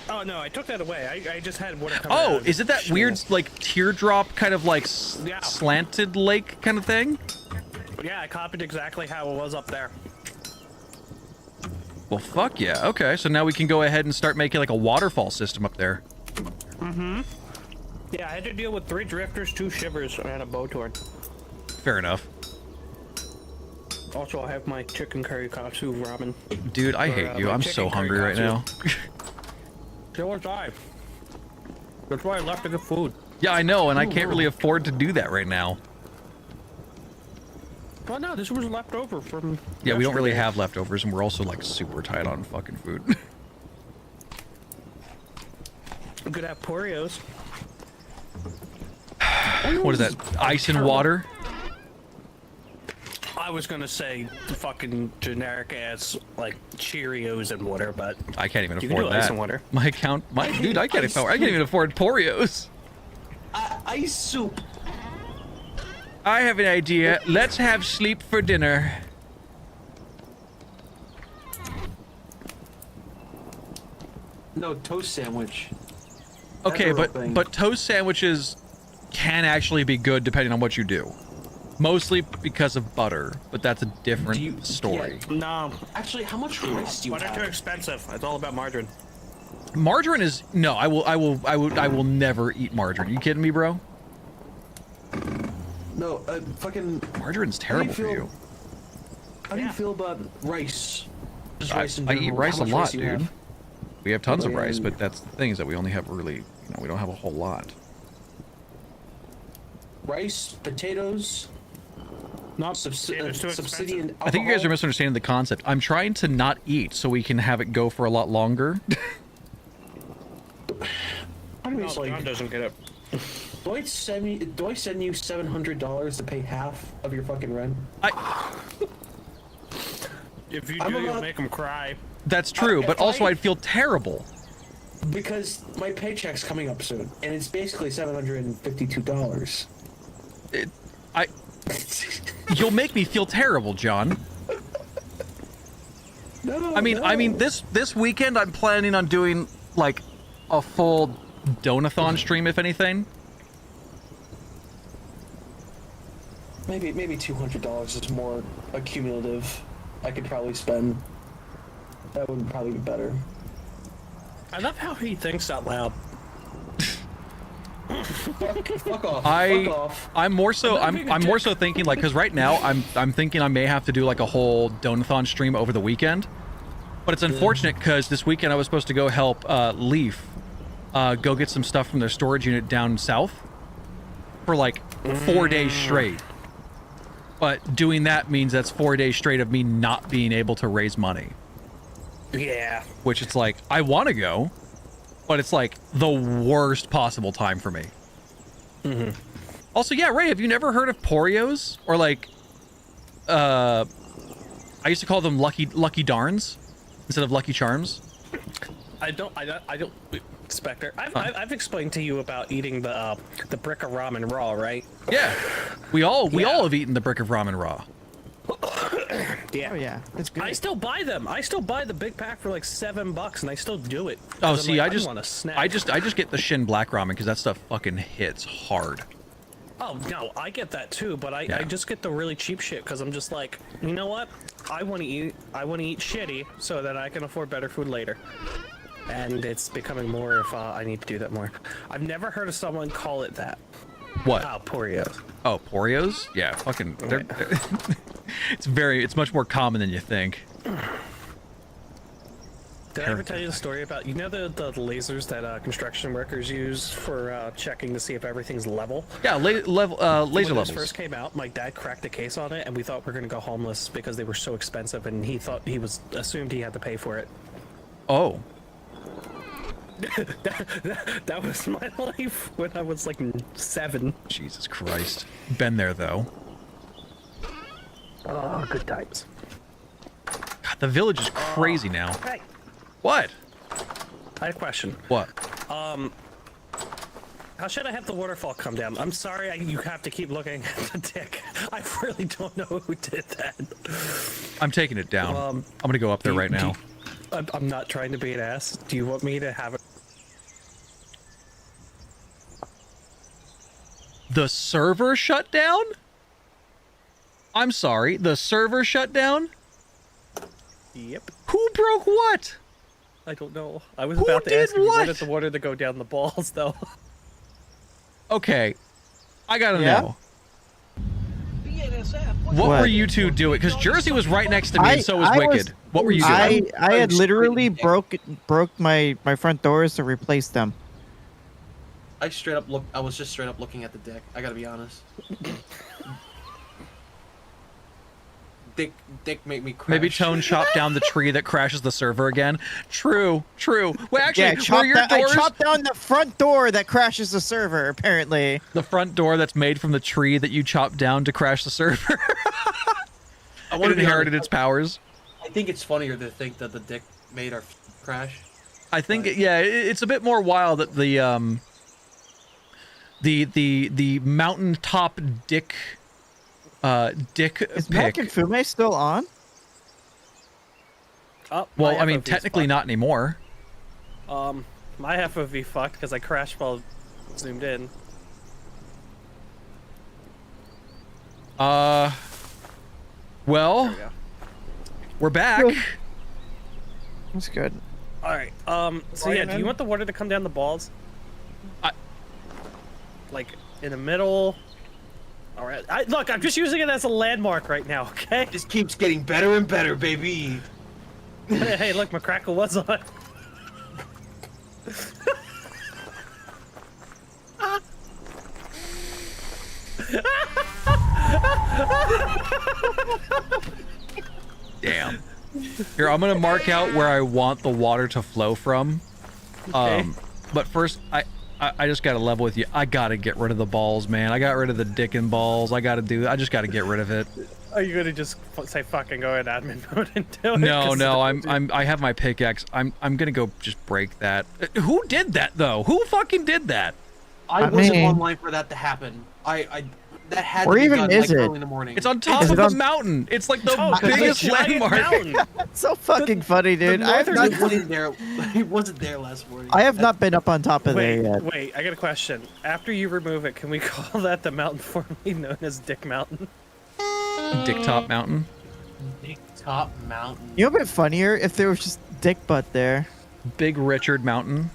Oh no, I took that away. I just had water coming Oh, out of is it that shit. weird like teardrop kind of like Yeah. slanted lake kind of thing? Yeah, I copied exactly how it was up there. Well, fuck yeah. Okay, so now we can go ahead and start making like a waterfall system up there. Yeah, I had to deal with 3 drifters, 2 shivers, and a bow torn. Fair enough. Also, I have my chicken curry katsu ramen. Dude, I Or, hate you. my I'm chicken so curry hungry right now. katsu. So was I. That's why I left to get food. Yeah, I know, and I can't really afford to do that right now. Well, no, this was left over from. Yeah, we don't really yesterday. have leftovers, and we're also like super tight on fucking food. We could have Porios. What is that? Ice and water? I was gonna say the fucking generic ass like Cheerios and water, but I can't even You can afford do ice that. and water. My account, dude, I can't even afford Porios. Ice soup. I have an idea. Let's have sleep for dinner. No, toast sandwich. Okay, a real but thing. toast sandwiches can actually be good depending on what you do. Mostly because of butter, but that's a different story. no, Actually, how much rice do you butter too have? expensive. It's all about margarine. Margarine is no. I will never eat margarine. You kidding me, bro? No, fucking. Margarine's How do terrible for feel- you. How do you feel about rice? Just I, rice in I eat general. rice How a much lot, do you dude. have? We have tons of Yeah, rice, yeah. but that's the thing is that we only have really, we don't have a whole lot. Rice, potatoes, Not potatoes too subsidiant. I think you guys are alcohol. misunderstanding the concept. I'm trying to not eat so we can have it go for a lot longer. I mean, No, it's John like, doesn't get it. do I send you $700 to pay half of your fucking rent? If you I'm do, you'll about- make them cry. That's true, but if also I- I'd feel terrible. Because my paycheck's coming up soon, and it's basically $752. You'll make me feel terrible, John. No, I mean, this weekend I'm planning on doing like a full donathon stream, if anything. maybe $200 is more accumulative. I could probably spend. That would probably be better. I love how he thinks out loud. Fuck off. I- Fuck off. I'm more so I'm not being a I'm more dick. so thinking like because right now I'm thinking I may have to do like a whole donathon stream over the weekend, but it's unfortunate because this weekend I was supposed to go help Leaf go get some stuff from their storage unit down south for like 4 days straight. But doing that means that's 4 days straight of me not being able to raise money, Yeah. which it's like I want to go, but it's like the worst possible time for me. Also, yeah, Ray, have you never heard of Porios or like I used to call them Lucky Darns instead of Lucky Charms? I don't. Spectre, I've explained to you about eating the brick of ramen raw, right? Yeah, we all Yeah. have eaten the brick of ramen raw. Yeah. Oh yeah, it's good. I still buy them. I still buy the big pack for like $7, and I still do it. Oh, 'Cause I'm see, like, I want a snack. just get the Shin Black Ramen because that stuff fucking hits hard. Oh no, I get that too, but I Yeah. just get the really cheap shit because I'm just like, you know what? I want to eat shitty so that I can afford better food later. And it's becoming more if I need to do that more. I've never heard of someone call it that. What? Oh, Porios. Oh, Porios? Yeah, fucking. It's much more common than you think. Did I ever tell you the story about the lasers that construction workers use for checking to see if everything's level? Yeah, laser When levels. this first came out, my dad cracked the case on it, and we thought we were gonna go homeless because they were so expensive, and he thought assumed he had to pay for it. Oh. That was my life when I was like 7. Jesus Christ. Been there though. Oh, good times. God, the village is crazy now. Hey, What? I have a question. What? How should I have the waterfall come down? I'm sorry, you have to keep looking at the dick. I really don't know who did that. I'm taking it down. I'm gonna go up there right now. I'm not trying to be an ass. Do you want me to have it? The server shut down? I'm sorry, the server shut down? Yep. Who broke what? I don't know. I was Who about to did ask if you what? wanted the water to go down the balls, though. Okay, I gotta Yeah? know. What What? were you two doing? Because Jersey was right next to me, and so was I Wicked. What were you doing? I had I'm literally screaming. broke my front doors to replace them. I was just straight up looking at the deck. I gotta be honest. Dick made me crash. Maybe Tone chopped down the tree that crashes the server again. True. Wait, actually, Yeah, were your I doors chopped down the front door that crashes the server. Apparently, the front door that's made from the tree that you chopped down to crash the server? I It want to inherited its powers. I think it's funnier to think that the dick made our crash. I think, yeah, it's a bit more wild that the mountaintop dick is Mac pick. and Fume still on? Oh, Well, my I mean, FOV 's technically fucked. not anymore. My FOV fucked because I crashed while zoomed in. Well, There we go. we're back. That's good. All right. So yeah, do Ryan? you want the water to come down the balls? I- Like in the middle. All right. Look, I'm just using it as a landmark right now. Okay. This keeps getting better and better, baby. Hey, look, my crackle was on. Damn. Here, I'm gonna mark out where I want the water to flow from. Okay. But first, I just gotta level with you. I gotta get rid of the balls, man. I got rid of the dick and balls. I just gotta get rid of it. Are you gonna just say fucking go in admin mode and do it? No, 'Cause no, I have my pickaxe. I'm gonna go just break that. Who did that though? Who fucking did that? I I wasn't mean- online for that to happen. That had Where to be even done is like it? early in the morning. It's on top Is of it the on- mountain. It's like the Oh, 'cause biggest it's a giant landmark. mountain. So fucking funny, dude. I have northern- not. It wasn't there. It wasn't there last morning. I have not been up on top of Wait, there yet. wait, I got a question. After you remove it, can we call that the mountain formerly known as Dick Mountain? Dick Top Mountain. Big top mountain. You know, what'd be funnier if there was just dick butt there. Big Richard Mountain.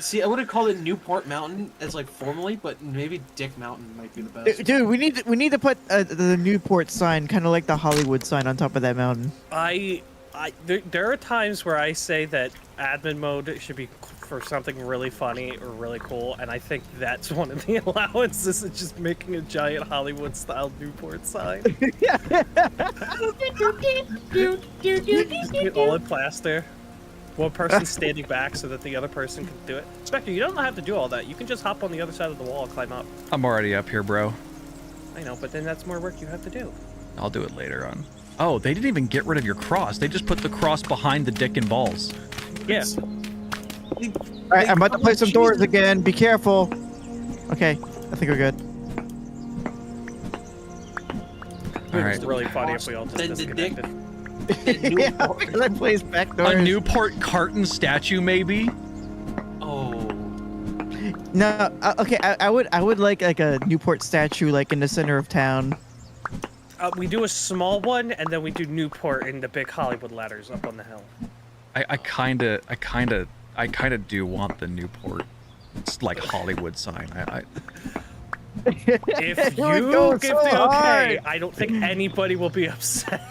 See, I would have called it Newport Mountain as like formally, but maybe Dick Mountain might be the best. Dude, we need to put the Newport sign, kind of like the Hollywood sign, on top of that mountain. There are times where I say that admin mode should be for something really funny or really cool, and I think that's one of the allowances. Is just making a giant Hollywood-style Newport sign. All in plaster. One person standing back so that the other person can do it. Spectre, you don't have to do all that. You can just hop on the other side of the wall and climb up. I'm already up here, bro. I know, but then that's more work you have to do. I'll do it later on. Oh, they didn't even get rid of your cross. They just put the cross behind the dick and balls. Yeah. All right, I'm about to play some doors again. Be careful. Okay, I think we're good. All right. It's really funny if we all just Then the dick- disconnected. Yeah, because I plays back doors. A Newport carton statue, maybe? Oh. No, okay, I would like a Newport statue, like in the center of town. We do a small one, and then we do Newport in the big Hollywood letters up on the hill. I kinda do want the Newport. It's like Hollywood sign. If It would you go give so the okay, hard. I don't think anybody will be upset.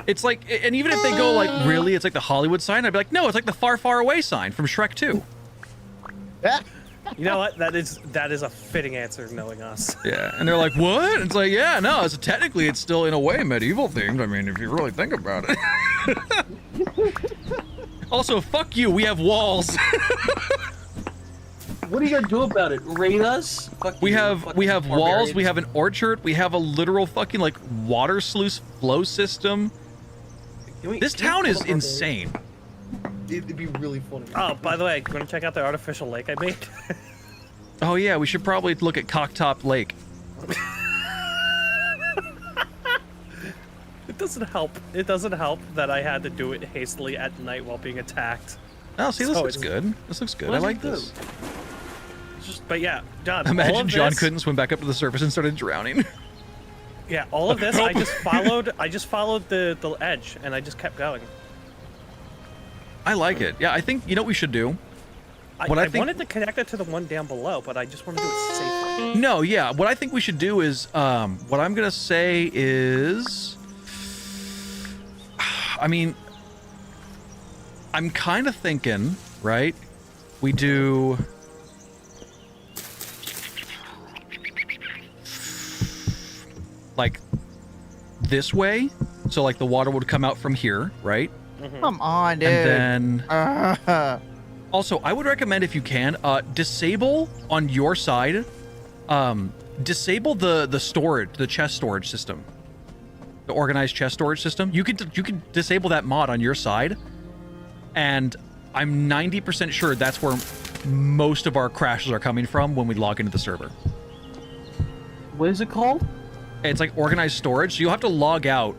It's like, and even if they go like, really, it's like the Hollywood sign, I'd be like, no, it's like the Far, Far Away sign from Shrek 2. You know what? That is a fitting answer, knowing us. Yeah, and they're like, what? It's like, yeah, no, it's technically it's still in a way medieval themed. I mean, if you really think about it. Also, fuck you. We have walls. What are you gonna do about it? Raid us? Fuck we you, have fucking walls. barbarians. We have an orchard. We have a literal fucking like water sluice flow system. This town is insane. It'd be really funny. Oh, by the way, you want to check out the artificial lake I made? Oh yeah, we should probably look at Cocktop Lake. It doesn't help. It doesn't help that I had to do it hastily at night while being attacked. Oh, see, this So looks it's- good. This looks good. I What like does it this. But yeah, John. all Imagine of John this, couldn't swim back up to the surface and started drowning. Yeah, all of this I just followed. I just followed the edge, and I just kept going. I like it. Yeah, I think you know what we should do. I What I think- wanted to connect it to the one down below, but I just want to do it safely. No, yeah. What I think we should do is, what I'm gonna say is, I mean, I'm kind of thinking, right? We do. Like this way, so like the water would come out from here, right? Come on, dude. And then Uh, also, I would recommend if you can, disable on your side, disable the storage, the chest storage system, the organized chest storage system. You could disable that mod on your side, and I'm 90% sure that's where most of our crashes are coming from when we log into the server. What is it called? It's like organized storage, so you'll have to log out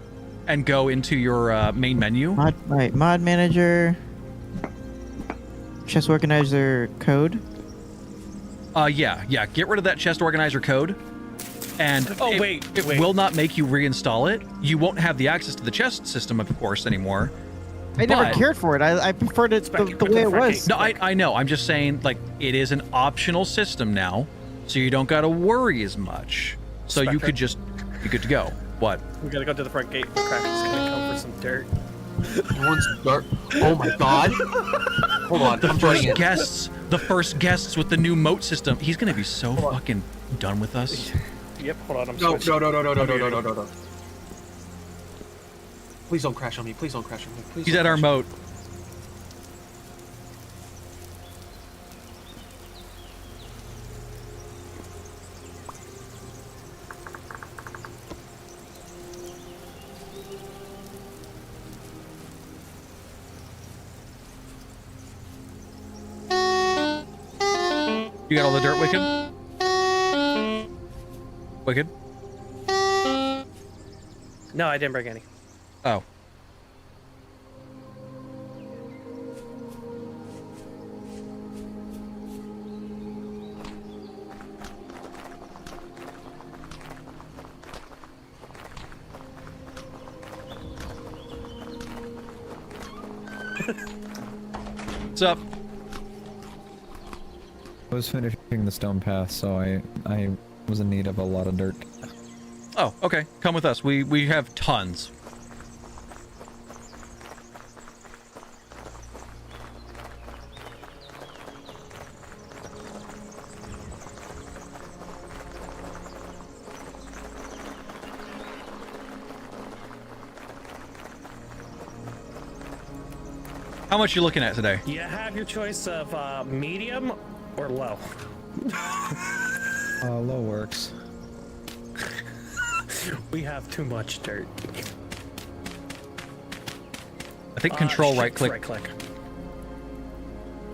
and go into your main menu. mod manager. Chest organizer code. Yeah. Get rid of that chest organizer code. And Oh, it, wait. it will not make you reinstall it. You won't have the access to the chest system, of course, anymore. I never But- cared for it. I preferred it Spec, the put way the it front was. gate. No, I know. I'm just saying, like, it is an optional system now, so you don't got to worry as much. So you Spectre. could just be good to go. What? We gotta go to the front gate. The cracker's gonna come for some dirt. Everyone's dark. Oh my god. Hold on. I'm joining in. The first guests with the new moat system. He's gonna be so fucking done with us. Yep. Hold on. I'm No, switching. no. Please don't crash on me. Please don't crash on me. Please He's don't at our crash on me. moat. You got all the dirt, Wicked? Wicked? No, I didn't bring any. Oh. What's up? I was finishing the stone path, so I was in need of a lot of dirt. Oh, okay. Come with us. We have tons. How much you looking at today? You have your choice of medium or low. Low works. We have too much dirt. I think control Shift right click. Right click.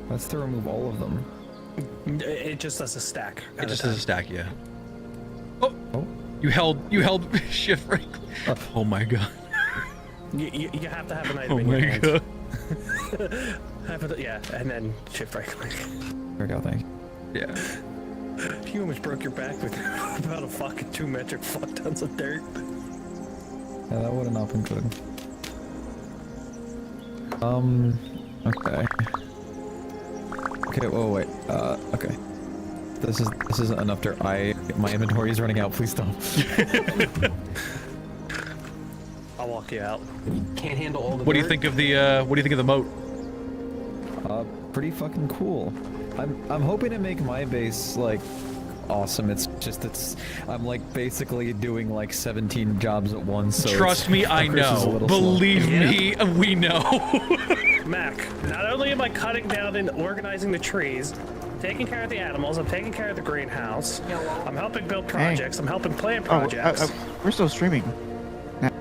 That's to remove all of them. It just does a stack. It at just a has a stack, yeah. Oh, Oh, you held shift right click. Oh my god. time. You have to have an item Oh in your my hand. god. Yeah, and then shift right click. there we go, thank you. Yeah. You almost broke your back with about a fucking 2 metric fuck tons of dirt. Yeah, that would have not been good. Okay. Okay, whoa, wait. Okay. This isn't enough dirt. My inventory is running out. Please stop. I'll walk you out. Can't handle all the What do you dirt. think of the moat? Pretty fucking cool. I'm hoping to make my base like awesome. It's just I'm like basically doing like 17 jobs at once. So Trust me, I Chris is a know. little slow. Believe me, we know. Mac, not only am I cutting down and organizing the trees, taking care of the animals, I'm taking care of the greenhouse, I'm helping build projects, I'm helping plan projects. We're still streaming.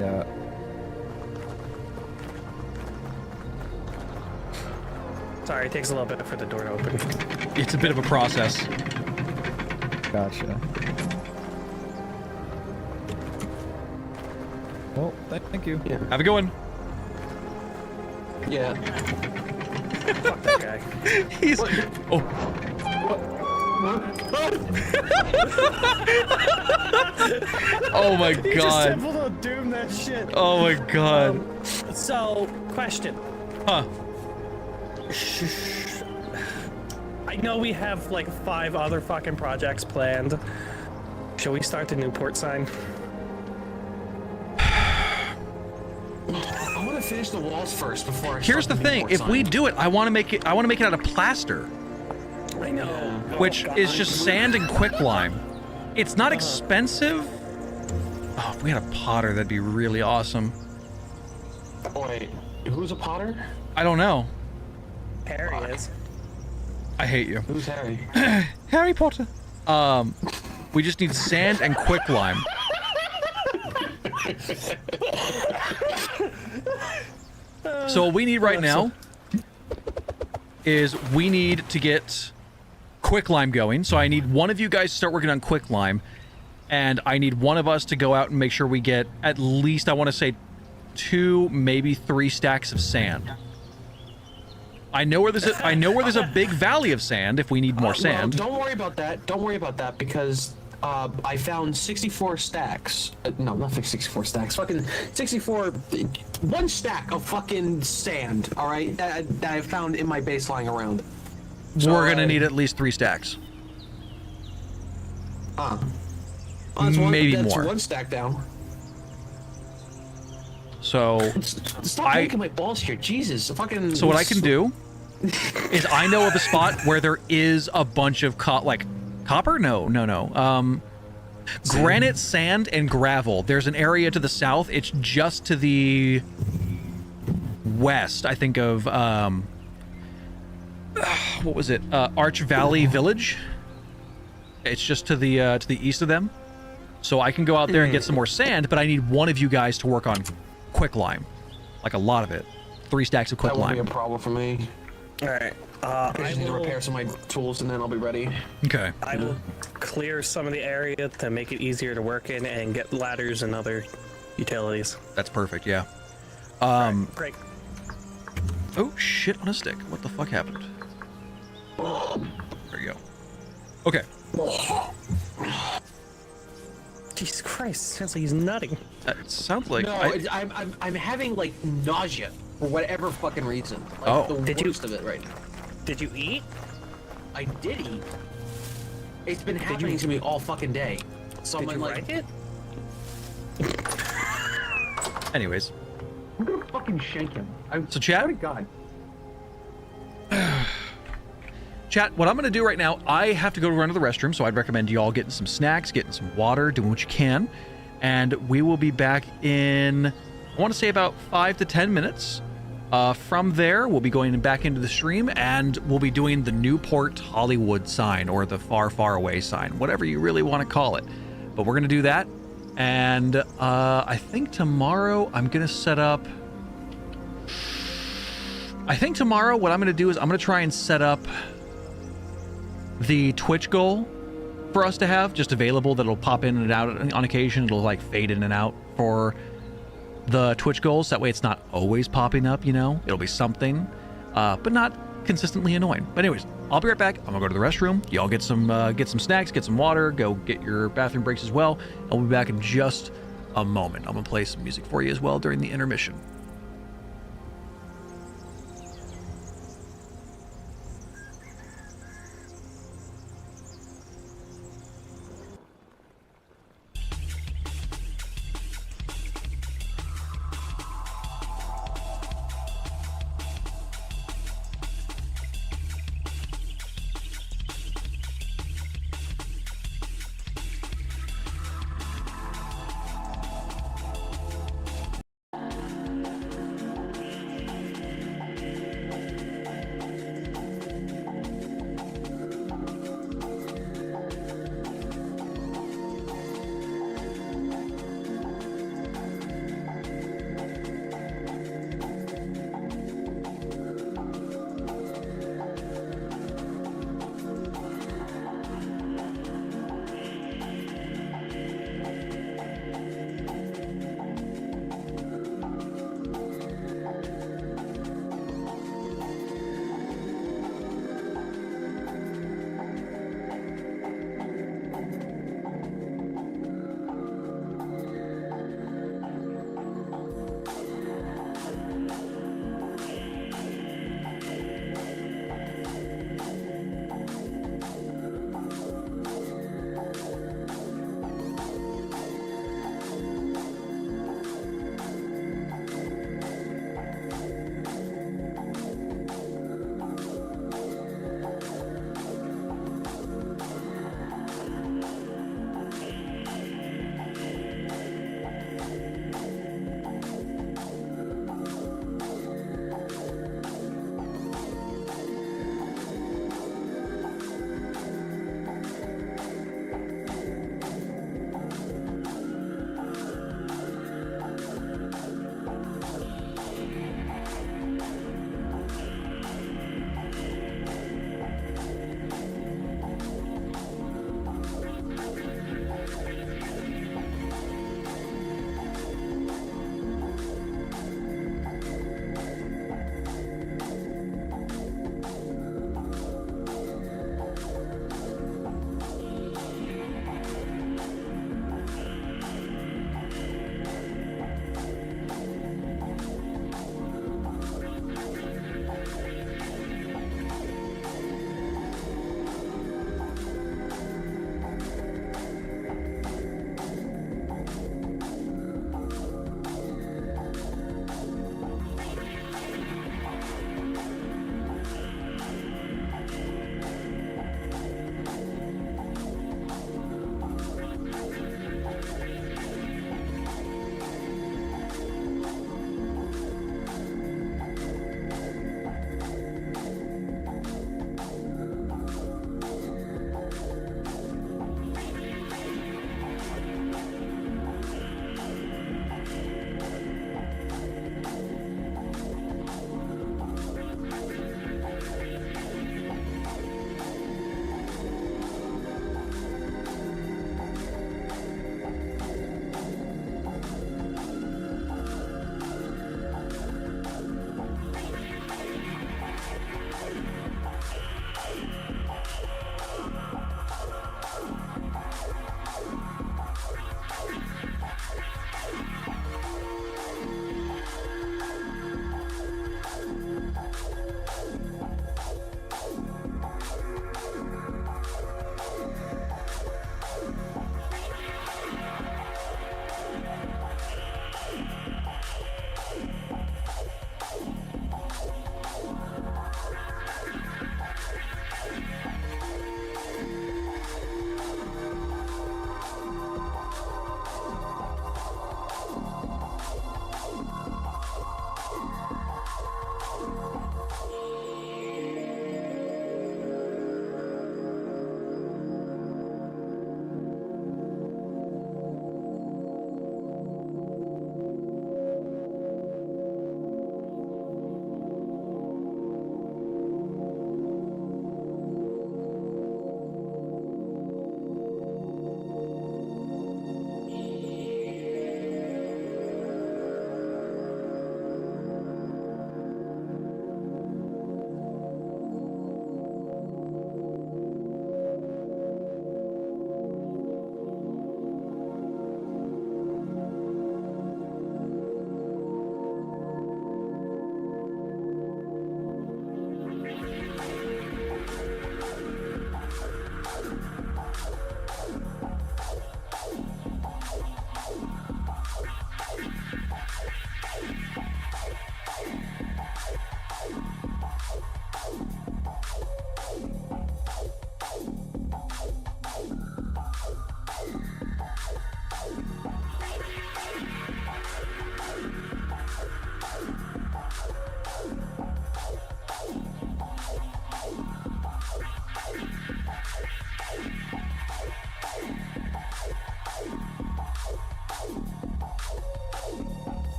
Yeah. Sorry, it takes a little bit for the door to open. It's a bit of a process. Gotcha. Well, thank you. Yeah. Have a good one. Yeah. Fuck that guy. He's. Oh. Oh my god. to doom that shit. Oh my god. So, question. Huh. I know we have like 5 other fucking projects planned. Shall we start the Newport sign? I want to finish the walls first before I Here's the start thing. Newport If we sign. do it, I want to make it out of plaster, I know. which is just sand and quicklime. It's not expensive. Oh, if we had a potter, that'd be really awesome. Wait, who's a potter? I don't know. Harry is. I hate you. Who's Harry? Harry Potter. We just need sand and quicklime. So what we need right now is we need to get quicklime going. So I need one of you guys to start working on quicklime, and I need one of us to go out and make sure we get at least, I want to say, 2, maybe 3 stacks of sand. I know where there's a big valley of sand if we need more sand. Well, don't worry about that. Don't worry about that because I found 64 stacks. No, not 64 stacks. Fucking 64. 1 stack of fucking sand. All right, that I found in my base lying around. So, We're gonna need at least 3 stacks. Well, Maybe that's more. 1 stack down. So Stop making my balls here, Jesus! Fucking. So what I can do is I know of a spot where there is a bunch of copper? No. Granite, sand, and gravel. There's an area to the south. It's just to the west, I think of what was it? Arch Valley Village. It's just to the east of them. So I can go out there and get some more sand, but I need one of you guys to work on quicklime, like a lot of it. 3 stacks of That won't be a quicklime. problem for me. All right. I I just need to will, repair some of my tools and then I'll be ready. Okay. I will clear some of the area to make it easier to work in and get ladders and other utilities. That's perfect. Yeah. Great. Oh shit on a stick. What the fuck happened? There you go. Okay. Jesus Christ! Sounds like he's nutting. That sounds like. No, I'm having like nausea for whatever fucking reason. Like, Oh. the Did you- worst of it right now. Did you eat? I did eat. It's been happening to me all fucking day. So Did I'm you like, like it? Anyways, I'm gonna fucking shank him. So, chat? swear to God. chat. What I'm gonna do right now, I have to go run to the restroom, so I'd recommend you all getting some snacks, getting some water, doing what you can, and we will be back in, I want to say, about 5 to 10 minutes. From there, we'll be going back into the stream, and we'll be doing the Newport Hollywood sign, or the Far, Far Away sign, whatever you really want to call it. But we're gonna do that, and I think tomorrow I'm gonna set up. I think tomorrow what I'm gonna do is I'm gonna try and set up the Twitch goal for us to have just available that'll pop in and out on occasion. It'll like fade in and out for the Twitch goals. That way it's not always popping up, you know? It'll be something, but not consistently annoying. But anyways, I'll be right back. I'm gonna go to the restroom. Y'all get some snacks, get some water, go get your bathroom breaks as well. I'll be back in just a moment. I'm gonna play some music for you as well during the intermission.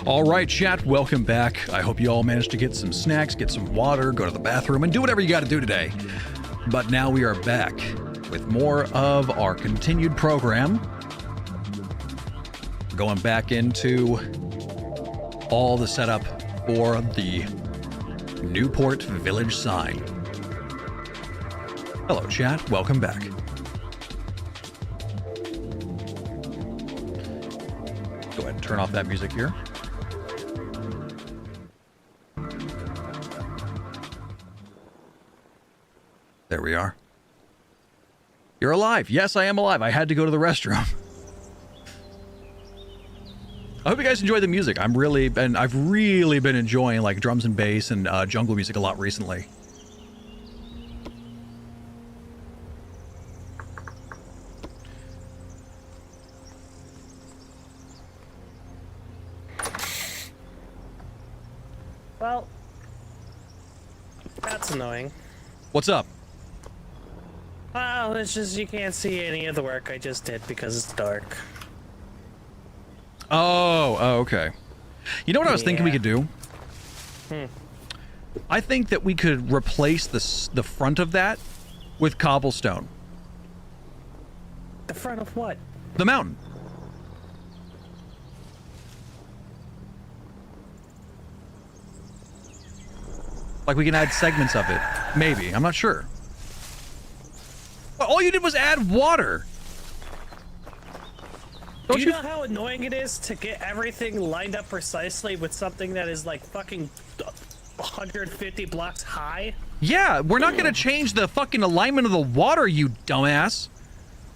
All right, chat, welcome back. I hope you all managed to get some snacks, get some water, go to the bathroom, and do whatever you got to do today. But now we are back with more of our continued program. Going back into all the setup for the Newport Village sign. Hello, chat. Welcome back. Go ahead and turn off that music here. There we are. You're alive. Yes, I am alive. I had to go to the restroom. I hope you guys enjoy the music. I've really been enjoying like drums and bass and jungle music a lot recently. Well, that's annoying. What's up? Well, it's just you can't see any of the work I just did because it's dark. Oh, okay. You know what I was thinking we could do? I think that we could replace the front of that with cobblestone. The front of what? The mountain. Like we can add segments of it. Maybe. I'm not sure. Well, all you did was add water. Do you know how annoying it is to get everything lined up precisely with something that is like fucking 150 blocks high? Yeah, we're not gonna change the fucking alignment of the water, you dumbass.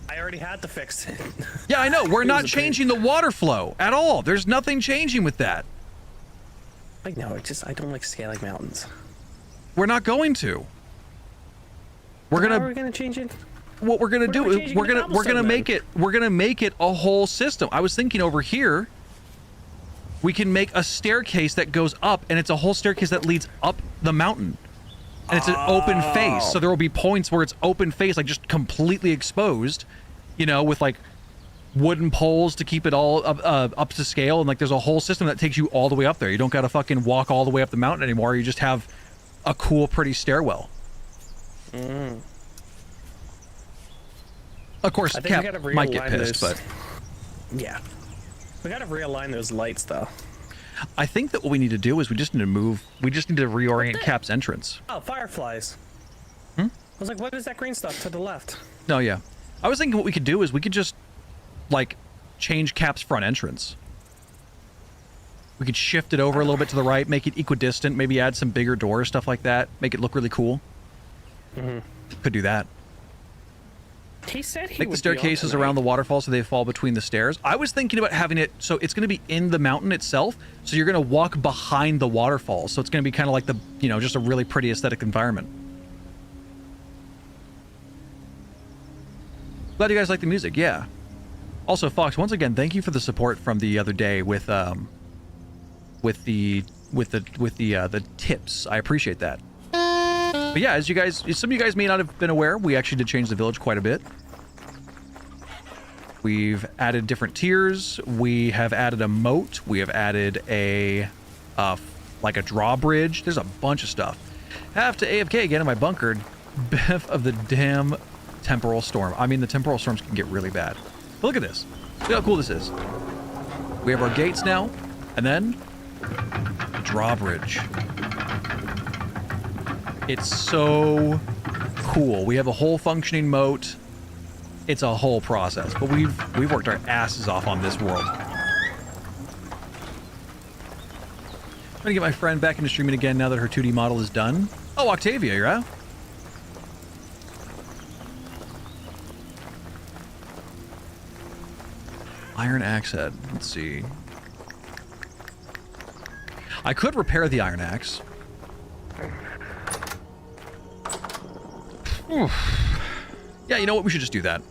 I already had to fix it. Yeah, I know. We're not changing the water flow at all. There's nothing changing with that. Like, no, I don't like scaling mountains. We're not going to. How are we gonna change it? What we're gonna do is we're gonna make then? it a whole system. I was thinking over here we can make a staircase that goes up, and it's a whole staircase that leads up the mountain, and it's an open face. So there will be points where it's open face, like just completely exposed, you know, with like wooden poles to keep it all up to scale, and like there's a whole system that takes you all the way up there. You don't gotta fucking walk all the way up the mountain anymore. You just have a cool, pretty stairwell. Of course, Cap might get pissed, but yeah, we gotta realign those lights though. I think that what we need to do is we just need to reorient Cap's entrance. Oh, fireflies. I was like, what is that green stuff to the left? No, yeah. I was thinking what we could do is we could just, like, change Cap's front entrance. We could shift it over a little bit to the right, make it equidistant, maybe add some bigger doors, stuff like that, make it look really cool. Could do that. He said he Make the would staircases be on around the waterfall so they fall between the stairs. I was thinking about having it so it's going to be in the mountain itself, so you're going to walk behind the waterfall, so it's going to be kind of like the, you know, just a really pretty aesthetic environment. Glad you guys like the music, yeah. Also, Fox, once again, thank you for the support from the other day with the tips. I appreciate that. But yeah, as some of you guys may not have been aware, we actually did change the village quite a bit. We've added different tiers. We have added a moat. We have added a like a drawbridge. There's a bunch of stuff. Have to AFK again in my bunker. Biff of the damn temporal storm. I mean, the temporal storms can get really bad. But look at this. Look how cool this is. We have our gates now, and then drawbridge. It's so cool. We have a whole functioning moat. It's a whole process, but we've worked our asses off on this world. I'm gonna get my friend back into streaming again now that her 2D model is done. Oh, Octavia, you're out. Iron axe head. Let's see. I could repair the iron axe. Yeah, you know what? We should just do that.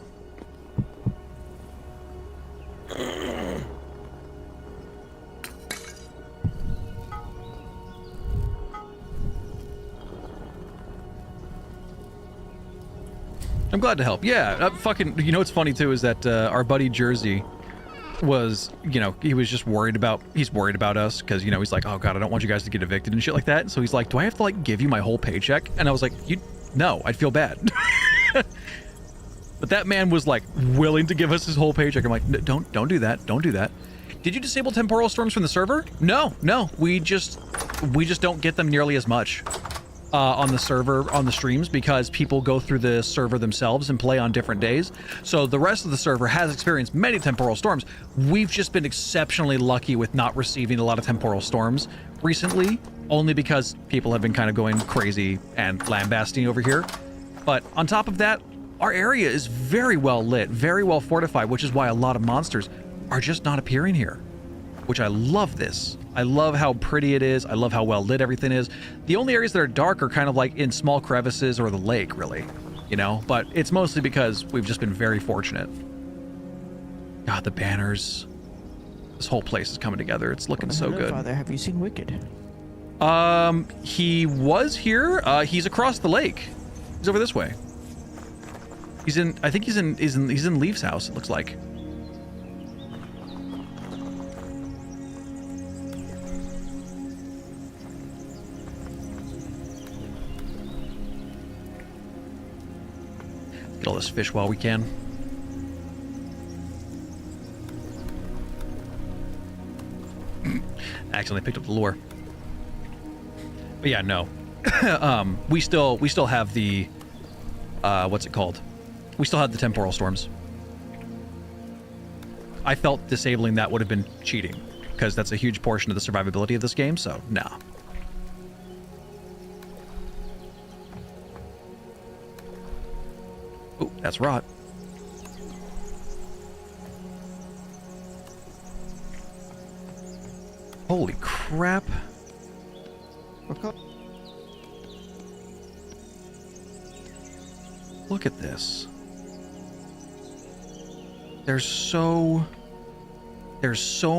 I'm glad to help. Yeah, fucking. You know what's funny too is that our buddy Jersey was, you know, he was just worried about, he's worried about us because, you know, he's like, oh God, I don't want you guys to get evicted and shit like that. So he's like, do I have to like give you my whole paycheck? And I was like, no, I'd feel bad. But that man was like willing to give us his whole paycheck. I'm like, don't do that. Don't do that. Did you disable temporal storms from the server? No, we just don't get them nearly as much on the server, on the streams, because people go through the server themselves and play on different days. So the rest of the server has experienced many temporal storms. We've just been exceptionally lucky with not receiving a lot of temporal storms recently, only because people have been kind of going crazy and lambasting over here. But on top of that, our area is very well lit, very well fortified, which is why a lot of monsters are just not appearing here, which I love this. I love how pretty it is. I love how well lit everything is. The only areas that are dark are kind of like in small crevices or the lake, really, you know, but it's mostly because we've just been very fortunate. God, the banners. This whole place is coming together. It's looking so good. Father, have you seen Wicked? He was here. He's across the lake. He's over this way. He's in, I think he's in Leaf's house, it looks like. Get all this fish while we can. Accidentally picked up the lure. But yeah, no. We still have the what's it called? We still have the temporal storms. I felt disabling that would have been cheating, because that's a huge portion of the survivability of this game, so nah. Oh, that's rot. Holy crap. Look at this. There's so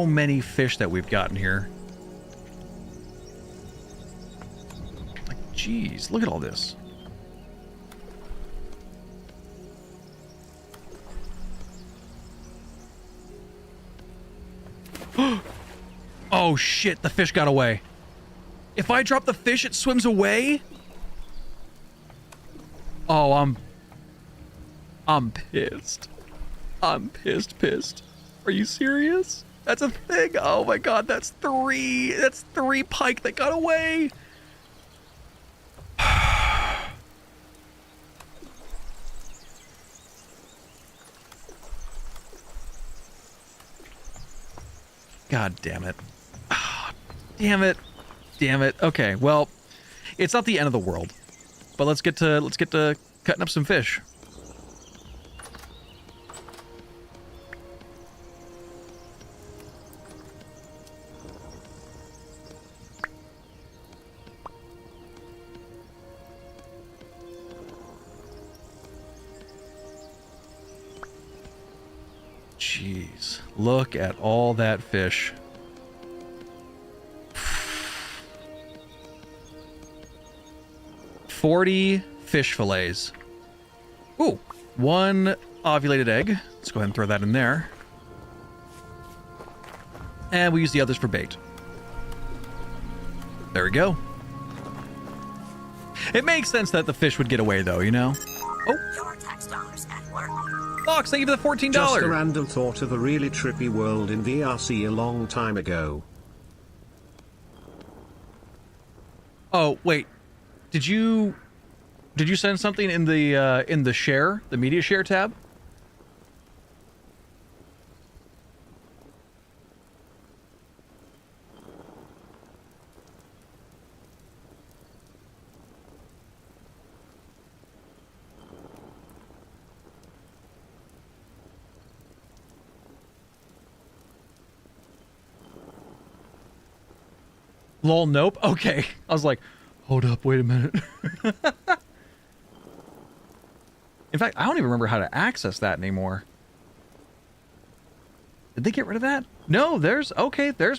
many fish that we've gotten here. Like, geez, look at all this. Oh shit, the fish got away. If I drop the fish, it swims away? Oh, I'm pissed. I'm pissed. Are you serious? That's a thing. Oh my god, that's three pike that got away. God damn it. Damn it. Okay, well, it's not the end of the world. But let's get to cutting up some fish. Jeez, look at all that fish. $40 fish fillets. Ooh, one ovulated egg. Let's go ahead and throw that in there. And we use the others for bait. There we go. It makes sense that the fish would get away, though, you know? Oh. Your tax dollars at work. Fox, thank you for the $14. Just a random thought of a really trippy world in VRC a long time ago. Oh, wait. Did you send something in the share, the media share tab? Lol, nope. Okay. I was like, hold up, wait a minute. In fact, I don't even remember how to access that anymore. Did they get rid of that? No, there's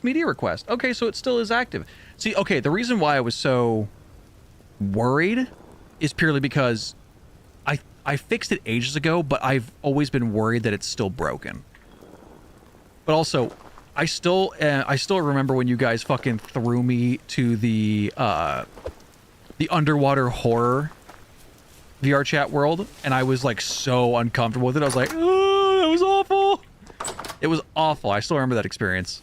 media request. Okay, so it still is active. See, okay, the reason why I was so worried is purely because I fixed it ages ago, but I've always been worried that it's still broken. But also, I still remember when you guys fucking threw me to the underwater horror VR chat world, and I was like so uncomfortable with it. I was like, oh, that was awful. It was awful. I still remember that experience.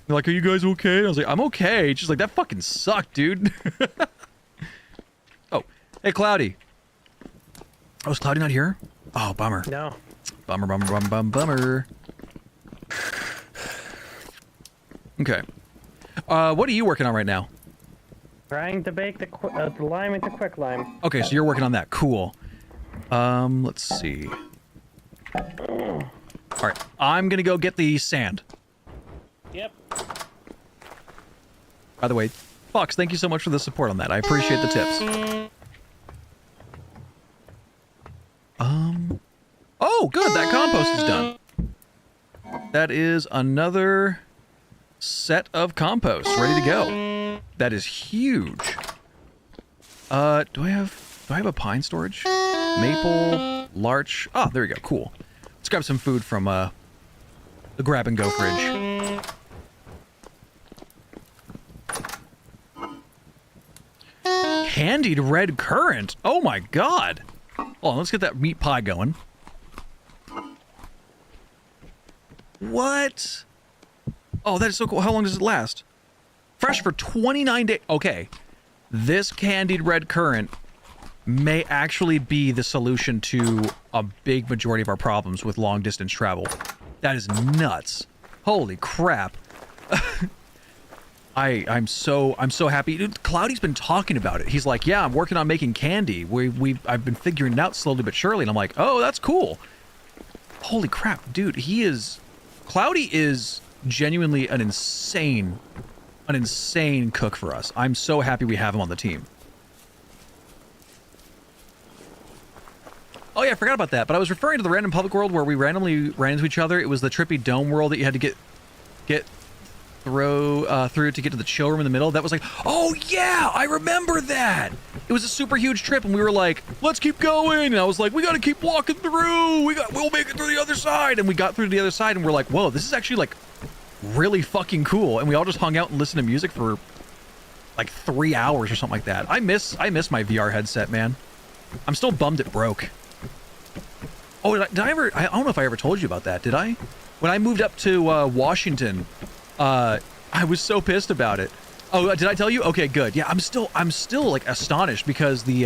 They're like, are you guys okay? And I was like, I'm okay. She's like, that fucking sucked, dude. Oh, hey, Cloudy. Oh, is Cloudy not here? Oh, bummer. No. Bummer. Okay. What are you working on right now? Trying to bake the lime into quick lime. Okay, so you're working on that. Cool. Let's see. All right, I'm gonna go get the sand. Yep. By the way, Fox, thank you so much for the support on that. I appreciate the tips. Oh, good. That compost is done. That is another set of compost ready to go. That is huge. Do I have a pine storage? Maple, larch. Oh, there we go. Cool. Let's grab some food from the grab and go fridge. Candied red currant. Oh my god. Hold on, let's get that meat pie going. What? Oh, that is so cool. How long does it last? Fresh for 29 days. Okay. This candied red currant may actually be the solution to a big majority of our problems with long distance travel. That is nuts. Holy crap. I'm so happy. Dude, Cloudy's been talking about it. He's like, yeah, I'm working on making candy. I've been figuring it out slowly but surely. And I'm like, oh, that's cool. Holy crap, dude. Cloudy is genuinely an insane cook for us. I'm so happy we have him on the team. Oh yeah, I forgot about that. But I was referring to the random public world where we randomly ran into each other. It was the trippy dome world that you had to get through to get to the chill room in the middle. That was like, oh yeah, I remember that. It was a super huge trip, and we were like, let's keep going. And I was like, we got to keep walking through. We'll make it through the other side. And we got through to the other side, and we're like, whoa, this is actually like really fucking cool. And we all just hung out and listened to music for like 3 hours or something like that. I miss my VR headset, man. I'm still bummed it broke. Oh, did I ever? I don't know if I ever told you about that. Did I? When I moved up to Washington, I was so pissed about it. Oh, did I tell you? Okay, good. Yeah, I'm still like astonished because the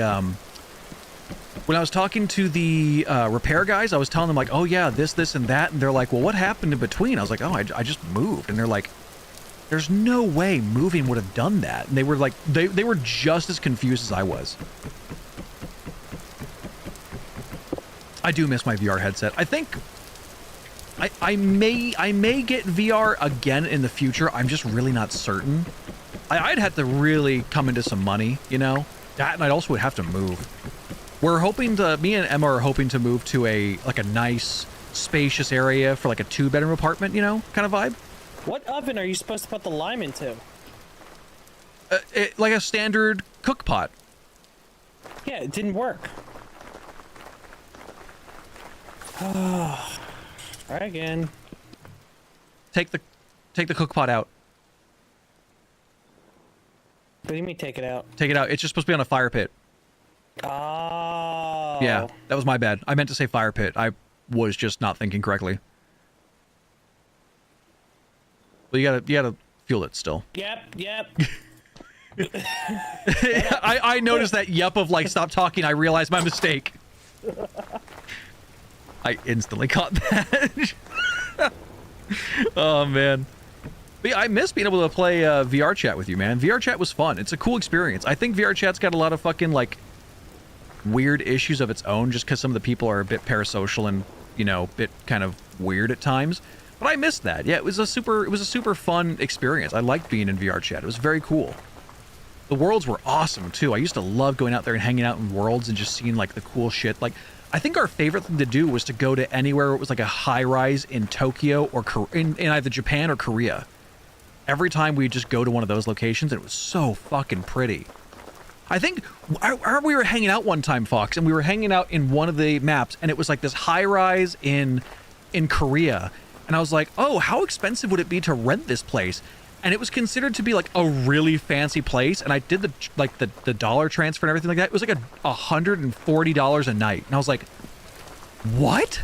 when I was talking to the repair guys, I was telling them like, oh yeah, this and that, and they're like, well, what happened in between? I was like, oh, I just moved, and they're like, there's no way moving would have done that. And they were like, they were just as confused as I was. I do miss my VR headset. I think I may get VR again in the future. I'm just really not certain. I'd have to really come into some money, you know? That, and I'd also would have to move. Me and Emma are hoping to move to a nice, spacious area for like a 2-bedroom apartment, you know, kind of vibe. What oven are you supposed to put the lime into? Like a standard cook pot. Yeah, it didn't work. Try again. Take the cook pot out. What do you mean take it out? Take it out. It's just supposed to be on a fire pit. Oh. Yeah, that was my bad. I meant to say fire pit. I was just not thinking correctly. Well, you gotta fuel it still. Yep. I noticed that yep of like stop talking. I realized my mistake. I instantly caught that. Oh man. But yeah, I miss being able to play VR chat with you, man. VR chat was fun. It's a cool experience. I think VR chat's got a lot of fucking like weird issues of its own, just because some of the people are a bit parasocial and, you know, a bit kind of weird at times. But I missed that. Yeah, it was a super fun experience. I liked being in VR chat. It was very cool. The worlds were awesome too. I used to love going out there and hanging out in worlds and just seeing like the cool shit. Like, I think our favorite thing to do was to go to anywhere where it was like a high-rise in Tokyo or in either Japan or Korea. Every time we'd just go to one of those locations, and it was so fucking pretty. I think we were hanging out one time, Fox, and we were hanging out in one of the maps, and it was like this high-rise in Korea, And I was like, oh, how expensive would it be to rent this place? And it was considered to be like a really fancy place. And I did the dollar transfer and everything like that. It was like $140 a night. And I was like, what?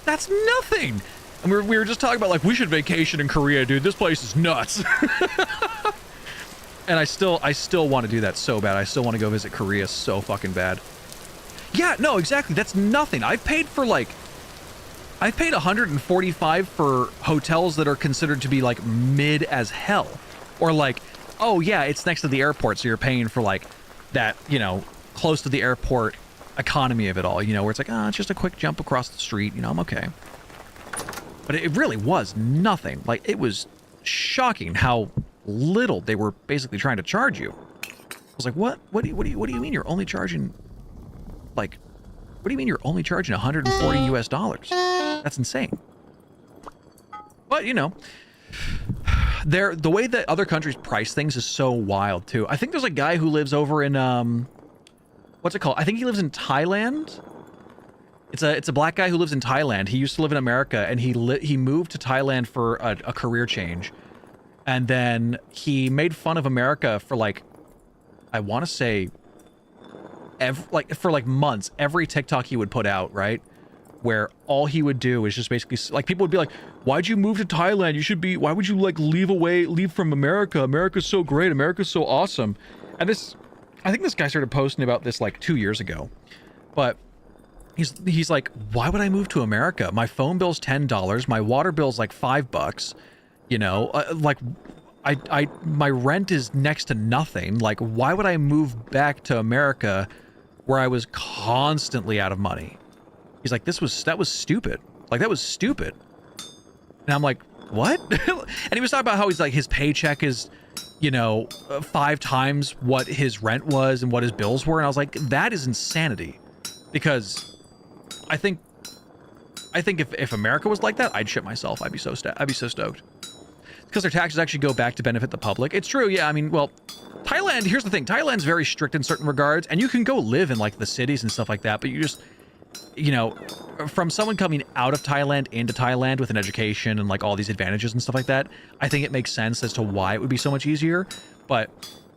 That's nothing. And we were just talking about like, we should vacation in Korea, dude. This place is nuts. And I still want to do that so bad. I still want to go visit Korea so fucking bad. Yeah, no, exactly. That's nothing. I've paid $145 for hotels that are considered to be like mid as hell. Or like, oh yeah, it's next to the airport, so you're paying for like that, you know, close to the airport economy of it all, you know, where it's like, it's just a quick jump across the street, you know, I'm okay. But it really was nothing. Like, it was shocking how little they were basically trying to charge you. I was like, what do you mean you're only charging, like, what do you mean you're only charging $140 US? That's insane. But, you know, the way that other countries price things is so wild too. I think there's a guy who lives over in what's it called? I think he lives in Thailand. It's a black guy who lives in Thailand. He used to live in America, and he moved to Thailand for a career change. And then he made fun of America for like, I want to say, for months, every TikTok he would put out, right? Where all he would do is just basically, like, people would be like, why'd you move to Thailand? Why would you like leave from America? America's so great. America's so awesome. And I think this guy started posting about this like 2 years ago. But he's like, why would I move to America? My phone bill's $10. My water bill's like $5. You know, like my rent is next to nothing. Like, why would I move back to America where I was constantly out of money? He's like, that was stupid. Like, that was stupid. And I'm like, what? And he was talking about how he's like, his paycheck is, you know, 5 times what his rent was and what his bills were. And I was like, that is insanity. Because I think if America was like that, I'd shit myself. I'd be so stoked. Because their taxes actually go back to benefit the public. It's true, yeah. I mean, well, Thailand, here's the thing. Thailand's very strict in certain regards, and you can go live in like the cities and stuff like that, but you just, you know, from someone coming out of Thailand into Thailand with an education and like all these advantages and stuff like that, I think it makes sense as to why it would be so much easier. But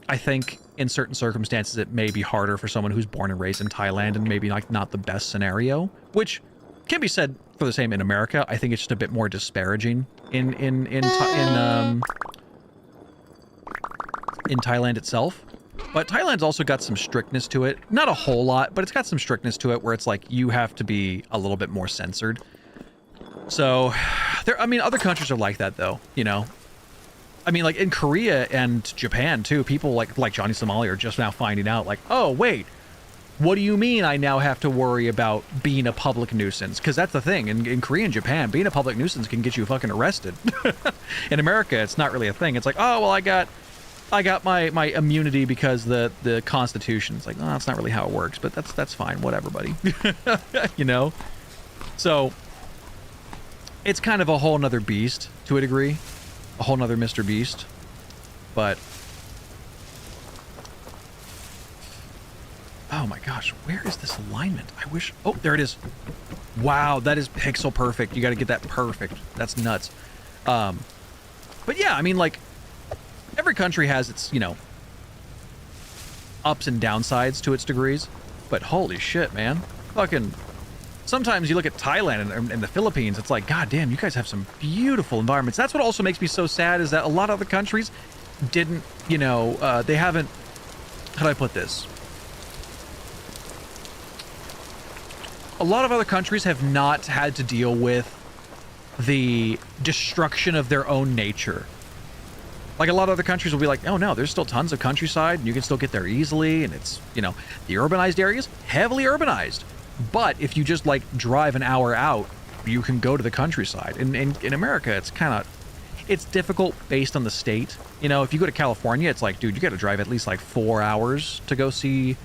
I think in certain circumstances, it may be harder for someone who's born and raised in Thailand and maybe like not the best scenario, which can be said for the same in America. I think it's just a bit more disparaging in Thailand itself. But Thailand's also got some strictness to it. Not a whole lot, but it's got some strictness to it where it's like you have to be a little bit more censored. So, I mean, other countries are like that though, you know. I mean, like in Korea and Japan too, people like Johnny Somali are just now finding out like, oh wait, what do you mean I now have to worry about being a public nuisance? Because that's the thing. In Korea and Japan, being a public nuisance can get you fucking arrested. In America, it's not really a thing. It's like, oh, well, I got my immunity because the Constitution. It's like, oh, that's not really how it works. But that's fine. Whatever, buddy. You know? So, it's kind of a whole nother beast, to a degree. A whole nother Mr. Beast. But... oh my gosh, where is this alignment? I wish... oh, there it is. Wow, that is pixel perfect. You got to get that perfect. That's nuts. But yeah, I mean, like, every country has its, you know, ups and downsides to its degrees. But holy shit, man. Fucking... sometimes you look at Thailand and the Philippines, it's like, god damn, you guys have some beautiful environments. That's what also makes me so sad, is that a lot of other countries didn't, you know, they haven't... how do I put this? A lot of other countries have not had to deal with the destruction of their own nature. Like, a lot of other countries will be like, oh no, there's still tons of countryside and you can still get there easily, and it's, you know, the urbanized areas, heavily urbanized. But if you just like drive an hour out, you can go to the countryside. In America, it's kind of, it's difficult based on the state. You know, if you go to California, it's like, dude, you got to drive at least like 4 hours to go see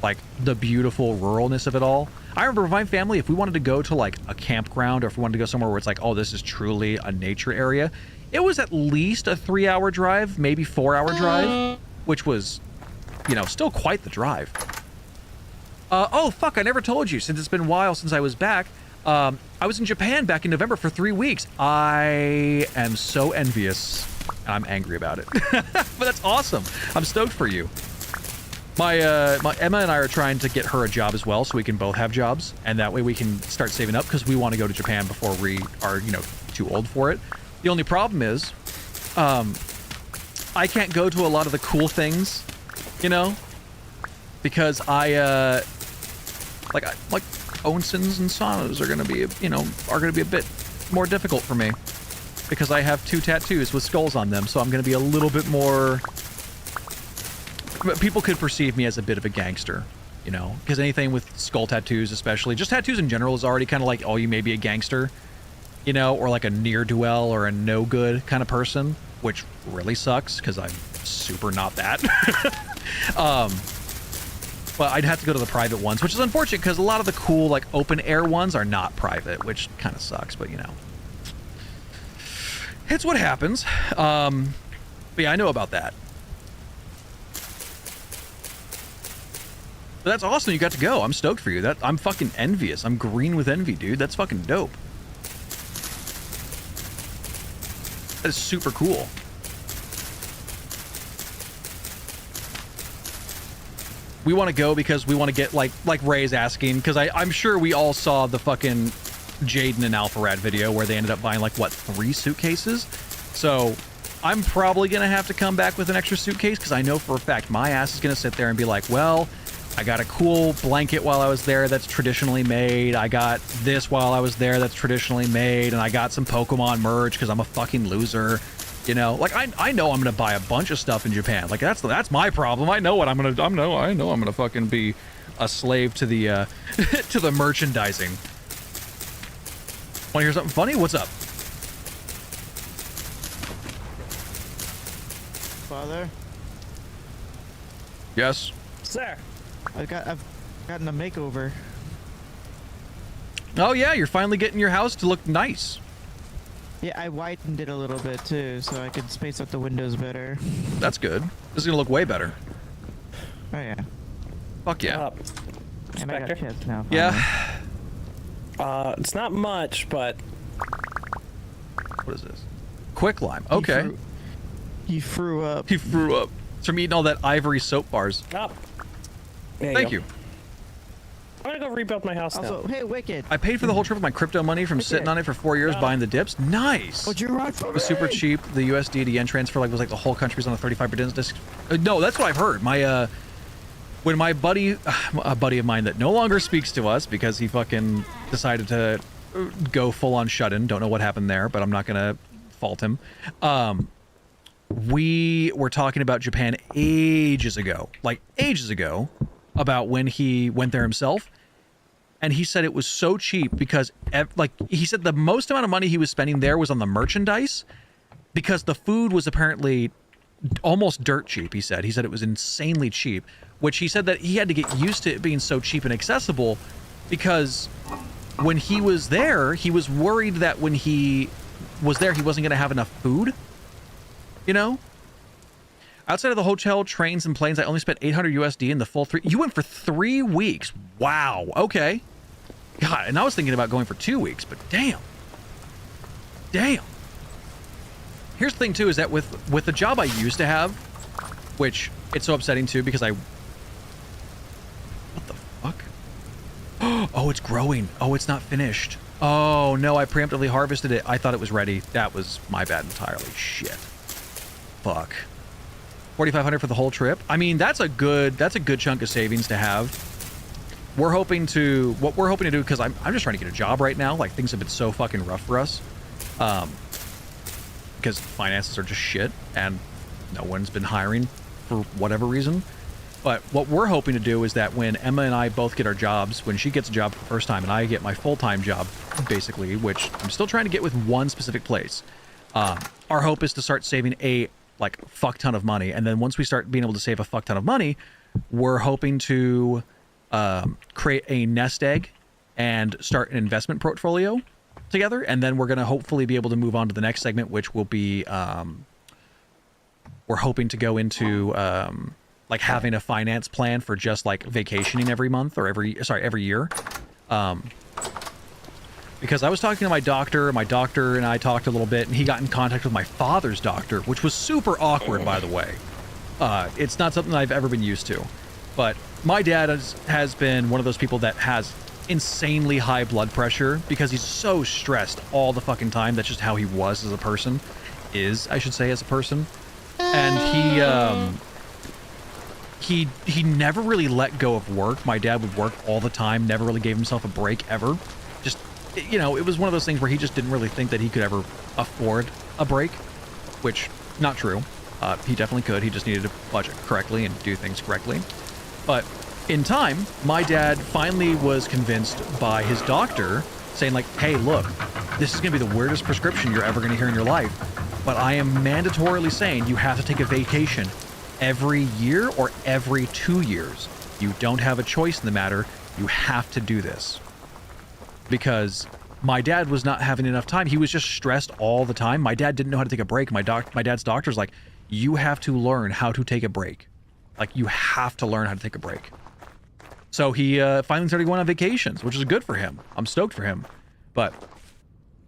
like the beautiful ruralness of it all. I remember with my family, if we wanted to go to like a campground, or if we wanted to go somewhere where it's like, oh, this is truly a nature area, it was at least a 3-hour drive, maybe 4-hour drive, which was, you know, still quite the drive. Oh fuck, I never told you, since it's been a while since I was back, I was in Japan back in November for 3 weeks. I am so envious. And I'm angry about it. But that's awesome. I'm stoked for you. My Emma and I are trying to get her a job as well, so we can both have jobs, and that way we can start saving up because we want to go to Japan before we are, too old for it. The only problem is, I can't go to a lot of the cool things, because I like onsens and saunas are gonna be, a bit more difficult for me because I have 2 tattoos with skulls on them, so I'm gonna be a little bit more. People could perceive me as a bit of a gangster, because anything with skull tattoos, especially, just tattoos in general, is already kind of like, oh, you may be a gangster, or like a ne'er-do-well or a no-good kind of person, which really sucks because I'm super not that. But I'd have to go to the private ones, which is unfortunate because a lot of the cool, like, open-air ones are not private, which kind of sucks, but, it's what happens. But yeah, I know about that. But that's awesome you got to go. I'm stoked for you. I'm fucking envious. I'm green with envy, dude. That's fucking dope. That is super cool. We want to go because we want to get, like Ray's asking, because I'm sure we all saw the fucking Jaden and Alpharad video where they ended up buying, 3 suitcases? So I'm probably going to have to come back with an extra suitcase because I know for a fact my ass is going to sit there and be like, well, I got a cool blanket while I was there that's traditionally made. I got this while I was there that's traditionally made. And I got some Pokemon merch because I'm a fucking loser. I know I'm going to buy a bunch of stuff in Japan. That's my problem. I know what I'm going to I'm going to fucking be a slave to the to the merchandising. Want to hear something funny? What's up? Father? Yes. Sir. I've gotten a makeover. Oh yeah, you're finally getting your house to look nice. Yeah, I widened it a little bit too, so I could space out the windows better. That's good. This is gonna look way better. Oh yeah. Fuck yeah. And I got Spectre? chests now. Yeah. It's not much, but What is this? Quicklime. Okay. He threw up. He threw up. It's from eating all that ivory soap bars. up. Thank you. I'm gonna go rebuild my house Also, now. hey, Wicked. I paid for the whole trip with my crypto money from sitting on it for 4 years buying the dips. Nice. Would you run for It was super cheap. The USD to yen transfer was the whole country's on a 35% disc. No, that's what I've heard. My when my buddy, a buddy of mine that no longer speaks to us because he fucking decided to go full on shut-in. Don't know what happened there, but I'm not gonna fault him. We were talking about Japan ages ago, about when he went there himself. And he said it was so cheap because, he said the most amount of money he was spending there was on the merchandise because the food was apparently almost dirt cheap, he said. He said it was insanely cheap, which he said that he had to get used to it being so cheap and accessible because when he was there, he was worried that when he was there, he wasn't going to have enough food, Outside of the hotel, trains, and planes, I only spent 800 USD in the full 3. You went for 3 weeks. Wow. Okay. God, and I was thinking about going for 2 weeks, but damn. Damn. Here's the thing, too, is that with the job I used to have, which it's so upsetting, too, because what the fuck? Oh, it's growing. Oh, it's not finished. Oh, no, I preemptively harvested it. I thought it was ready. That was my bad entirely. Shit. Fuck. 4,500 for the whole trip. I mean, that's a good chunk of savings to have. What we're hoping to do, because I'm just trying to get a job right now. Things have been so fucking rough for us, because finances are just shit and no one's been hiring for whatever reason. But what we're hoping to do is that when Emma and I both get our jobs, when she gets a job for the first time and I get my full-time job, basically, which I'm still trying to get with one specific place, our hope is to start saving a fuck ton of money. And then once we start being able to save a fuck ton of money, we're hoping to create a nest egg and start an investment portfolio together. And then we're going to hopefully be able to move on to the next segment, which will be, we're hoping to go into having a finance plan for just vacationing every month or every year. because I was talking to my doctor and I talked a little bit, and he got in contact with my father's doctor, which was super awkward, by the way. It's not something I've ever been used to. But my dad has been one of those people that has insanely high blood pressure because he's so stressed all the fucking time. That's just how he was as a person. I should say, as a person. And he never really let go of work. My dad would work all the time, never really gave himself a break ever. Just, you know, it was one of those things where he just didn't really think that he could ever afford a break, which, not true. He definitely could. He just needed to budget correctly and do things correctly. But in time, my dad finally was convinced by his doctor saying like, hey, look, this is going to be the weirdest prescription you're ever going to hear in your life, but I am mandatorily saying you have to take a vacation every year or every 2 years. You don't have a choice in the matter. You have to do this. Because my dad was not having enough time. He was just stressed all the time. My dad didn't know how to take a break. My dad's doctor's like, you have to learn how to take a break. Like, you have to learn how to take a break. So he finally started going on vacations, which is good for him. I'm stoked for him. But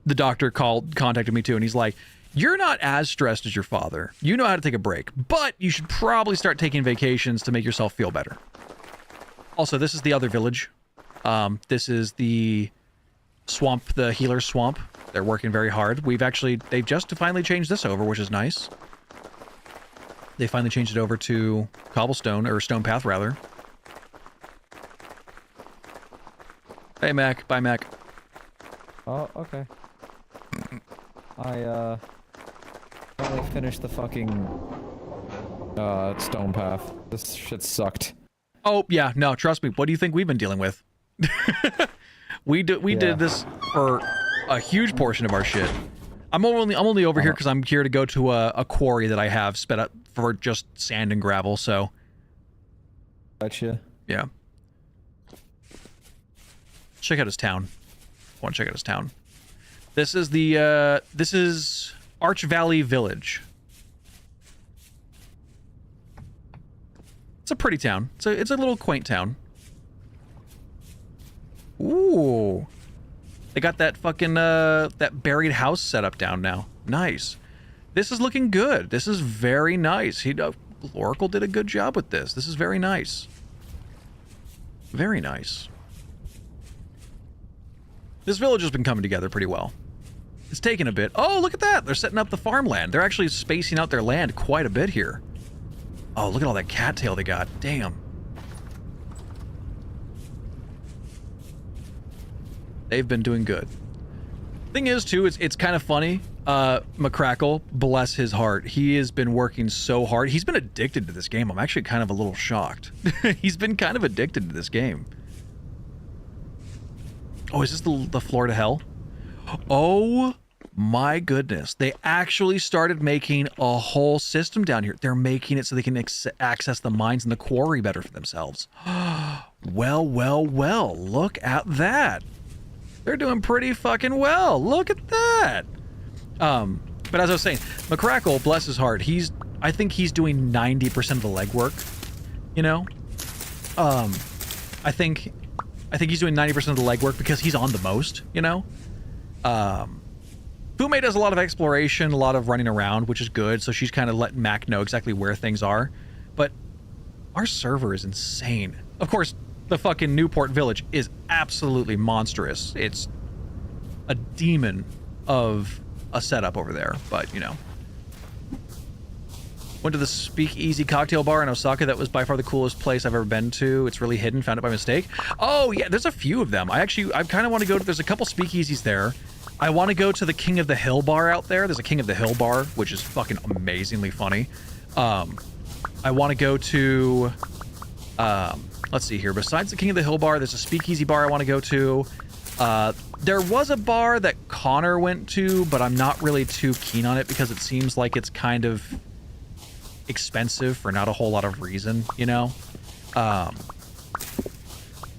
the doctor contacted me too, and he's like, you're not as stressed as your father. You know how to take a break, but you should probably start taking vacations to make yourself feel better. Also, this is the other village. This is the swamp, the healer swamp. They're working very hard. They've just finally changed this over, which is nice. They finally changed it over to cobblestone, or stone path rather. Hey Mac, bye Mac. Oh, okay. I finally finished the fucking stone path. This shit sucked. Oh yeah, no, trust me. What do you think we've been dealing with? We did this for a huge portion of our shit. I'm only over here because I'm here to go to a quarry that I have sped up for just sand and gravel. So. Gotcha. Yeah. Check out his town. I want to check out his town. This is this is Arch Valley Village. It's a pretty town. It's a little quaint town. Ooh. They got that fucking, that buried house set up down now. Nice. This is looking good. This is very nice. Oracle did a good job with this. This is very nice. Very nice. This village has been coming together pretty well. It's taken a bit. Oh, look at that. They're setting up the farmland. They're actually spacing out their land quite a bit here. Oh, look at all that cattail they got. Damn. They've been doing good. Thing is, too, it's kind of funny. McCrackle, bless his heart. He has been working so hard. He's been addicted to this game. I'm actually kind of a little shocked. He's been kind of addicted to this game. Oh, is this the floor to hell? Oh my goodness. They actually started making a whole system down here. They're making it so they can access the mines and the quarry better for themselves. Well, well, well. Look at that. They're doing pretty fucking well. Look at that. But as I was saying, McCrackle, bless his heart, I think he's doing 90% of the legwork. You know? I think he's doing 90% of the legwork because he's on the most, you know? Fume does a lot of exploration, a lot of running around, which is good, so she's kind of letting Mac know exactly where things are. But our server is insane. Of course, the fucking Newport Village is absolutely monstrous. It's a demon of a setup over there, but, you know. Went to the Speakeasy cocktail bar in Osaka. That was by far the coolest place I've ever been to. It's really hidden. Found it by mistake. Oh, yeah, there's a few of them. I kind of want to go to... There's a couple speakeasies there. I want to go to the King of the Hill bar out there. There's a King of the Hill bar, which is fucking amazingly funny. I want to go to... let's see here. Besides the King of the Hill bar, there's a speakeasy bar I want to go to. There was a bar that Connor went to, but I'm not really too keen on it because it seems like it's kind of expensive for not a whole lot of reason, you know?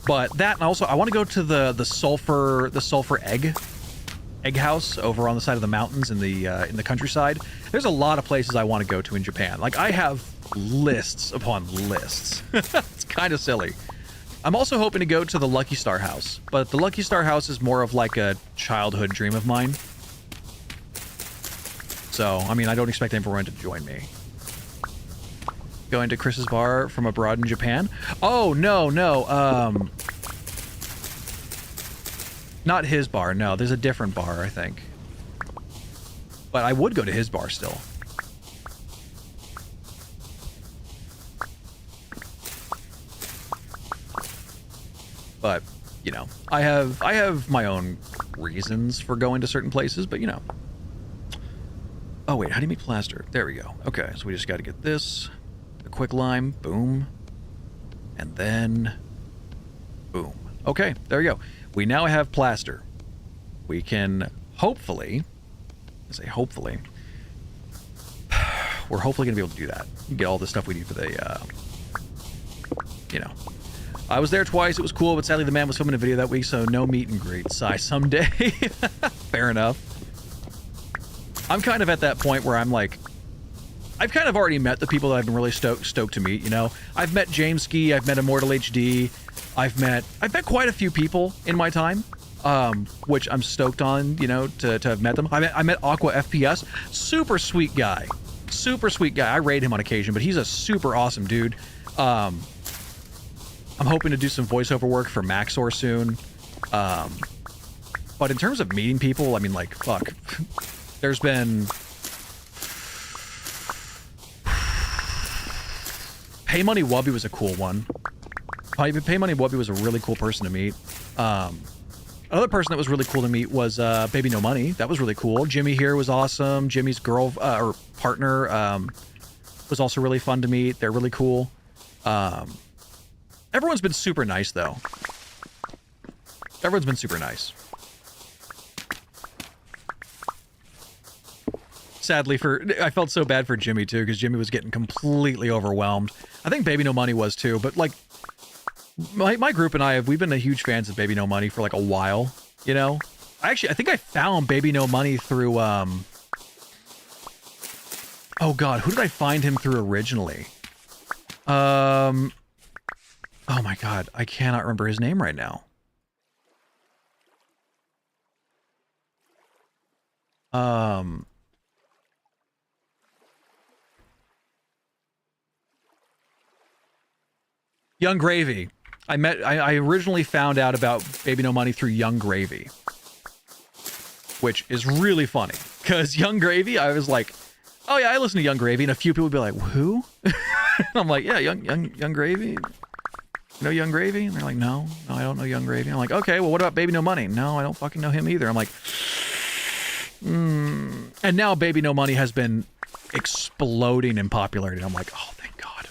But that, and also I want to go to the sulfur egg house over on the side of the mountains in the countryside. There's a lot of places I want to go to in Japan. Like, I have lists upon lists. It's kind of silly. I'm also hoping to go to the Lucky Star house, but the Lucky Star house is more of like a childhood dream of mine. So, I mean, I don't expect everyone to join me. Going to Chris's bar from abroad in Japan? Oh, no. Not his bar, no. There's a different bar, I think. But I would go to his bar still. But, you know, I have my own reasons for going to certain places, but you know. Oh wait, how do you make plaster? There we go. Okay, so we just got to get this, a quick lime, boom, and then boom. Okay, there we go. We now have plaster. We can hopefully, I say hopefully, we're hopefully gonna be able to do that. Get all the stuff we need for the, you know. I was there twice, it was cool, but sadly the man was filming a video that week, so no meet and greet. Sigh someday. Fair enough. I'm kind of at that point where I'm like, I've kind of already met the people that I've been really stoked to meet, you know? I've met James Ski, I've met Immortal HD, I've met quite a few people in my time, which I'm stoked on, you know, to have met them. I met Aqua FPS, super sweet guy. Super sweet guy. I raid him on occasion, but he's a super awesome dude. I'm hoping to do some voiceover work for Maxor soon. But in terms of meeting people, I mean, like, fuck. There's been... Pay Money Wubby was a cool one. Pay Money Wubby was a really cool person to meet. Another person that was really cool to meet was Baby No Money. That was really cool. Jimmy here was awesome. Jimmy's girl, or partner, was also really fun to meet. They're really cool. Everyone's been super nice, though. Everyone's been super nice. Sadly, I felt so bad for Jimmy, too, because Jimmy was getting completely overwhelmed. I think Baby No Money was, too, but, like, my group and we've been huge fans of Baby No Money for, like, a while, you know? I think I found Baby No Money through, oh, God, who did I find him through originally? Oh my God, I cannot remember his name right now. Young Gravy. I originally found out about Baby No Money through Young Gravy, which is really funny because Young Gravy, I was like, oh yeah, I listen to Young Gravy, and a few people would be like, who? I'm like, yeah, Young Gravy. You know Young Gravy? And they're like, no, I don't know Young Gravy. I'm like, okay, well, what about Baby No Money? No, I don't fucking know him either. I'm like, And now Baby No Money has been exploding in popularity. I'm like, oh, thank God.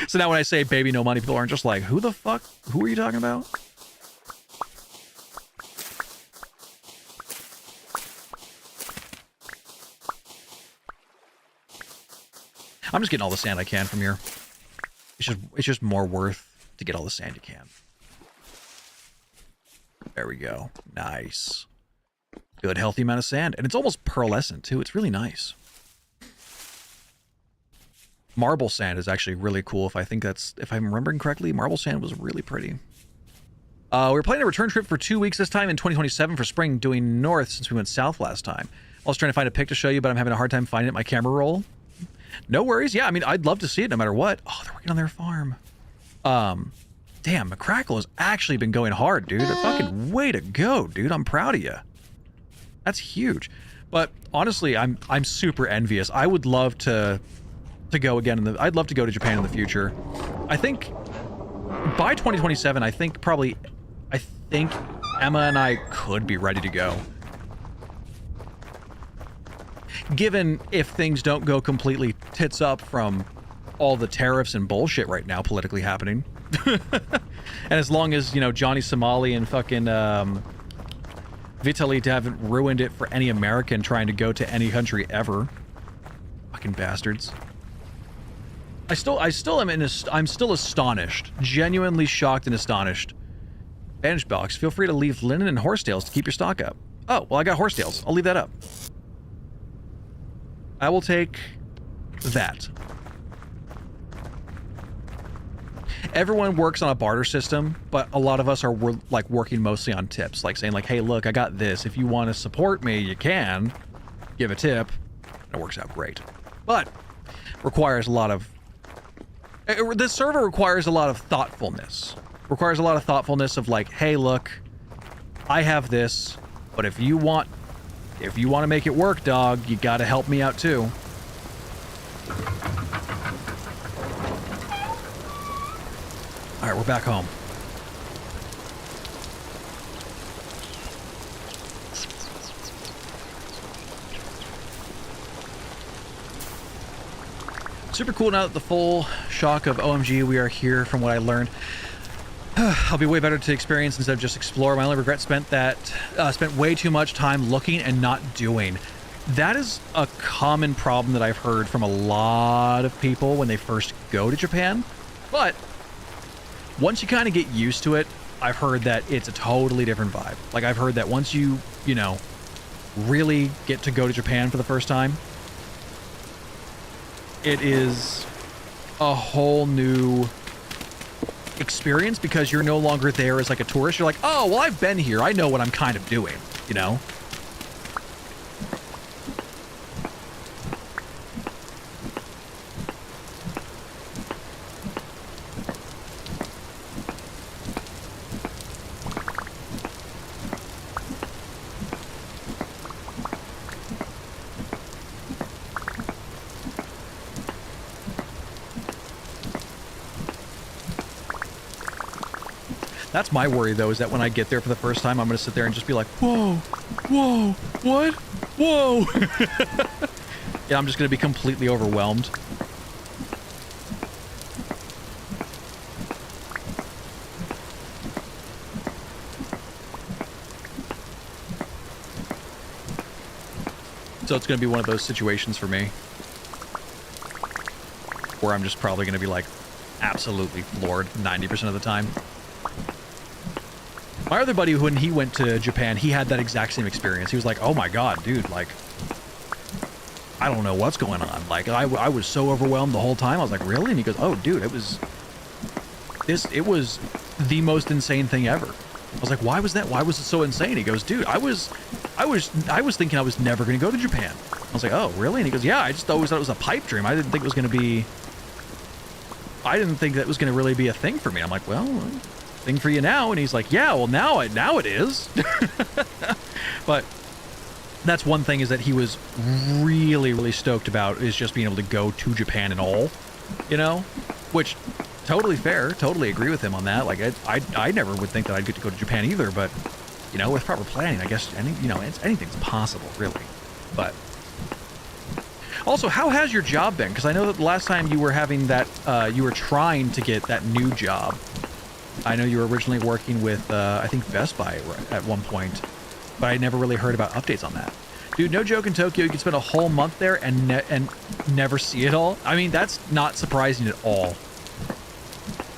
So now when I say Baby No Money, people aren't just like, who the fuck? Who are you talking about? I'm just getting all the sand I can from here. It's just more worth to get all the sand you can. There we go. Nice. Good, healthy amount of sand. And it's almost pearlescent, too. It's really nice. Marble sand is actually really cool. If I'm remembering correctly, marble sand was really pretty. We're planning a return trip for 2 weeks this time in 2027 for spring, doing north since we went south last time. I was trying to find a pic to show you, but I'm having a hard time finding it in my camera roll. No worries. Yeah, I mean, I'd love to see it no matter what. Oh, they're working on their farm. Damn, McCrackle has actually been going hard, dude. A fucking way to go, dude. I'm proud of you. That's huge. But honestly, I'm super envious. I would love to go again. I'd love to go to Japan in the future. I think by 2027, I think Emma and I could be ready to go. Given if things don't go completely tits up from all the tariffs and bullshit right now politically happening. And as long as, you know, Johnny Somali and fucking Vitaly haven't ruined it for any American trying to go to any country ever. Fucking bastards. I'm still astonished. Genuinely shocked and astonished. Bandage box. Feel free to leave linen and horsetails to keep your stock up. Oh, well, I got horsetails. I'll leave that up. I will take that. everyone works on a barter system, but a lot of us are like working mostly on tips, like saying like, hey, look, I got this. If you want to support me, you can give a tip. It works out great, but requires a lot of this server requires a lot of thoughtfulness. Requires a lot of thoughtfulness of like, hey, look, I have this, but if you want to make it work, dog, you got to help me out too. All right, we're back home. Super cool now that the full shock of OMG, we are here from what I learned. I'll be way better to experience instead of just explore. My only regret spent way too much time looking and not doing. That is a common problem that I've heard from a lot of people when they first go to Japan. But once you kind of get used to it, I've heard that it's a totally different vibe. Like I've heard that once you know, really get to go to Japan for the first time, it is a whole new experience because you're no longer there as like a tourist. You're like, oh, well, I've been here. I know what I'm kind of doing, you know? That's my worry, though, is that when I get there for the first time, I'm going to sit there and just be like, whoa, whoa, what? Whoa. Yeah, I'm just going to be completely overwhelmed. So it's going to be one of those situations for me where I'm just probably going to be like absolutely floored 90% of the time. My other buddy, when he went to Japan, he had that exact same experience. He was like, oh my god, dude, like, I don't know what's going on. Like, I was so overwhelmed the whole time. I was like, really? And he goes, oh, dude, it was the most insane thing ever. I was like, why was that? Why was it so insane? He goes, dude, I was thinking I was never going to go to Japan. I was like, oh, really? And he goes, yeah, I just always thought it was a pipe dream. I didn't think that was going to really be a thing for me. I'm like, well, thing for you now. And he's like, yeah, well, now it is. But that's one thing, is that he was really, really stoked about, is just being able to go to Japan and all, you know, which totally fair. Totally agree with him on that. Like I never would think that I'd get to go to Japan either, but you know, with proper planning, I guess anything's possible, really. But also, how has your job been? Because I know that the last time you were having that, you were trying to get that new job. I know you were originally working with, I think, Best Buy at one point, but I never really heard about updates on that. Dude, no joke, in Tokyo, you can spend a whole month there and never see it all. I mean, that's not surprising at all.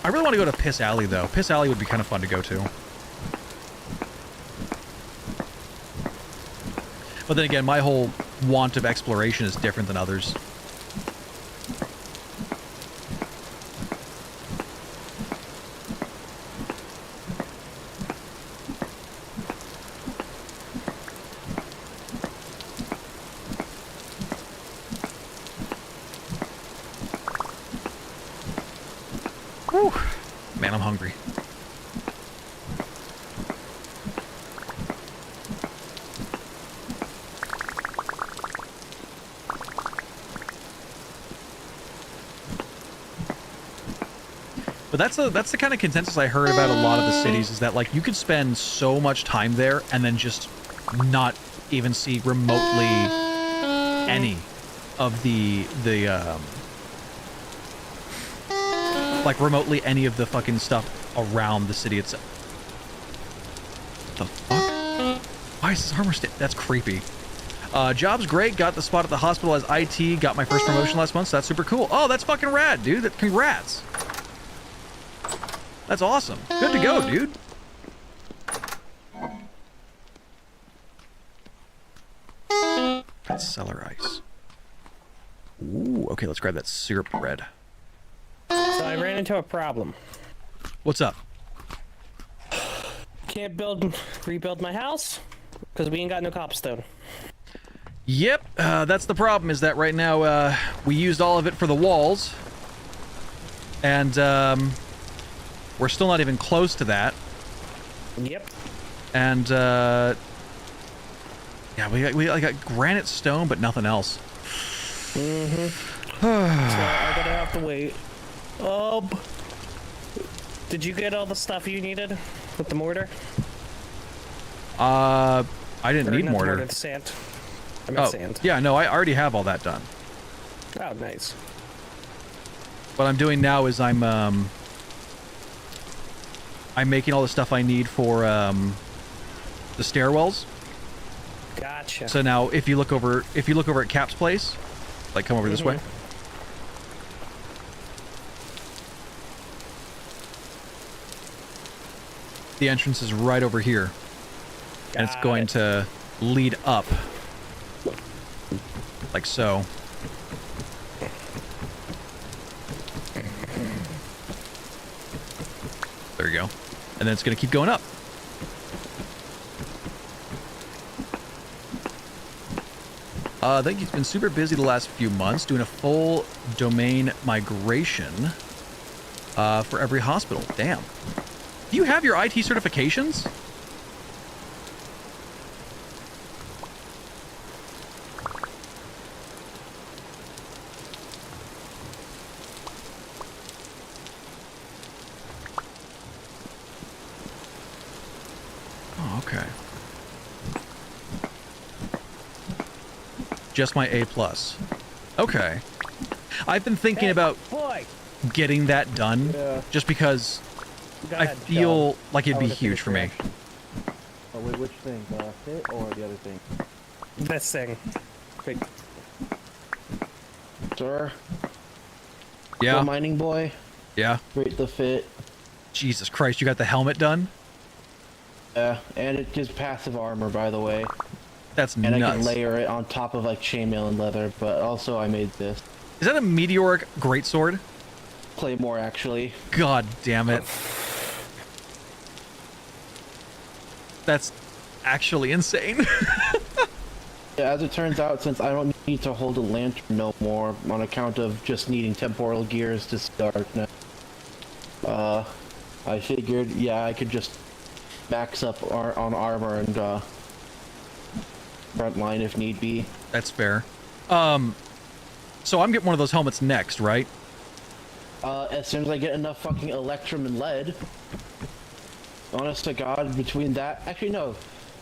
I really want to go to Piss Alley, though. Piss Alley would be kind of fun to go to. But then again, my whole want of exploration is different than others. Whew. Man, I'm hungry. But that's the kind of consensus I heard about a lot of the cities, is that like you could spend so much time there and then just not even see remotely any of the like remotely any of the fucking stuff around the city itself. The fuck? Why is this armor that's creepy. Job's great. Got the spot at the hospital as IT. Got my first promotion last month, so that's super cool. Oh, that's fucking rad, dude. Congrats. That's awesome. Good to go, dude. That's cellar ice. Ooh, okay, let's grab that syrup bread. So I I ran into a problem. What's up? Can't rebuild my house because we ain't got no cobblestone. Yep, that's the problem, is that right now, we used all of it for the walls. And, we're still not even close to that. Yep. And, yeah, we got granite stone, but nothing else. Mm-hmm. So I'm gonna have to wait. Did you get all the stuff you needed with the mortar? I didn't Or need not the mortar. The sand. I meant Oh, sand. yeah, no, I already have all that done. Oh, nice. What I'm doing now is I'm making all the stuff I need for, the stairwells. Gotcha. So now, if you look over at Cap's place, like come over this way. The entrance is right over here. And it's going to lead up. Like so. There you go. And then it's going to keep going up. I think he's been super busy the last few months doing a full domain migration for every hospital. Damn. Do you have your IT certifications? Oh, okay. Just my A+. Okay. I've been thinking about getting that done, just because I feel like it'd be huge for me. Oh, wait, which thing? The fit or the other thing? This thing. Wait. Sir? Yeah? The mining boy? Yeah? Rate the fit. Jesus Christ, you got the helmet done? Yeah, and it gives passive armor, by the way. That's and nuts. I can layer it on top of like chainmail and leather, but also I made this. Is that a meteoric greatsword? Claymore, actually. God damn it. That's actually insane. Yeah, as it turns out, since I don't need to hold a lantern no more on account of just needing temporal gears to see darkness, I figured, yeah, I could just max up on armor and front line if need be. That's fair. So I'm getting one of those helmets next, right? As soon as I get enough fucking electrum and lead. Honest to God, between that... Actually, no.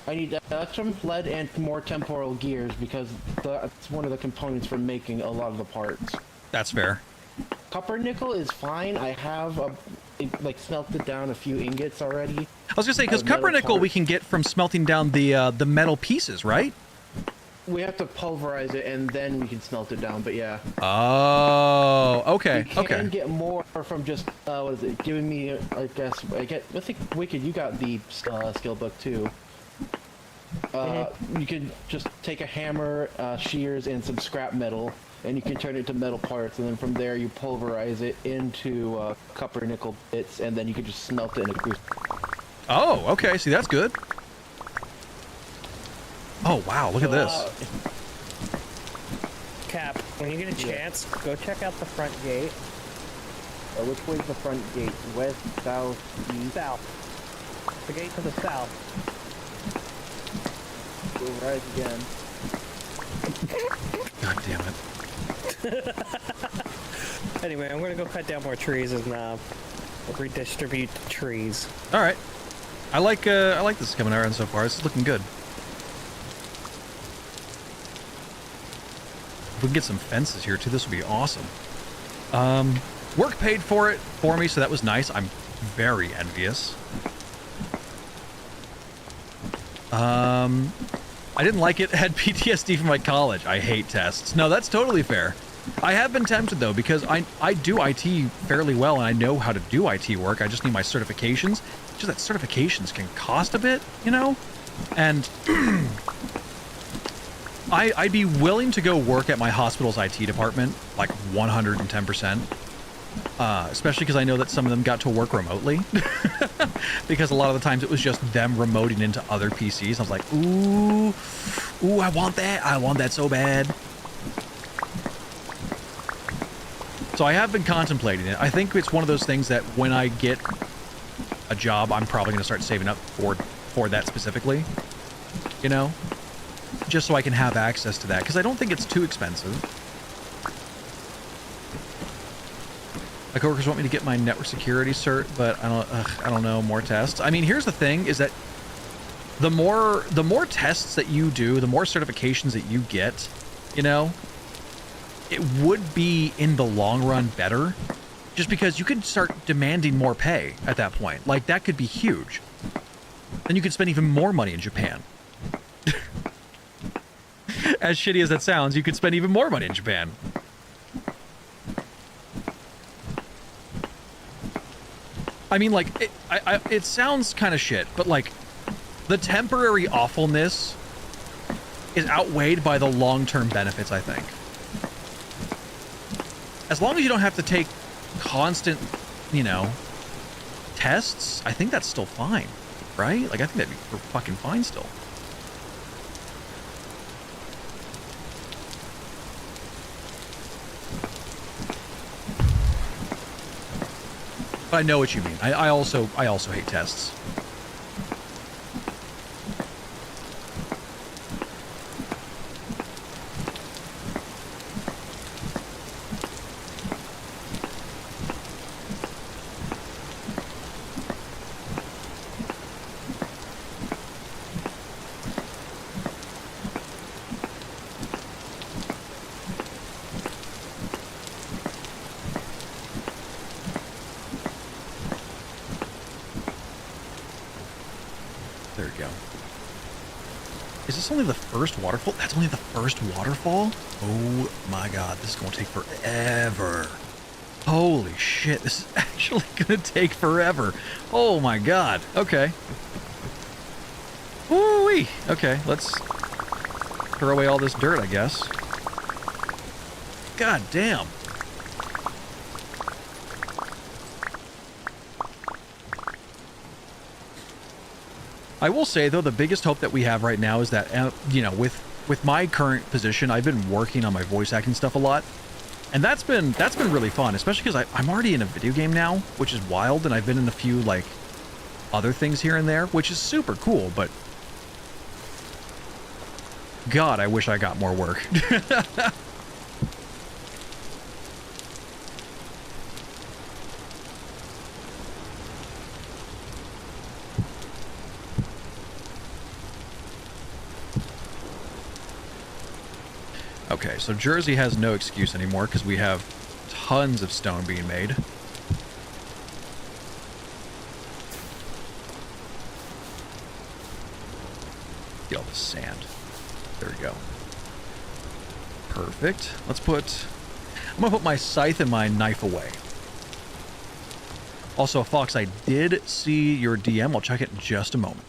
I need electrum, lead, and more temporal gears because that's one of the components for making a lot of the parts. That's fair. Copper nickel is fine. I have, like, smelted down a few ingots already. I was gonna say, because copper nickel we can get from smelting down the metal pieces, right? We have to pulverize it and then we can smelt it down, but yeah. Oh, okay, You can okay. get more from just, what is it, giving me, I guess, I think, Wicked, you got the skill book too. You can just take a hammer, shears, and some scrap metal, and you can turn it to metal parts, and then from there you pulverize it into copper nickel bits, and then you can just smelt it in a crucible. Oh, okay, see, that's good. Oh, wow, look at this. Cap, when you get a chance, go check out the front gate. Which way's the front gate? West, south, east? South. The gate to the south. Go right again. God damn it. Anyway, I'm gonna go cut down more trees and redistribute the trees. All right. I like this coming around so far. This is looking good. If we can get some fences here too, this would be awesome. Work paid for me, so that was nice. I'm very envious. I didn't like it. Had PTSD from my college. I hate tests. No, that's totally fair. I have been tempted though, because I do IT fairly well and I know how to do IT work. I just need my certifications. Just that certifications can cost a bit, you know? And I'd be willing to go work at my hospital's IT department, like 110%. especially because I know that some of them got to work remotely. Because a lot of the times it was just them remoting into other PCs. I was like, ooh, I want that. I want that so bad. So I have been contemplating it. I think it's one of those things that when I get a job, I'm probably going to start saving up for that specifically. You know? Just so I can have access to that. Because I don't think it's too expensive. My coworkers want me to get my network security cert, but I don't know, more tests. I mean, here's the thing, is that the more tests that you do, the more certifications that you get, you know, it would be in the long run better, just because you could start demanding more pay at that point. Like, that could be huge. Then you could spend even more money in Japan. As shitty as that sounds, you could spend even more money in Japan. I mean, like, it sounds kind of shit, but, like, the temporary awfulness is outweighed by the long-term benefits, I think. As long as you don't have to take constant, you know, tests, I think that's still fine, right? Like, I think that'd be fucking fine still. But I know what you mean. I also hate tests. There we go. Is this only the first waterfall? That's only the first waterfall? Oh my god, this is going to take forever. Holy shit, this is actually going to take forever. Oh my god. Okay. Woo-wee. Okay, let's throw away all this dirt, I guess. God damn. I will say, though, the biggest hope that we have right now is that, you know, with my current position, I've been working on my voice acting stuff a lot. And that's been really fun, especially because I'm already in a video game now, which is wild, and I've been in a few, like, other things here and there, which is super cool, but God, I wish I got more work. Okay, so Jersey has no excuse anymore because we have tons of stone being made. Get all the sand. There we go. Perfect. I'm gonna put my scythe and my knife away. Also, Fox, I did see your DM. I'll check it in just a moment.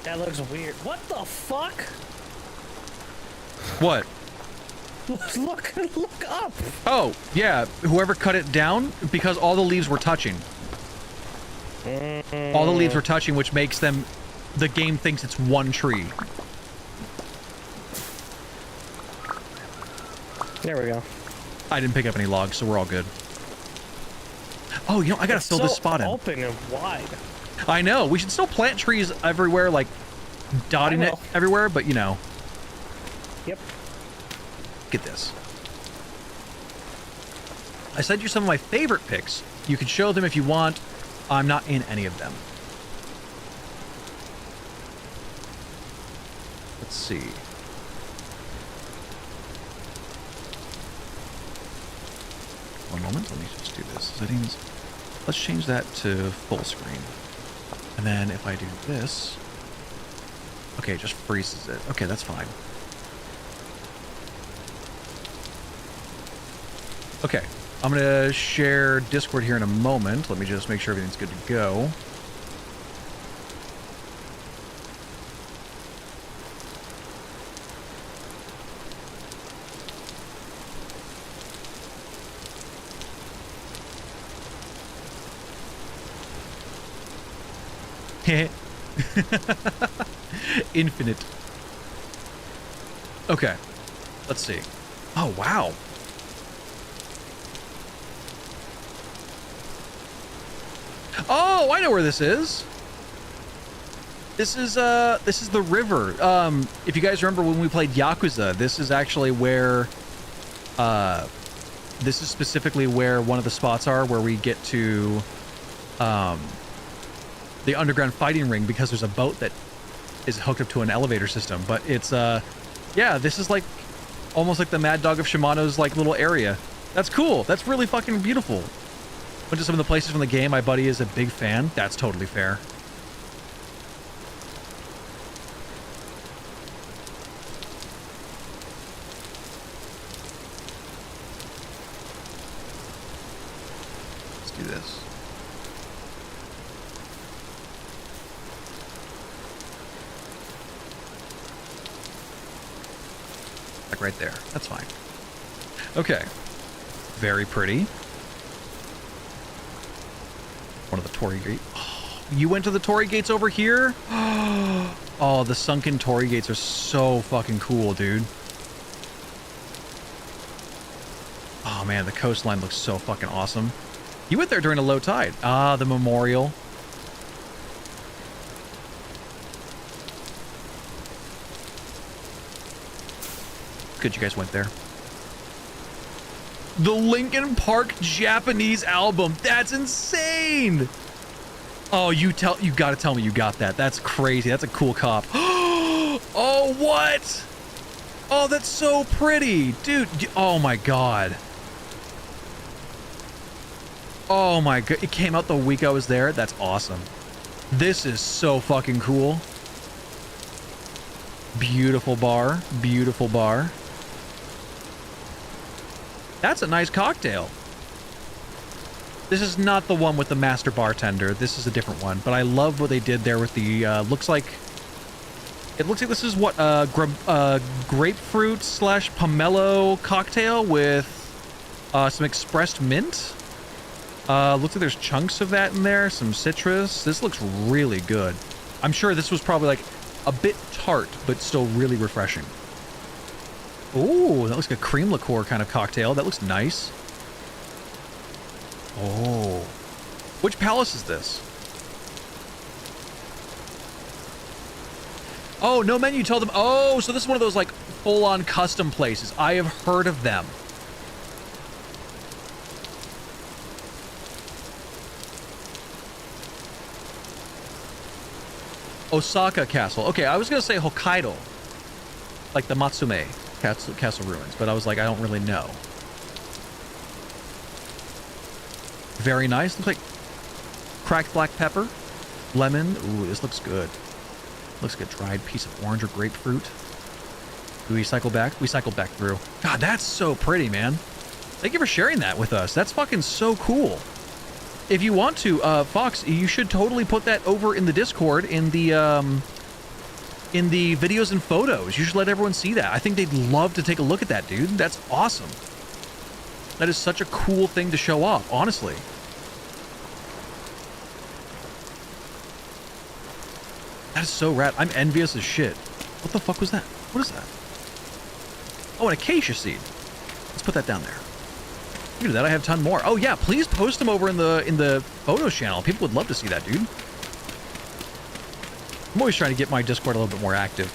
That looks weird. What the fuck? What? Look up. Oh, yeah. Whoever cut it down, because all the leaves were touching. All the leaves were touching, which makes them... The game thinks it's one tree. There we go. I didn't pick up any logs, so we're all good. Oh, you know, I gotta fill this spot in. Open and wide. I know. We should still plant trees everywhere, like dotting it everywhere, but you know. Yep. Get this. I sent you some of my favorite pics. You can show them if you want. I'm not in any of them. Let's see. One moment. Let me just do this. Settings. Let's change that to full screen. And then if I do this... Okay, it just freezes it. Okay, that's fine. Okay, I'm gonna share Discord here in a moment. Let me just make sure everything's good to go. Infinite. Okay, let's see. Oh, wow. Oh, I know where this is. This is the river. If you guys remember when we played Yakuza, this is actually where, this is specifically where one of the spots are where we get to, the underground fighting ring, because there's a boat that is hooked up to an elevator system. But it's, yeah, this is like almost like the Mad Dog of Shimano's like little area. That's cool. That's really fucking beautiful. Went to some of the places from the game. My buddy is a big fan. That's totally fair. Let's do this. Like right there. That's fine. Okay. Very pretty. One of the Torii Gates. Oh, you went to the Torii Gates over here? Oh, the sunken Torii Gates are so fucking cool, dude. Oh man, the coastline looks so fucking awesome. You went there during a low tide. Ah, the memorial. Good you guys went there. The Linkin Park Japanese album. That's insane. Oh, you gotta tell me you got that. That's crazy. That's a cool cop. Oh, what? Oh, that's so pretty. Dude, oh my god. Oh my god. It came out the week I was there. That's awesome. This is so fucking cool. Beautiful bar. Beautiful bar. That's a nice cocktail. This is not the one with the master bartender. This is a different one. But I love what they did there with the, looks like this is what, grapefruit slash pomelo cocktail with, some expressed mint. Looks like there's chunks of that in there. Some citrus. This looks really good. I'm sure this was probably like a bit tart, but still really refreshing. Ooh, that looks like a cream liqueur kind of cocktail. That looks nice. Oh. Which palace is this? Oh, no menu. Tell them. Oh, so this is one of those like full-on custom places. I have heard of them. Osaka Castle. Okay, I was going to say Hokkaido. Like the Matsume Castle ruins, but I was like, I don't really know. Very nice. Looks like cracked black pepper, lemon. Ooh, this looks good. Looks like a dried piece of orange or grapefruit. Do we cycle back? We cycled back through. God, that's so pretty, man. Thank you for sharing that with us. That's fucking so cool. If you want to, Fox, you should totally put that over in the Discord in the videos and photos. You should let everyone see that. I think they'd love to take a look at that, dude. That's awesome. That is such a cool thing to show off, honestly. That is so rad. I'm envious as shit. What the fuck was that? What is that? Oh, an acacia seed. Let's put that down there. Look at that. I have a ton more. Oh yeah, please post them over in the photos channel. People would love to see that, dude. I'm always trying to get my Discord a little bit more active.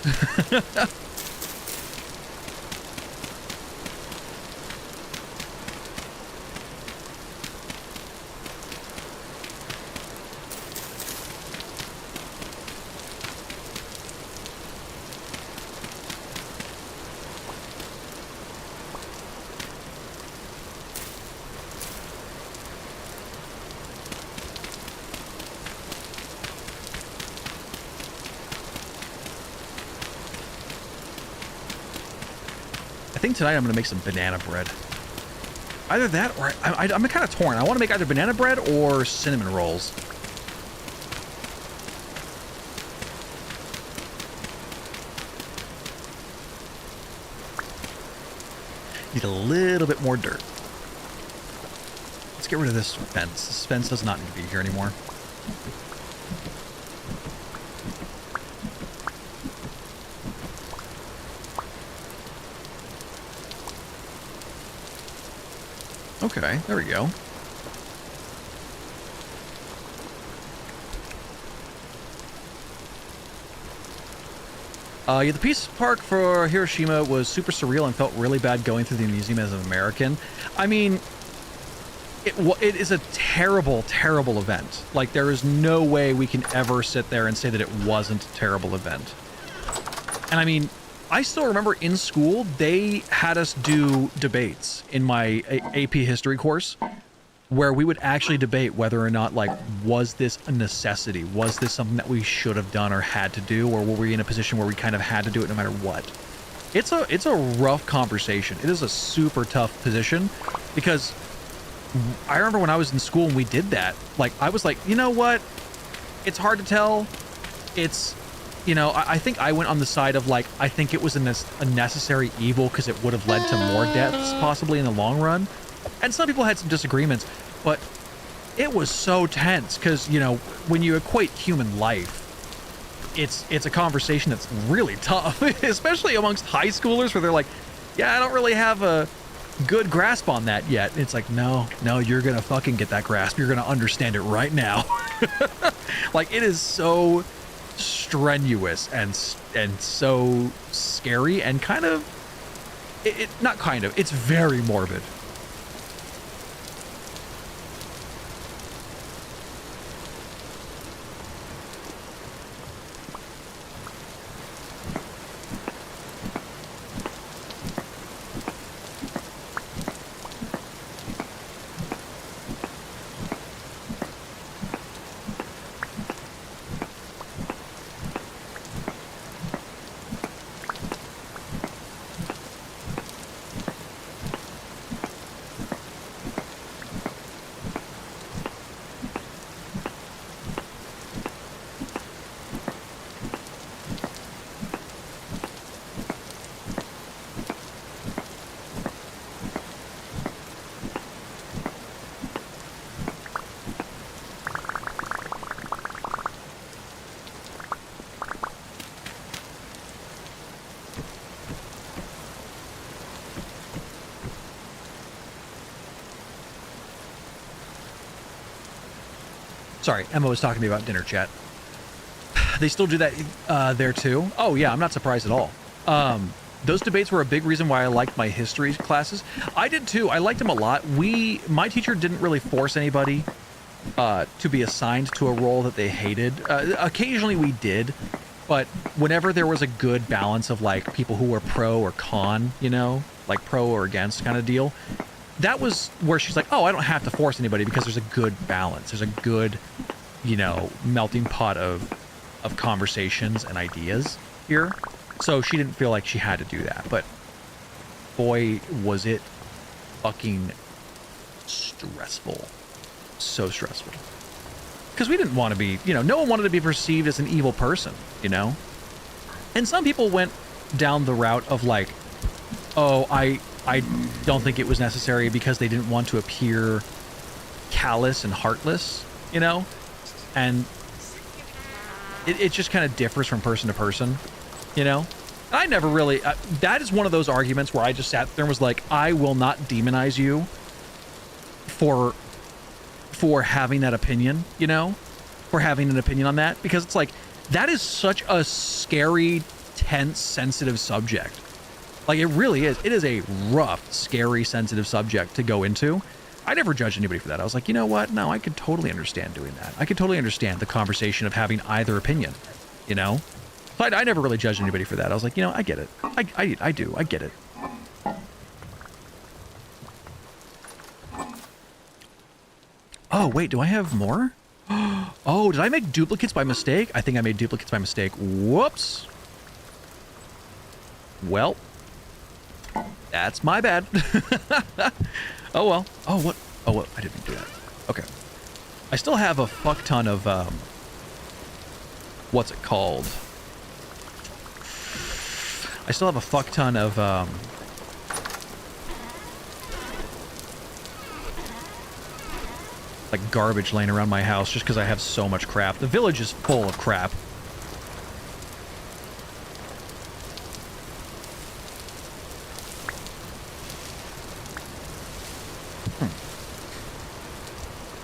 I think tonight I'm going to make some banana bread. Either that or I'm kind of torn. I want to make either banana bread or cinnamon rolls. Need a little bit more dirt. Let's get rid of this fence. This fence does not need to be here anymore. Okay, there we go. Yeah, the Peace Park for Hiroshima was super surreal and felt really bad going through the museum as an American. I mean, it is a terrible, terrible event. Like, there is no way we can ever sit there and say that it wasn't a terrible event. And I mean, I still remember in school, they had us do debates in my AP history course where we would actually debate whether or not, like, was this a necessity? Was this something that we should have done or had to do? Or were we in a position where we kind of had to do it no matter what? It's a rough conversation. It is a super tough position because I remember when I was in school and we did that, like, I was like, you know what? It's hard to tell. It's, you know, I think I went on the side of, like, I think it was a necessary evil because it would have led to more deaths possibly in the long run. And some people had some disagreements, but it was so tense because, you know, when you equate human life, it's a conversation that's really tough, especially amongst high schoolers where they're like, yeah, I don't really have a good grasp on that yet. And it's like, no, you're going to fucking get that grasp. You're going to understand it right now. Like, it is so strenuous and so scary and kind of, not kind of, it's very morbid. Sorry, Emma was talking to me about dinner chat. They still do that there too? Oh yeah, I'm not surprised at all. Those debates were a big reason why I liked my history classes. I did too. I liked them a lot. My teacher didn't really force anybody to be assigned to a role that they hated. Occasionally we did, but whenever there was a good balance of, like, people who were pro or con, you know, like pro or against kind of deal, that was where she's like, oh, I don't have to force anybody because there's a good balance. There's a good, you know, melting pot of conversations and ideas here. So she didn't feel like she had to do that. But boy, was it fucking stressful. So stressful. Because we didn't want to be, you know, no one wanted to be perceived as an evil person, you know? And some people went down the route of, like, oh, I don't think it was necessary because they didn't want to appear callous and heartless, you know? And it just kind of differs from person to person, you know? I never really... that is one of those arguments where I just sat there and was like, I will not demonize you for having that opinion, you know? For having an opinion on that. Because it's like, that is such a scary, tense, sensitive subject. Like, it really is. It is a rough, scary, sensitive subject to go into. I never judged anybody for that. I was like, you know what? No, I could totally understand doing that. I could totally understand the conversation of having either opinion, you know? So I never really judged anybody for that. I was like, you know, I get it. I do. I get it. Oh, wait, do I have more? Oh, did I make duplicates by mistake? I think I made duplicates by mistake. Whoops. Well, that's my bad. Oh well. Oh what? Oh what? I didn't do that. Okay. I still have a fuck ton of what's it called? I still have a fuck ton of like garbage laying around my house just because I have so much crap. The village is full of crap.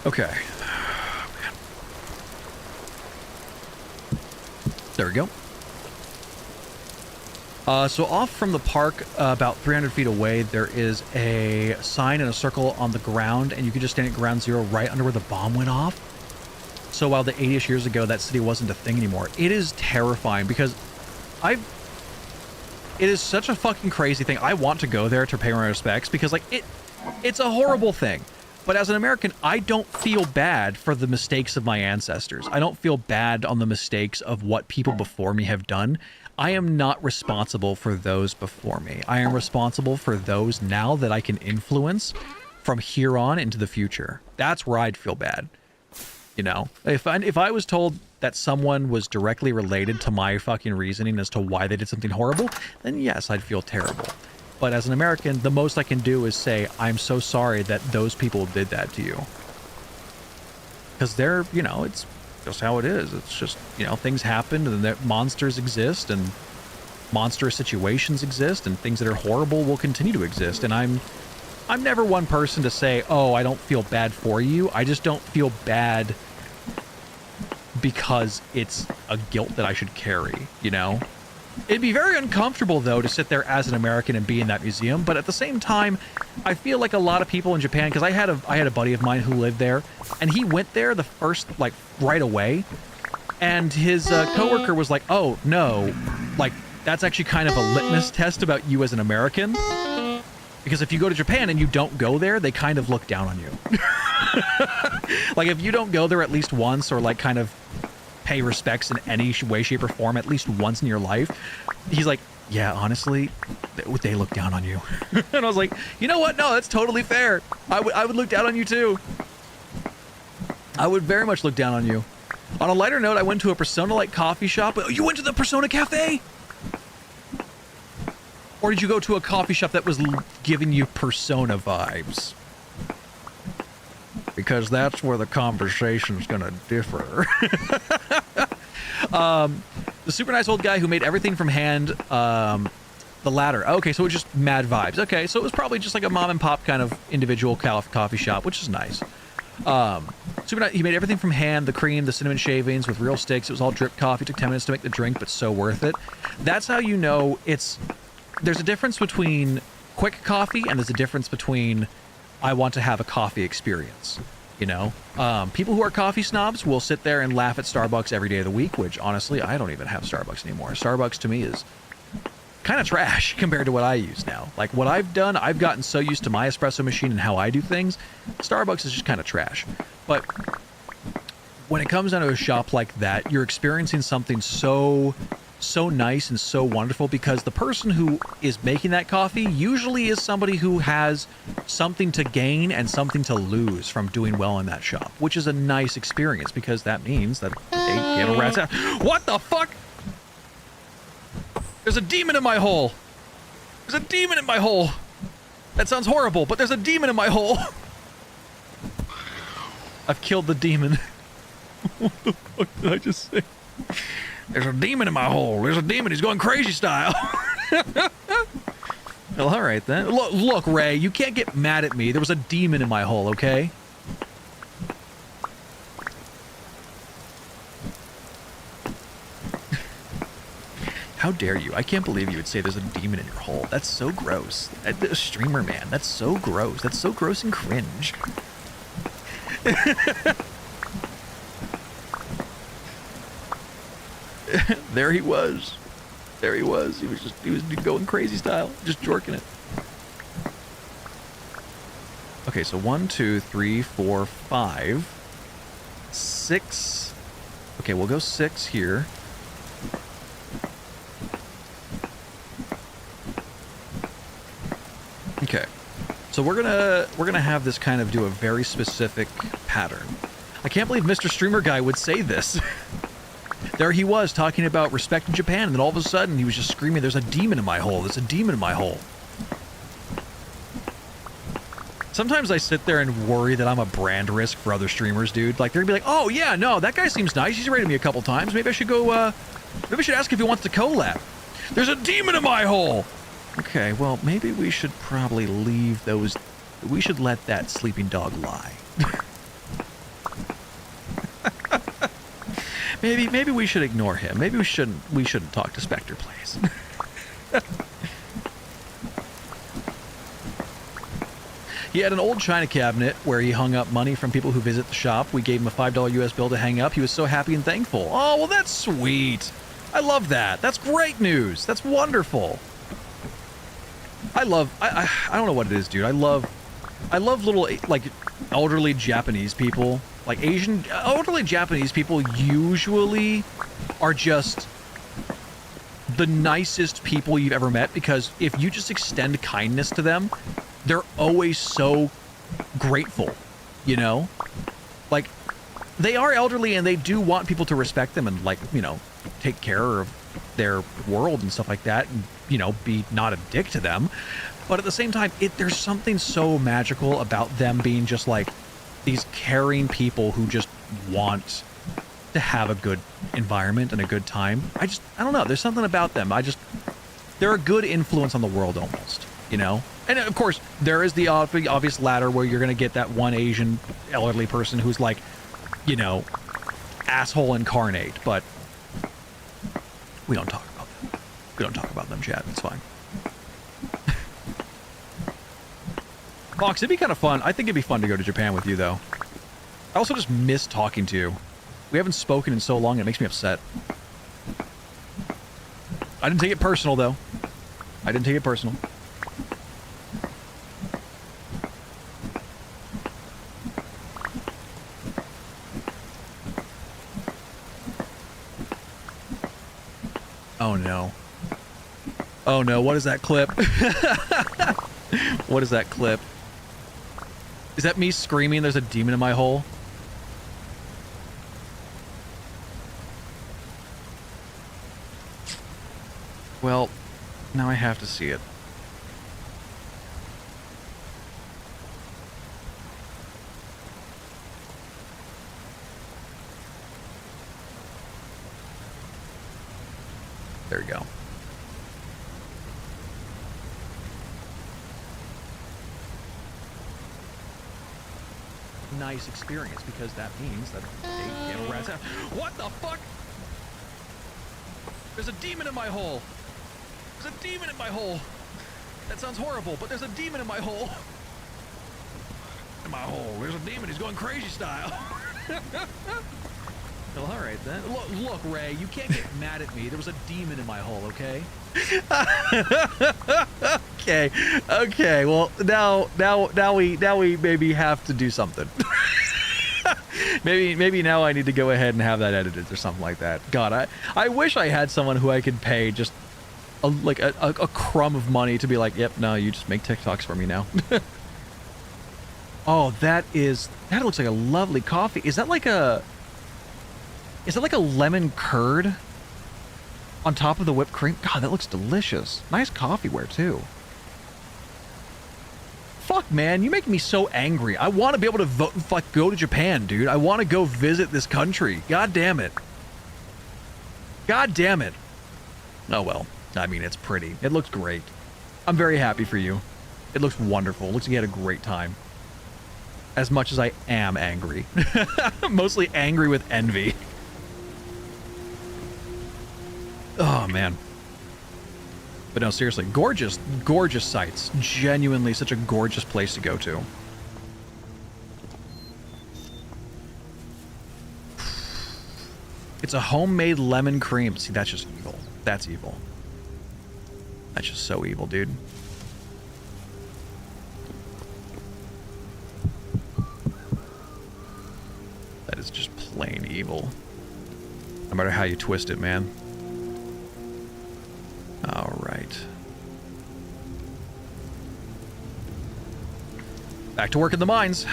Okay. There we go. So off from the park, about 300 feet away, there is a sign and a circle on the ground, and you can just stand at ground zero right under where the bomb went off. So while the 80-ish years ago, that city wasn't a thing anymore, it is terrifying because it is such a fucking crazy thing. I want to go there to pay my respects because, like, it's a horrible thing. But as an American, I don't feel bad for the mistakes of my ancestors. I don't feel bad on the mistakes of what people before me have done. I am not responsible for those before me. I am responsible for those now that I can influence from here on into the future. That's where I'd feel bad. You know, if I was told that someone was directly related to my fucking reasoning as to why they did something horrible, then yes, I'd feel terrible. But as an American, the most I can do is say, I'm so sorry that those people did that to you. Because they're, you know, it's just how it is. It's just, you know, things happen and that monsters exist and monstrous situations exist and things that are horrible will continue to exist. And I'm never one person to say, oh, I don't feel bad for you. I just don't feel bad because it's a guilt that I should carry, you know? It'd be very uncomfortable, though, to sit there as an American and be in that museum. But at the same time, I feel like a lot of people in Japan, because I had a buddy of mine who lived there, and he went there the first, like, right away. And his coworker was like, oh, no, like, that's actually kind of a litmus test about you as an American. Because if you go to Japan and you don't go there, they kind of look down on you. Like, if you don't go there at least once or, like, kind of pay respects in any way, shape, or form at least once in your life, he's like, yeah, honestly, they look down on you. And I was like, you know what? No, that's totally fair. I would look down on you too. I would very much look down on you. On a lighter note, I went to a Persona-like coffee shop. Oh, you went to the Persona Cafe? Or did you go to a coffee shop that was giving you Persona vibes? Because that's where the conversation's gonna differ. The super nice old guy who made everything from hand, the ladder. Okay, so it was just mad vibes. Okay, so it was probably just like a mom and pop kind of individual coffee shop, which is nice. Super nice. He made everything from hand, the cream, the cinnamon shavings with real sticks. It was all drip coffee. It took 10 minutes to make the drink, but so worth it. That's how you know there's a difference between quick coffee and there's a difference between I want to have a coffee experience, you know? People who are coffee snobs will sit there and laugh at Starbucks every day of the week, which honestly, I don't even have Starbucks anymore. Starbucks to me is kind of trash compared to what I use now. Like what I've done, I've gotten so used to my espresso machine and how I do things. Starbucks is just kind of trash. But when it comes down to a shop like that, you're experiencing something so nice and so wonderful because the person who is making that coffee usually is somebody who has something to gain and something to lose from doing well in that shop, which is a nice experience because that means that they give a rat's ass. What the fuck? There's a demon in my hole. There's a demon in my hole. That sounds horrible, but there's a demon in my hole. I've killed the demon. What the fuck did I just say? There's a demon in my hole. There's a demon. He's going crazy style. Well, all right then. Look, Ray, you can't get mad at me. There was a demon in my hole, okay? How dare you? I can't believe you would say there's a demon in your hole. That's so gross. Streamer man, that's so gross. That's so gross and cringe. There he was. There he was. He was going crazy style, just jorking it. Okay, so 1, 2, 3, 4, 5, 6. Okay, we'll go 6 here. Okay. So we're gonna have this kind of do a very specific pattern. I can't believe Mr. Streamer Guy would say this. There he was talking about respecting Japan, and then all of a sudden he was just screaming, "There's a demon in my hole. There's a demon in my hole." Sometimes I sit there and worry that I'm a brand risk for other streamers, dude. Like, they're gonna be like, "Oh yeah, no, that guy seems nice. He's rated me a couple times. Maybe I should go. Maybe I should ask if he wants to collab." There's a demon in my hole. Okay, well, maybe we should probably leave those. We should let that sleeping dog lie. Maybe we should ignore him. Maybe we shouldn't talk to Spectre, please. He had an old china cabinet where he hung up money from people who visit the shop. We gave him a $5 US bill to hang up. He was so happy and thankful. Oh, well, that's sweet. I love that. That's great news. That's wonderful. I don't know what it is, dude. I love little, like, elderly Japanese people. Like, elderly Japanese people usually are just the nicest people you've ever met, because if you just extend kindness to them, they're always so grateful, you know? Like, they are elderly and they do want people to respect them and, like, you know, take care of their world and stuff like that, and, you know, be not a dick to them. But at the same time, there's something so magical about them being just like these caring people who just want to have a good environment and a good time. I don't know. There's something about them. They're a good influence on the world almost, you know? And of course, there is the obvious ladder where you're going to get that one Asian elderly person who's like, you know, asshole incarnate, but we don't talk about them. We don't talk about them, chat. It's fine. Fox, it'd be kind of fun. I think it'd be fun to go to Japan with you, though. I also just miss talking to you. We haven't spoken in so long, it makes me upset. I didn't take it personal, though. I didn't take it personal. Oh, no. Oh, no. What is that clip? What is that clip? Is that me screaming, "There's a demon in my hole"? Well, now I have to see it. There we go. Nice experience, because that means that they get a rat's ass. What the fuck? There's a demon in my hole. There's a demon in my hole. That sounds horrible, but there's a demon in my hole. In my hole. There's a demon. He's going crazy style. Well, all right then. Look, Ray, you can't get mad at me. There was a demon in my hole, okay? Okay. Well, now we maybe have to do something. maybe now I need to go ahead and have that edited or something like that. God, I wish I had someone who I could pay just a crumb of money to be like, "Yep, no, you just make TikToks for me now." Oh, that looks like a lovely coffee. Is that like a lemon curd on top of the whipped cream? God, that looks delicious. Nice coffeeware, too. Fuck, man, you make me so angry. I want to be able to go to Japan, dude. I want to go visit this country. God damn it. God damn it. Oh, well. I mean, it's pretty. It looks great. I'm very happy for you. It looks wonderful. It looks like you had a great time. As much as I am angry. Mostly angry with envy. Oh, man. But no, seriously, gorgeous, gorgeous sights. Genuinely such a gorgeous place to go to. It's a homemade lemon cream. See, that's just evil. That's evil. That's just so evil, dude. That is just plain evil. No matter how you twist it, man. All right. Back to work in the mines.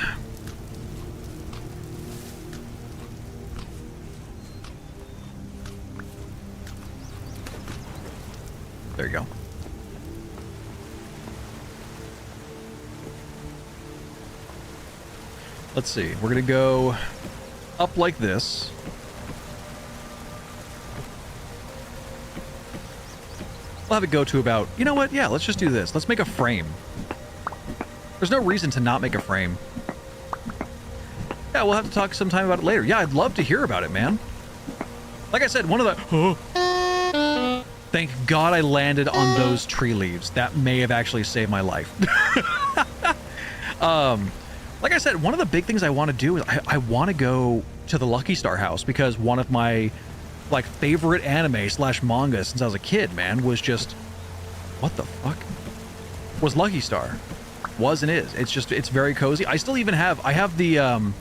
There you go. Let's see. We're going to go up like this. We'll have it go to about... You know what? Yeah, let's just do this. Let's make a frame. There's no reason to not make a frame. Yeah, we'll have to talk sometime about it later. Yeah, I'd love to hear about it, man. Like I said, one of the... Thank God I landed on those tree leaves. That may have actually saved my life. Like I said, one of the big things I want to do is I want to go to the Lucky Star house, because one of my like favorite anime / manga since I was a kid, man, was just, what the fuck? Was Lucky Star. Was and is. It's very cozy. I still even have, I have the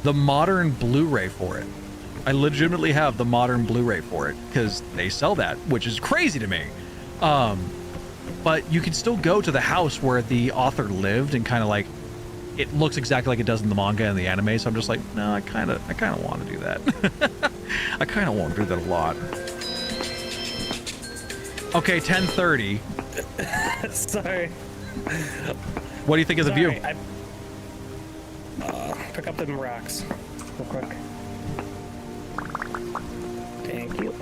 modern Blu-ray for it. I legitimately have the modern Blu-ray for it because they sell that, which is crazy to me. But you can still go to the house where the author lived, and kind of like, it looks exactly like it does in the manga and the anime. So I'm just like, no, I kind of want to do that. I kind of want to do that a lot. Okay, 10:30. Sorry. What do you think of the view? Pick up them rocks real quick. Thank you.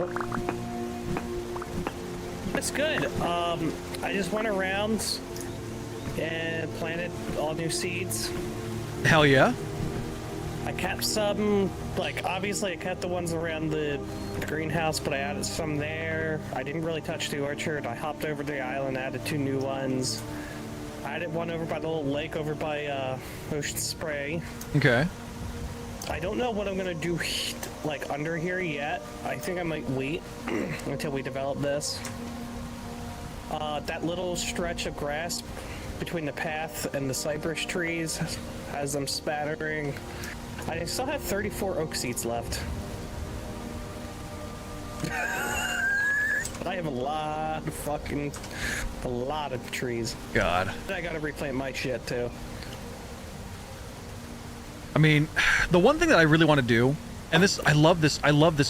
It's good. I just went around and planted all new seeds. Hell yeah. I kept some, like, obviously I kept the ones around the greenhouse, but I added some there. I didn't really touch the orchard. I hopped over the island, added 2 new ones. I added one over by the little lake over by Ocean Spray. Okay. I don't know what I'm gonna do, like, under here yet. I think I might wait until we develop this. That little stretch of grass between the path and the cypress trees has them spattering. I still have 34 oak seeds left. I have a lot of trees. God. I gotta replant my shit too. I mean, the one thing that I really want to do, and this, I love this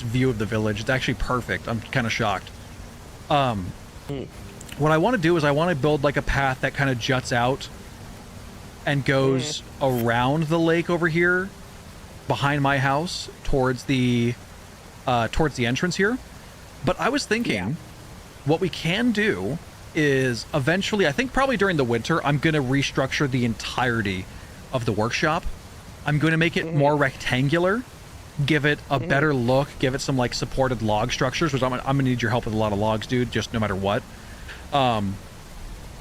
view of the village. It's actually perfect. I'm kind of shocked. What I want to do is I want to build like a path that kind of juts out and goes around the lake over here, behind my house, towards the entrance here. But I was thinking, what we can do is eventually, I think probably during the winter, I'm going to restructure the entirety of the workshop. I'm going to make it more rectangular, give it a better look, give it some like supported log structures, which I'm gonna need your help with a lot of logs, dude, just no matter what. And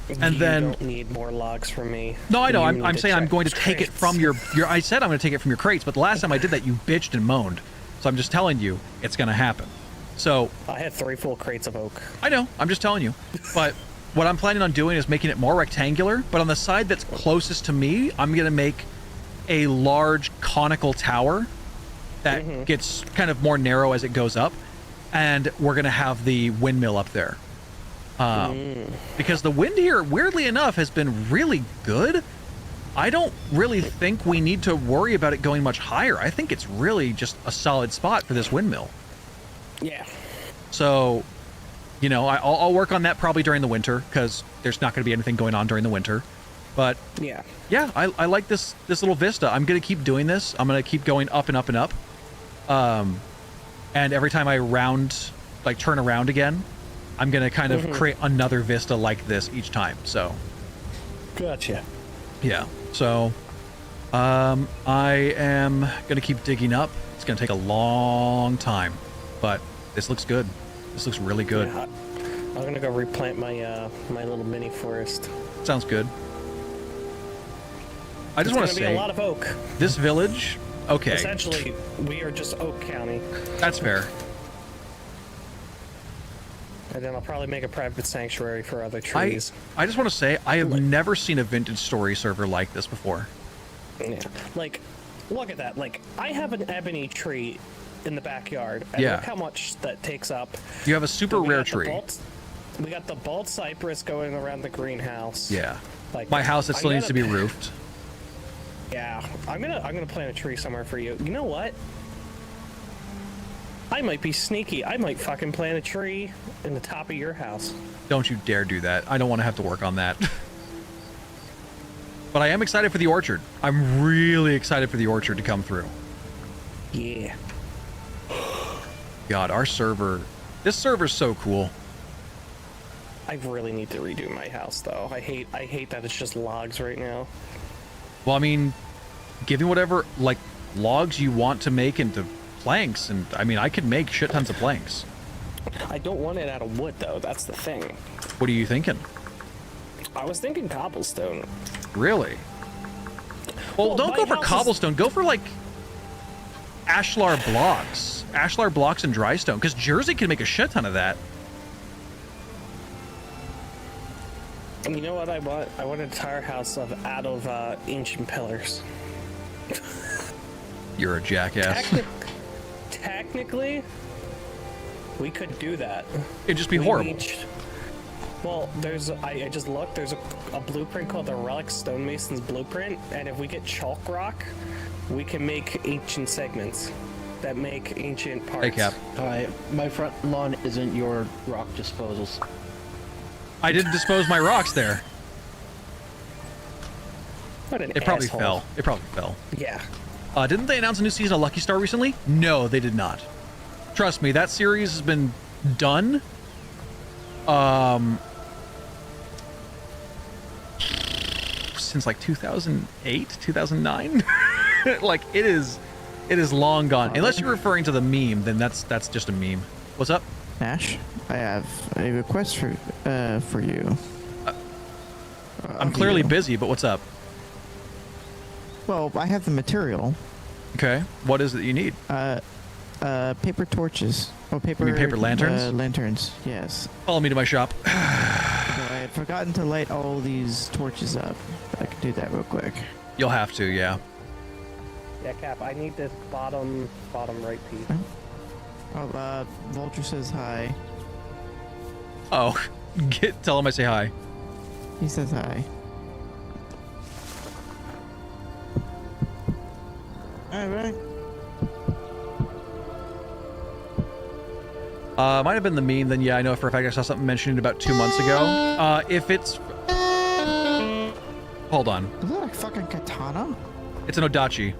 you then don't need more logs from me. No, I know. You I'm need saying I'm going to take it crates. from your. I said I'm going to take it from your crates, but the last time I did that, you bitched and moaned. So I'm just telling you, it's going to happen. So I had 3 full crates of oak. I know. I'm just telling you. But what I'm planning on doing is making it more rectangular. But on the side that's closest to me, I'm going to make a large conical tower that gets kind of more narrow as it goes up, and we're going to have the windmill up there. Because the wind here, weirdly enough, has been really good. I don't really think we need to worry about it going much higher. I think it's really just a solid spot for this windmill. Yeah. So, you know, I'll work on that probably during the winter, because there's not going to be anything going on during the winter. But yeah, I like this little vista. I'm going to keep doing this. I'm going to keep going up and up and up. And every time I turn around again, I'm going to kind of create another vista like this each time. So, gotcha. Yeah. So, I am going to keep digging up. It's going to take a long time, but this looks good. This looks really good. Yeah, I'm going to go replant my my little mini forest. Sounds good. I just want to say, a lot of oak. This village, okay. Essentially, we are just Oak County. That's fair. And then I'll probably make a private sanctuary for other trees. I just want to say, I have never seen a Vintage Story server like this before. Yeah. Like, look at that. Like, I have an ebony tree in the backyard. And look how much that takes up. You have a super rare tree. We got the bald cypress going around the greenhouse. Yeah. Like, my house that still needs to be roofed. Yeah, I'm gonna plant a tree somewhere for you. You know what? I might be sneaky. I might fucking plant a tree in the top of your house. Don't you dare do that. I don't want to have to work on that. But I am excited for the orchard. I'm really excited for the orchard to come through. Yeah. God, our server... This server's so cool. I really need to redo my house, though. I hate that it's just logs right now. Well, I mean, give me whatever, like, logs you want to make into planks, and, I mean, I could make shit tons of planks. I don't want it out of wood, though. That's the thing. What are you thinking? I was thinking cobblestone. Really? Well, don't my go for house is- cobblestone. Go for, like, ashlar blocks. Ashlar blocks and dry stone, because Jersey can make a shit ton of that. And you know what I want? I want an entire house out of ancient pillars. You're a jackass. Technically, we could do that. It'd just be We horrible. Well, I just looked. There's a blueprint called the Relic Stonemason's Blueprint, and if we get chalk rock, we can make ancient segments that make ancient parts. Hey, Cap. Alright, my front lawn isn't your rock disposals. I didn't dispose my rocks there. What an It probably asshole. fell. It probably fell. Yeah. Didn't they announce a new season of Lucky Star recently? No, they did not. Trust me, that series has been done. Since like 2008, 2009. Like it is long gone. Unless you're referring to the meme, then that's just a meme. What's up? Ash, I have a request for you. I'm clearly busy, but what's up? Well, I have the material. Okay. What is it you need? Paper torches. Oh, paper. You mean paper lanterns? Lanterns. Yes. Follow me to my shop. So I had forgotten to light all these torches up. I could do that real quick. You'll have to, yeah. Yeah, Cap. I need this bottom right piece. Oh, Vulture says hi. Oh, tell him I say hi. He says hi. All right. Might have been the meme, then yeah, I know for a fact I saw something mentioned about 2 months ago. If it's... Hold on. Is that a fucking katana? It's an Odachi.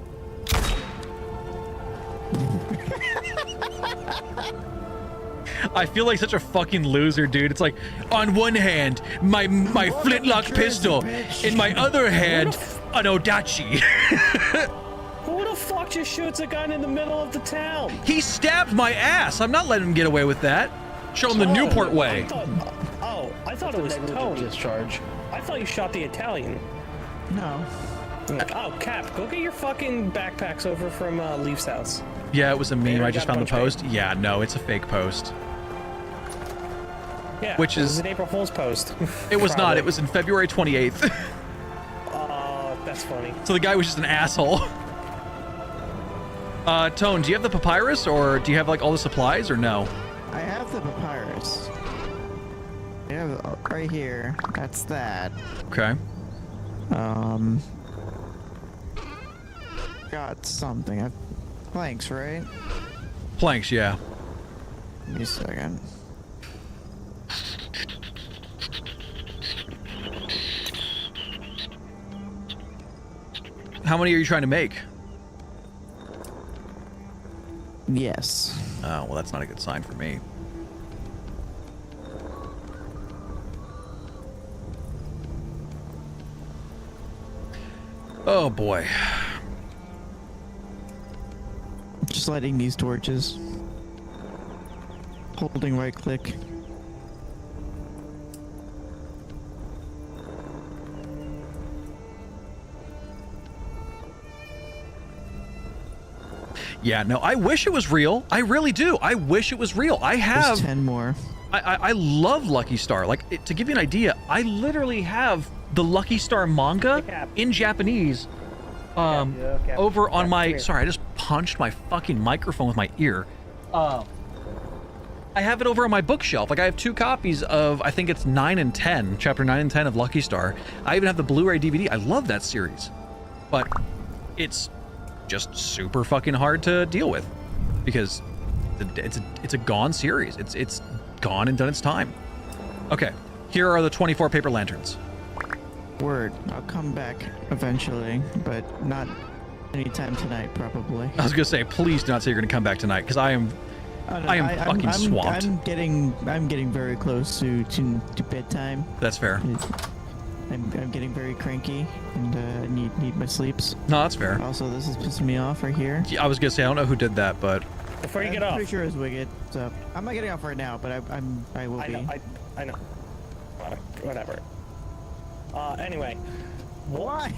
I feel like such a fucking loser, dude. It's like, on one hand, my flintlock pistol, in my other hand, an Odachi. Who the fuck just shoots a gun in the middle of the town? He stabbed my ass. I'm not letting him get away with that. Show him the Newport way. I thought it was Tone. Discharge. I thought you shot the Italian. No. Oh, Cap, go get your fucking backpacks over from Leaf's house. Yeah, it was a meme. They I just got found the punched post. Yeah, no, it's a fake post. Yeah, Which it was is- an April Fool's post. It was not. Probably. It was in February 28th. That's funny. So the guy was just an asshole. Tone, do you have the papyrus, or do you have like all the supplies, or no? I have the papyrus. I have it right here. That's that. Okay. Got something. Planks, right? Planks, yeah. Give me a second. How many are you trying to make? Yes. Oh, well, that's not a good sign for me. Oh boy. Just lighting these torches. Holding right click. Yeah, no, I wish it was real. I really do. I wish it was real. I have... There's 10 more. I love Lucky Star. Like, to give you an idea, I literally have the Lucky Star manga in Japanese over on my... Sorry, I just punched my fucking microphone with my ear. I have it over on my bookshelf. Like, I have 2 copies of, I think it's 9 and 10, chapter 9 and 10 of Lucky Star. I even have the Blu-ray DVD. I love that series. But it's just super fucking hard to deal with because it's a gone series. It's gone and done its time. Okay, here are the 24 paper lanterns. Word. I'll come back eventually, but not anytime tonight, probably. I was gonna say, please do not say you're gonna come back tonight, because I am fucking swamped. I'm getting very close to bedtime. That's fair. I'm getting very cranky and need my sleeps. No, that's fair. Also, this is pissing me off right here. Yeah, I was gonna say I don't know who did that, but Before you get I'm off. pretty sure it's Wicked. So I'm not getting off right now, but I will I be. know. I know. Whatever. Anyway. Why?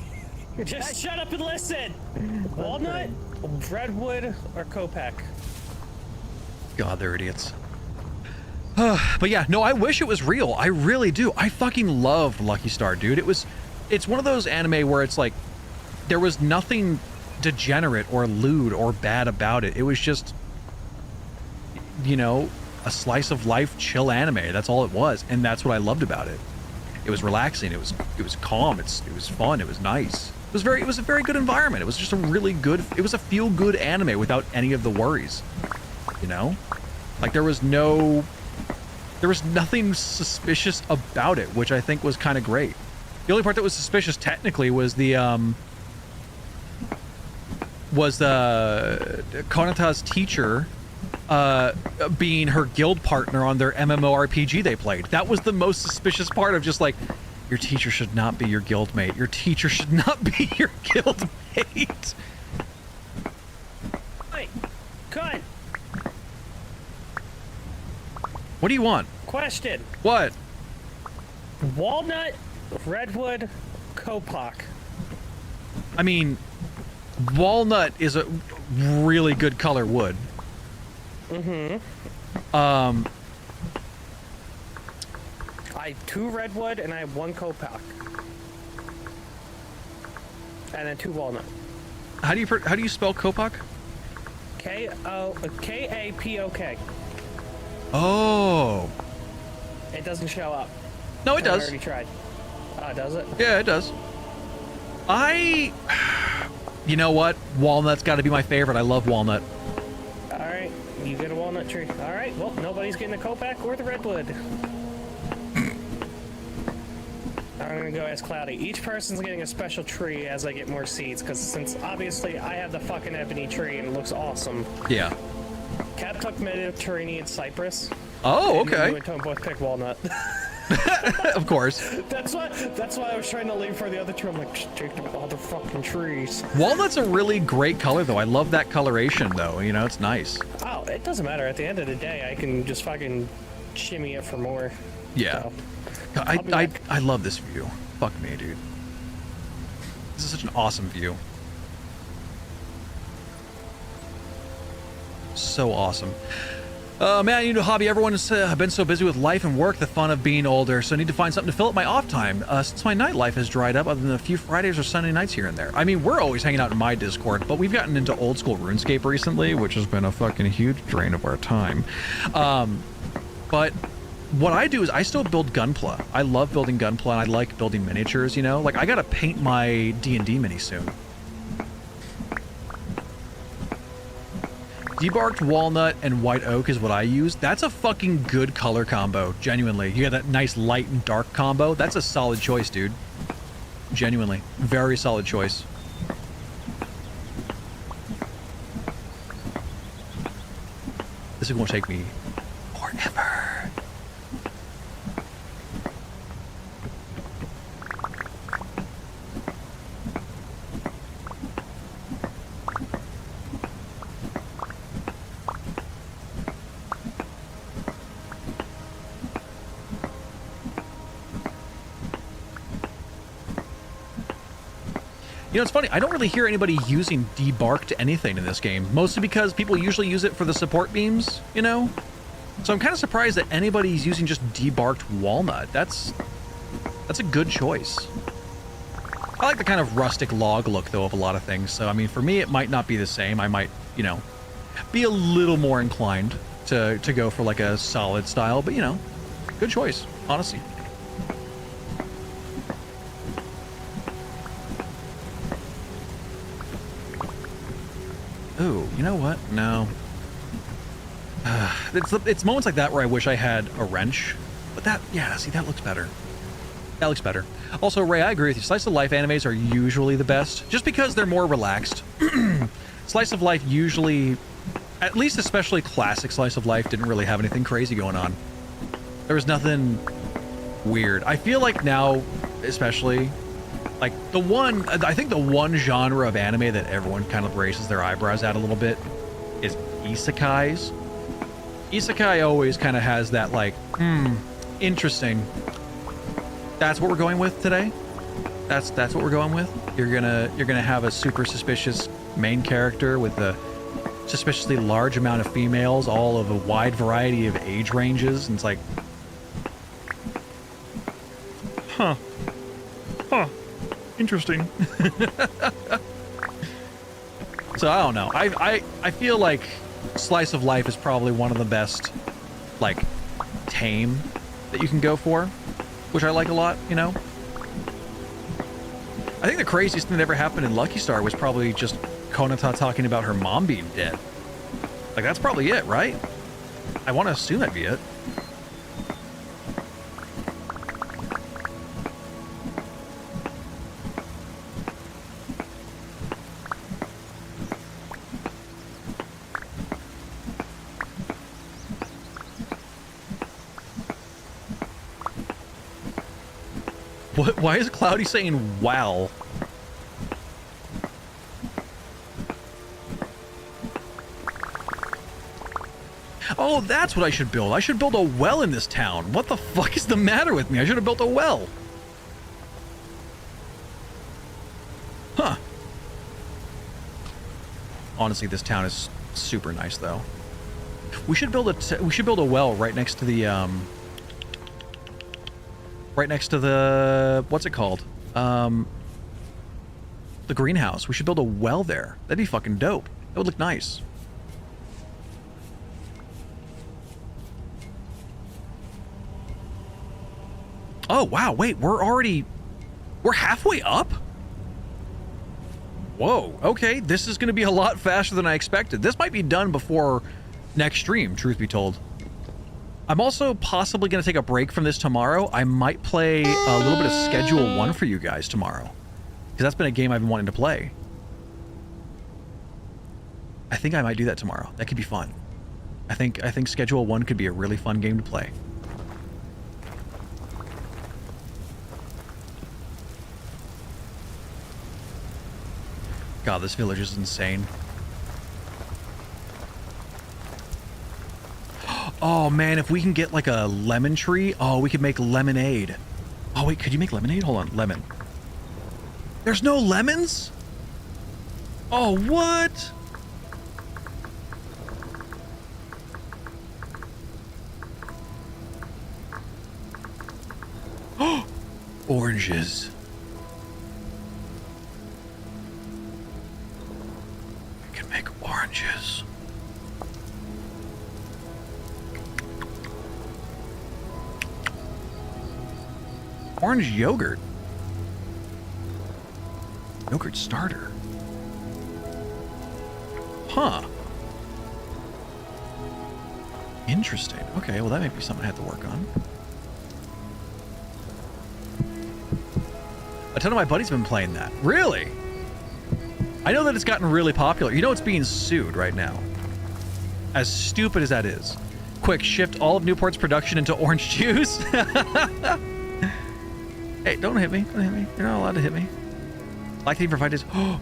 Just shut up and listen. Walnut, redwood, or Copac? God, they're idiots. But yeah, no, I wish it was real. I really do. I fucking loved Lucky Star, dude. It's one of those anime where it's like there was nothing degenerate or lewd or bad about it. It was just, you know, a slice of life chill anime. That's all it was, and that's what I loved about it. It was relaxing. It was calm. It was fun. It was nice. It was a very good environment. It was just a really good. It was a feel good anime without any of the worries. You know, like there was nothing suspicious about it, which I think was kind of great. The only part that was suspicious technically was the Konata's teacher being her guild partner on their MMORPG they played. That was the most suspicious part of just like, your teacher should not be your guildmate. Your teacher should not be your guildmate. Wait, cut. What do you want? Question. What? Walnut, redwood, Copac. I mean, walnut is a really good color wood. I have 2 redwood and I have 1 Copac. And then 2 walnut. How do you spell Copac? K-A-P-O-K. Oh. It doesn't show up. No, it I does. already tried. Oh, does it? Yeah, it does. You know what? Walnut's got to be my favorite. I love walnut. All right, you get a walnut tree. All right, well, nobody's getting the Copac or the redwood. I'm gonna go as Cloudy. Each person's getting a special tree as I get more seeds, because since obviously I have the fucking ebony tree and it looks awesome. Yeah. Cat took Mediterranean cypress. Oh, and okay. You and Tone both picked walnut. Of course. That's why I was trying to leave for the other tree. I'm like, just take the other fucking trees. Walnut's a really great color, though. I love that coloration, though. You know, it's nice. Oh, it doesn't matter. At the end of the day, I can just fucking shimmy it for more. Yeah. So, I love this view. Fuck me, dude. This is such an awesome view. So awesome. Man, I need a hobby. Everyone's been so busy with life and work, the fun of being older, so I need to find something to fill up my off time. Since my nightlife has dried up, other than a few Fridays or Sunday nights here and there. I mean, we're always hanging out in my Discord, but we've gotten into old school RuneScape recently, which has been a fucking huge drain of our time. But what I do is I still build Gunpla. I love building Gunpla, and I like building miniatures, you know? Like, I gotta paint my D&D mini soon. Debarked walnut and white oak is what I use. That's a fucking good color combo, genuinely. You got that nice light and dark combo. That's a solid choice, dude. Genuinely. Very solid choice. This is going to take me forever. You know, it's funny, I don't really hear anybody using debarked anything in this game, mostly because people usually use it for the support beams, you know? So I'm kind of surprised that anybody's using just debarked walnut. That's a good choice. I like the kind of rustic log look, though, of a lot of things. So, I mean, for me, it might not be the same. I might, you know, be a little more inclined to go for, like, a solid style. But, you know, good choice, honestly. You know what? No. It's moments like that where I wish I had a wrench. But that, yeah, see, that looks better. That looks better. Also, Ray, I agree with you. Slice of life animes are usually the best, just because they're more relaxed. Slice of life usually, at least especially classic Slice of Life, didn't really have anything crazy going on. There was nothing weird. I feel like now, especially, like I think the one genre of anime that everyone kind of raises their eyebrows at a little bit is isekais. Isekai always kind of has that like, interesting. That's what we're going with today. That's what we're going with. You're gonna have a super suspicious main character with a suspiciously large amount of females, all of a wide variety of age ranges, and it's like, huh, interesting. So I don't know. I feel like Slice of Life is probably one of the best, like, tame that you can go for, which I like a lot, you know? I think the craziest thing that ever happened in Lucky Star was probably just Konata talking about her mom being dead. Like, that's probably it, right? I want to assume that'd be it. What? Why is Cloudy saying wow? Oh, that's what I should build. I should build a well in this town. What the fuck is the matter with me? I should have built a well. Huh. Honestly, this town is super nice, though. We should build a well right next to the right next to the, what's it called? The greenhouse. We should build a well there. That'd be fucking dope. That would look nice. Oh, wow. Wait, we're halfway up? Whoa. Okay, this is going to be a lot faster than I expected. This might be done before next stream, truth be told. I'm also possibly going to take a break from this tomorrow. I might play a little bit of Schedule 1 for you guys tomorrow, because that's been a game I've been wanting to play. I think I might do that tomorrow. That could be fun. I think Schedule 1 could be a really fun game to play. God, this village is insane. Oh man, if we can get like a lemon tree, oh, we could make lemonade. Oh wait, could you make lemonade? Hold on, lemon. There's no lemons? Oh, what? Oh, oranges. We can make oranges. Orange yogurt. Yogurt starter. Huh. Interesting. Okay, well that might be something I have to work on. A ton of my buddies have been playing that. Really? I know that it's gotten really popular. You know it's being sued right now. As stupid as that is. Quick, shift all of Newport's production into orange juice. Hey, don't hit me. Don't hit me. You're not allowed to hit me. Lactating for 5 days. Oh.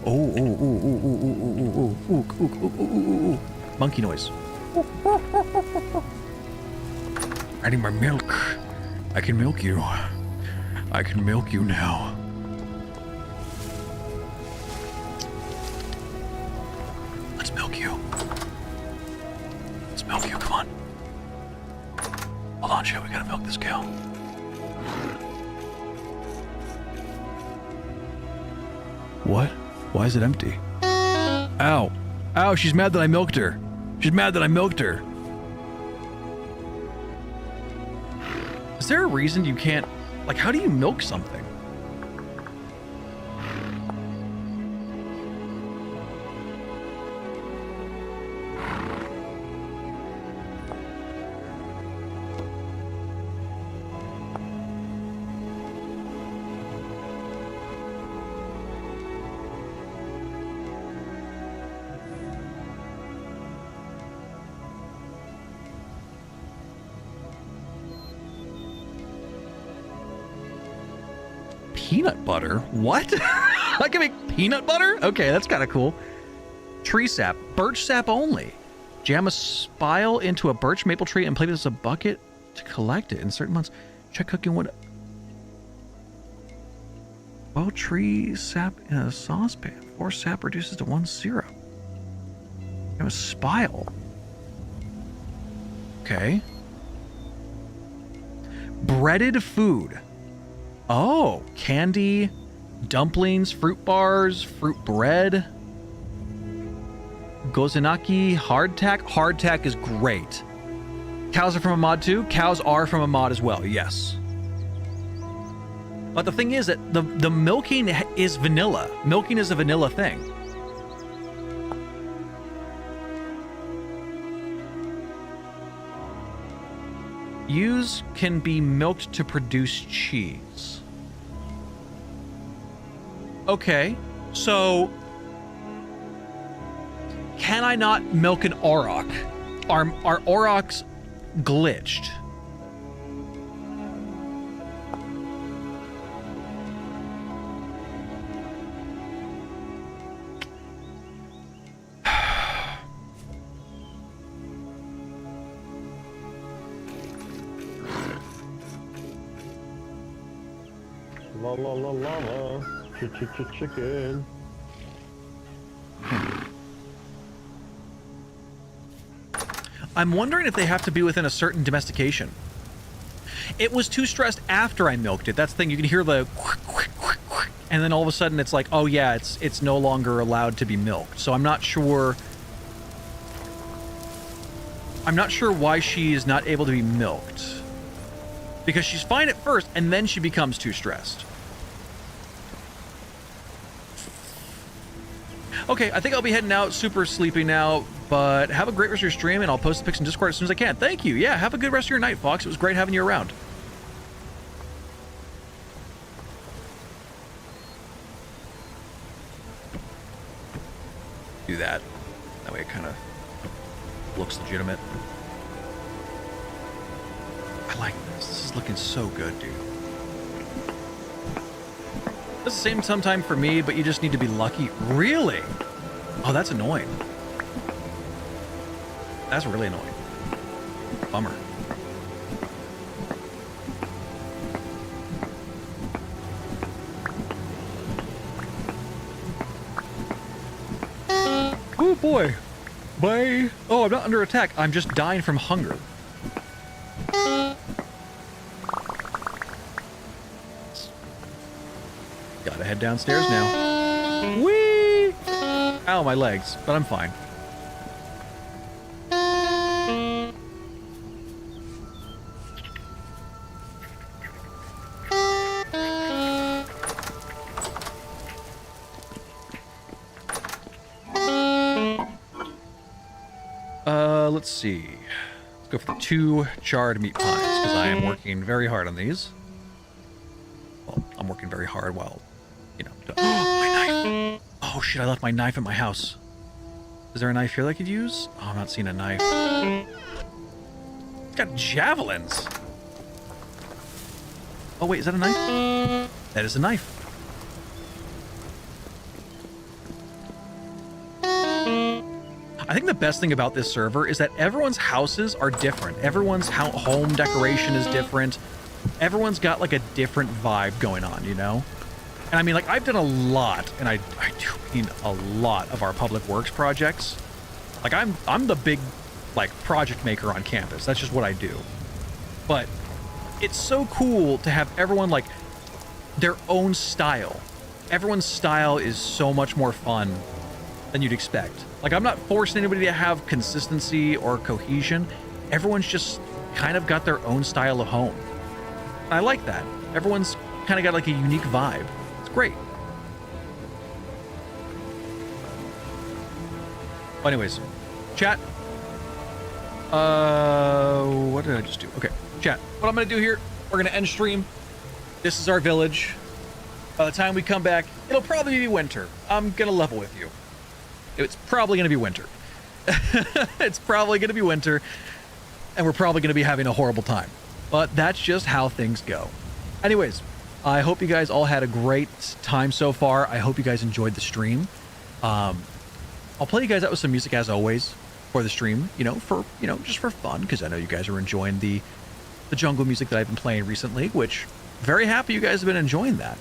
Monkey noise. I need my milk. I can milk you. I can milk you now. Let's milk you. Let's milk you. Come on. Hold on, shit. We gotta milk this cow. What? Why is it empty? Ow. Ow, she's mad that I milked her. She's mad that I milked her. Is there a reason you can't... Like, how do you milk something? peanut butter. What? I can make peanut butter? Okay, that's kind of cool. Tree sap, birch sap only. Jam a spile into a birch maple tree and place it as a bucket to collect it in certain months. Check cooking wood. Boil tree sap in a saucepan. 4 sap reduces to 1 syrup. Jam a spile. Okay. Breaded food. Oh, candy, dumplings, fruit bars, fruit bread. Gozanaki hardtack. Hardtack is great. Cows are from a mod too? Cows are from a mod as well, yes. But the thing is that the milking is vanilla. Milking is a vanilla thing. Ewes can be milked to produce cheese. Okay, so can I not milk an auroch? Are aurochs glitched? La la la la la. Chicken. I'm wondering if they have to be within a certain domestication. It was too stressed after I milked it. That's the thing. You can hear the and then all of a sudden it's like, oh yeah, it's no longer allowed to be milked. So I'm not sure. I'm not sure why she is not able to be milked. Because she's fine at first, and then she becomes too stressed. Okay, I think I'll be heading out, super sleepy now, but have a great rest of your stream, and I'll post the pics in Discord as soon as I can. Thank you. Yeah, have a good rest of your night, Fox. It was great having you around. Do that. That way it kind of looks legitimate. I like this. This is looking so good, dude. It's the same sometime for me, but you just need to be lucky. Really? Oh, that's annoying. That's really annoying. Bummer. Oh boy. Bye. Oh, I'm not under attack. I'm just dying from hunger. Gotta head downstairs now. Whee! Ow, my legs, but I'm fine. Let's see. Let's go for the 2 charred meat pies, because I am working very hard on these. Well, I'm working very hard while, you know... my knife! Oh shit, I left my knife at my house. Is there a knife here that I could use? Oh, I'm not seeing a knife. It's got javelins! Oh wait, is that a knife? That is a knife. I think the best thing about this server is that everyone's houses are different. Everyone's home decoration is different. Everyone's got like a different vibe going on, you know? And I mean, like, I've done a lot, and I do mean a lot of our public works projects. Like, I'm the big, like, project maker on campus. That's just what I do. But it's so cool to have everyone, like, their own style. Everyone's style is so much more fun than you'd expect. Like, I'm not forcing anybody to have consistency or cohesion. Everyone's just kind of got their own style of home. And I like that. Everyone's kind of got like a unique vibe. It's great. Well, anyways, chat. What did I just do? Okay, chat. What I'm gonna do here, we're gonna end stream. This is our village. By the time we come back, it'll probably be winter. I'm gonna level with you. It's probably going to be winter. It's probably going to be winter, and we're probably going to be having a horrible time. But that's just how things go. Anyways, I hope you guys all had a great time so far. I hope you guys enjoyed the stream. I'll play you guys out with some music as always for the stream, just for fun, because I know you guys are enjoying the jungle music that I've been playing recently, which very happy you guys have been enjoying that.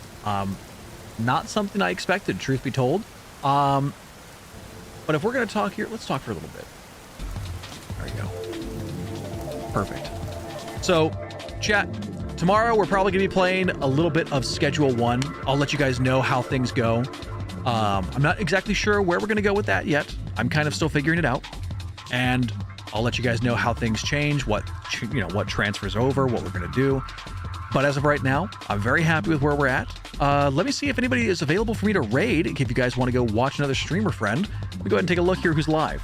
Not something I expected, truth be told. But if we're going to talk here, let's talk for a little bit. There you go. Perfect. So, chat, tomorrow we're probably going to be playing a little bit of Schedule 1. I'll let you guys know how things go. I'm not exactly sure where we're going to go with that yet. I'm kind of still figuring it out. And I'll let you guys know how things change, what transfers over, what we're going to do. But as of right now, I'm very happy with where we're at. Let me see if anybody is available for me to raid. If you guys want to go watch another streamer friend, let me go ahead and take a look here who's live.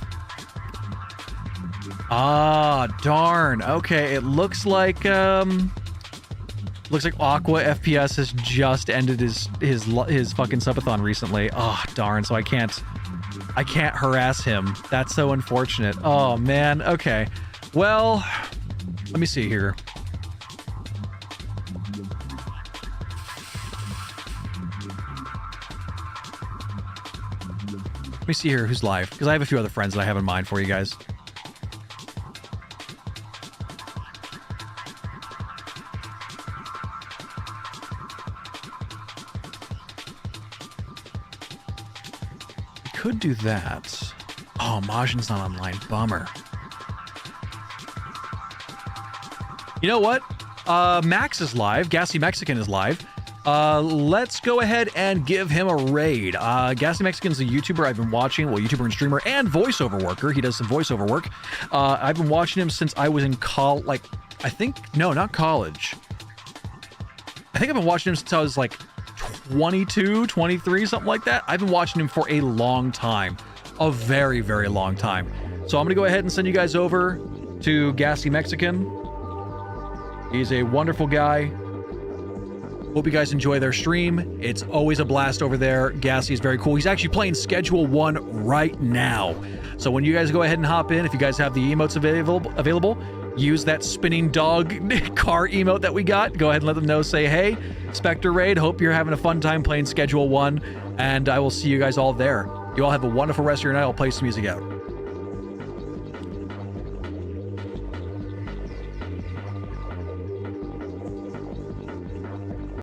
Ah, darn. Okay, it looks like Aqua FPS has just ended his fucking subathon recently. Oh, darn. So I can't harass him. That's so unfortunate. Oh, man. Okay. Well, let me see here. Let me see here who's live, because I have a few other friends that I have in mind for you guys. Could do that. Oh, Majin's not online. Bummer. You know what? Max is live. Gassy Mexican is live. Let's go ahead and give him a raid. Gassy Mexican's a YouTuber I've been watching. Well, YouTuber and streamer and voiceover worker. He does some voiceover work. I've been watching him since I was in not college. I think I've been watching him since I was like 22, 23, something like that. I've been watching him for a long time. A very, very long time. So I'm going to go ahead and send you guys over to Gassy Mexican. He's a wonderful guy. Hope you guys enjoy their stream. It's always a blast over there. Gassy is very cool. He's actually playing Schedule 1 right now. So when you guys go ahead and hop in, if you guys have the emotes available, use that spinning dog car emote that we got. Go ahead and let them know. Say, hey, Spectre Raid, hope you're having a fun time playing Schedule 1, and I will see you guys all there. You all have a wonderful rest of your night. I'll play some music out.